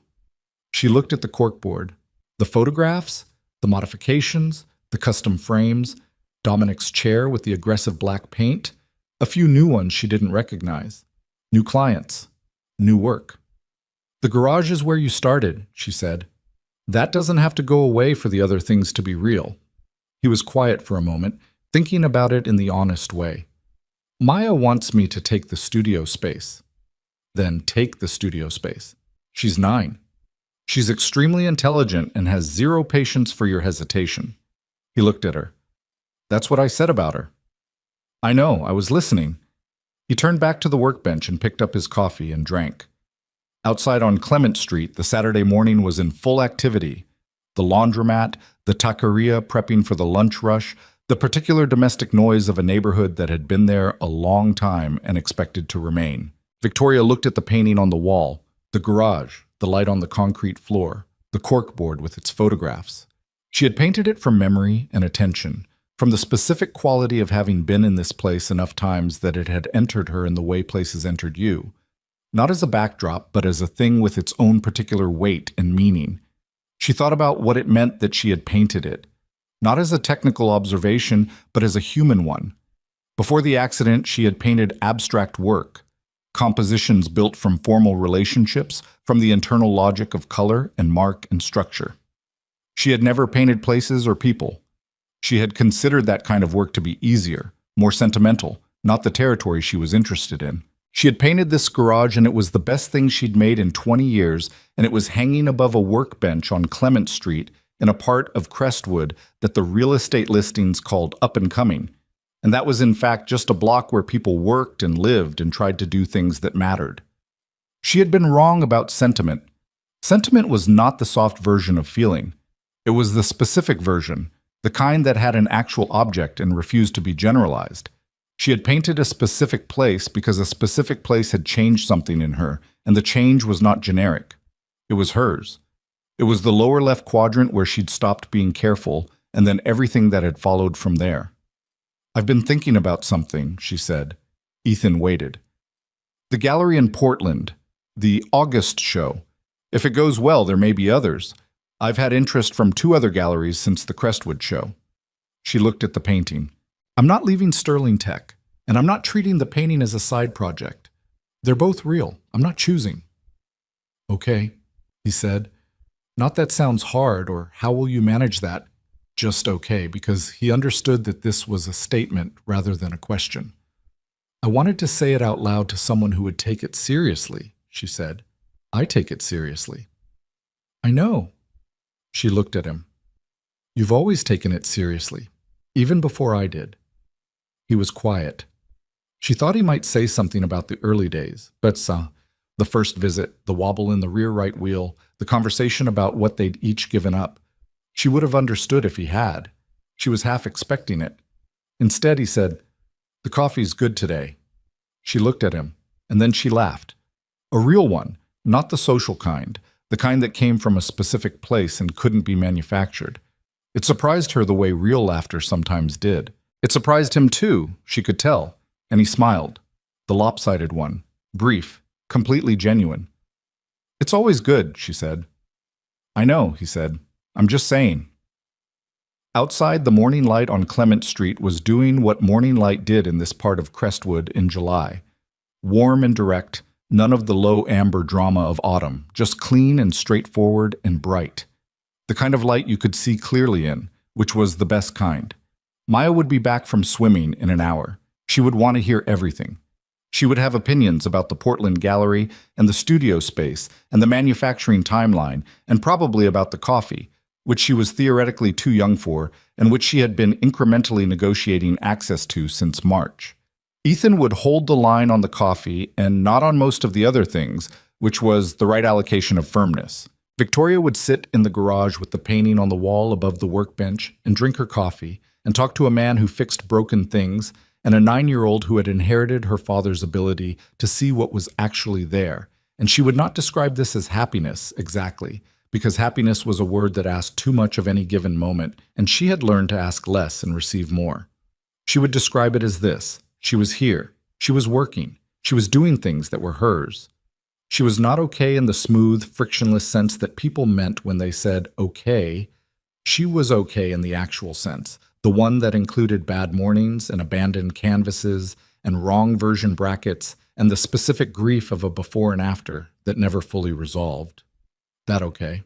She looked at the corkboard, the photographs, the modifications, the custom frames, Dominic's chair with the aggressive black paint, a few new ones she didn't recognize, new clients, new work. "The garage is where you started," she said. "That doesn't have to go away for the other things to be real." He was quiet for a moment, thinking about it in the honest way. "Maya wants me to take the studio space." "Then take the studio space. She's 9. She's extremely intelligent and has 0 patience for your hesitation." He looked at her. "That's what I said about her." "I know, I was listening." He turned back to the workbench and picked up his coffee and drank. Outside on Clement Street, the Saturday morning was in full activity. The laundromat, the taqueria prepping for the lunch rush, the particular domestic noise of a neighborhood that had been there a long time and expected to remain. Victoria looked at the painting on the wall, the garage, the light on the concrete floor, the corkboard with its photographs. She had painted it from memory and attention, from the specific quality of having been in this place enough times that it had entered her in the way places entered you. Not as a backdrop, but as a thing with its own particular weight and meaning. She thought about what it meant that she had painted it, not as a technical observation, but as a human one. Before the accident, she had painted abstract work, compositions built from formal relationships, from the internal logic of color and mark and structure. She had never painted places or people. She had considered that kind of work to be easier, more sentimental, not the territory she was interested in. She had painted this garage and it was the best thing she'd made in 20 years, and it was hanging above a workbench on Clement Street in a part of Crestwood that the real estate listings called up and coming. And that was in fact just a block where people worked and lived and tried to do things that mattered. She had been wrong about sentiment. Sentiment was not the soft version of feeling. It was the specific version, the kind that had an actual object and refused to be generalized. She had painted a specific place because a specific place had changed something in her, and the change was not generic. It was hers. It was the lower left quadrant where she'd stopped being careful, and then everything that had followed from there. "I've been thinking about something," she said. Ethan waited. "The gallery in Portland, the August show. If it goes well, there may be others. I've had interest from 2 other galleries since the Crestwood show." She looked at the painting. "I'm not leaving Sterling Tech, and I'm not treating the painting as a side project. They're both real. I'm not choosing." "Okay," he said. Not that sounds hard, or how will you manage that? Just okay, because he understood that this was a statement rather than a question. "I wanted to say it out loud to someone who would take it seriously," she said. "I take it seriously." "I know." She looked at him. "You've always taken it seriously, even before I did." He was quiet. She thought he might say something about the early days, but the first visit, the wobble in the rear right wheel, the conversation about what they'd each given up. She would have understood if he had. She was half expecting it. Instead, he said, "The coffee's good today." She looked at him, and then she laughed. A real one, not the social kind, the kind that came from a specific place and couldn't be manufactured. It surprised her the way real laughter sometimes did. It surprised him too, she could tell, and he smiled. The lopsided one, brief, completely genuine. "It's always good," she said. "I know," he said. "I'm just saying." Outside, the morning light on Clement Street was doing what morning light did in this part of Crestwood in July. Warm and direct, none of the low amber drama of autumn, just clean and straightforward and bright. The kind of light you could see clearly in, which was the best kind. Maya would be back from swimming in an hour. She would want to hear everything. She would have opinions about the Portland Gallery and the studio space and the manufacturing timeline, and probably about the coffee, which she was theoretically too young for and which she had been incrementally negotiating access to since March. Ethan would hold the line on the coffee and not on most of the other things, which was the right allocation of firmness. Victoria would sit in the garage with the painting on the wall above the workbench and drink her coffee and talk to a man who fixed broken things and a 9-year-old who had inherited her father's ability to see what was actually there. And she would not describe this as happiness exactly, because happiness was a word that asked too much of any given moment, and she had learned to ask less and receive more. She would describe it as this: she was here, she was working, she was doing things that were hers. She was not okay in the smooth, frictionless sense that people meant when they said okay. She was okay in the actual sense, the one that included bad mornings and abandoned canvases and wrong version brackets and the specific grief of a before and after that never fully resolved. That okay.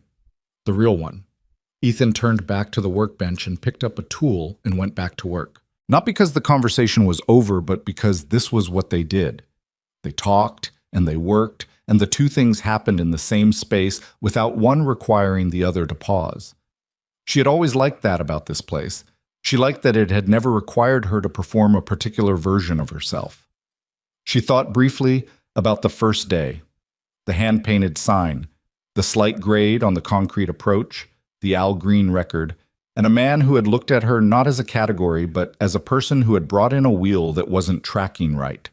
The real one. Ethan turned back to the workbench and picked up a tool and went back to work. Not because the conversation was over, but because this was what they did. They talked and they worked, and the 2 things happened in the same space without one requiring the other to pause. She had always liked that about this place. She liked that it had never required her to perform a particular version of herself. She thought briefly about the first day, the hand-painted sign, the slight grade on the concrete approach, the Al Green record, and a man who had looked at her not as a category, but as a person who had brought in a wheel that wasn't tracking right.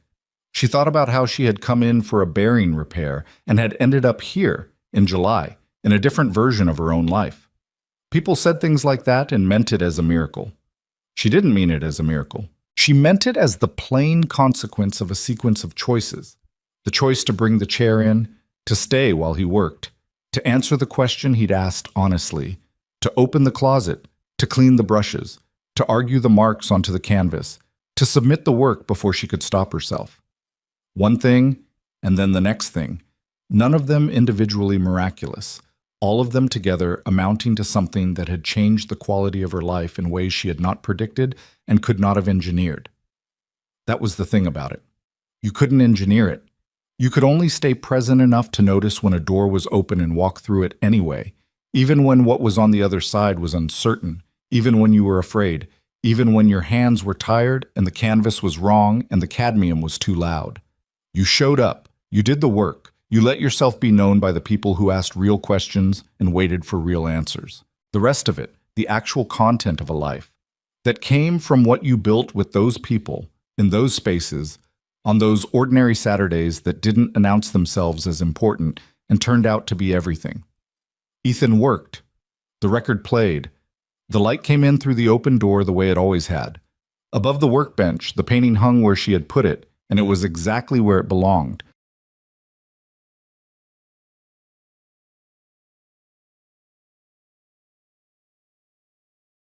She thought about how she had come in for a bearing repair and had ended up here, in July, in a different version of her own life. People said things like that and meant it as a miracle. She didn't mean it as a miracle. She meant it as the plain consequence of a sequence of choices. The choice to bring the chair in, to stay while he worked, to answer the question he'd asked honestly, to open the closet, to clean the brushes, to argue the marks onto the canvas, to submit the work before she could stop herself. One thing, and then the next thing, none of them individually miraculous, all of them together amounting to something that had changed the quality of her life in ways she had not predicted and could not have engineered. That was the thing about it. You couldn't engineer it. You could only stay present enough to notice when a door was open and walk through it anyway, even when what was on the other side was uncertain, even when you were afraid, even when your hands were tired and the canvas was wrong and the cadmium was too loud. You showed up, you did the work, you let yourself be known by the people who asked real questions and waited for real answers. The rest of it, the actual content of a life, that came from what you built with those people, in those spaces, on those ordinary Saturdays that didn't announce themselves as important and turned out to be everything. Ethan worked. The record played. The light came in through the open door the way it always had. Above the workbench, the painting hung where she had put it, and it was exactly where it belonged.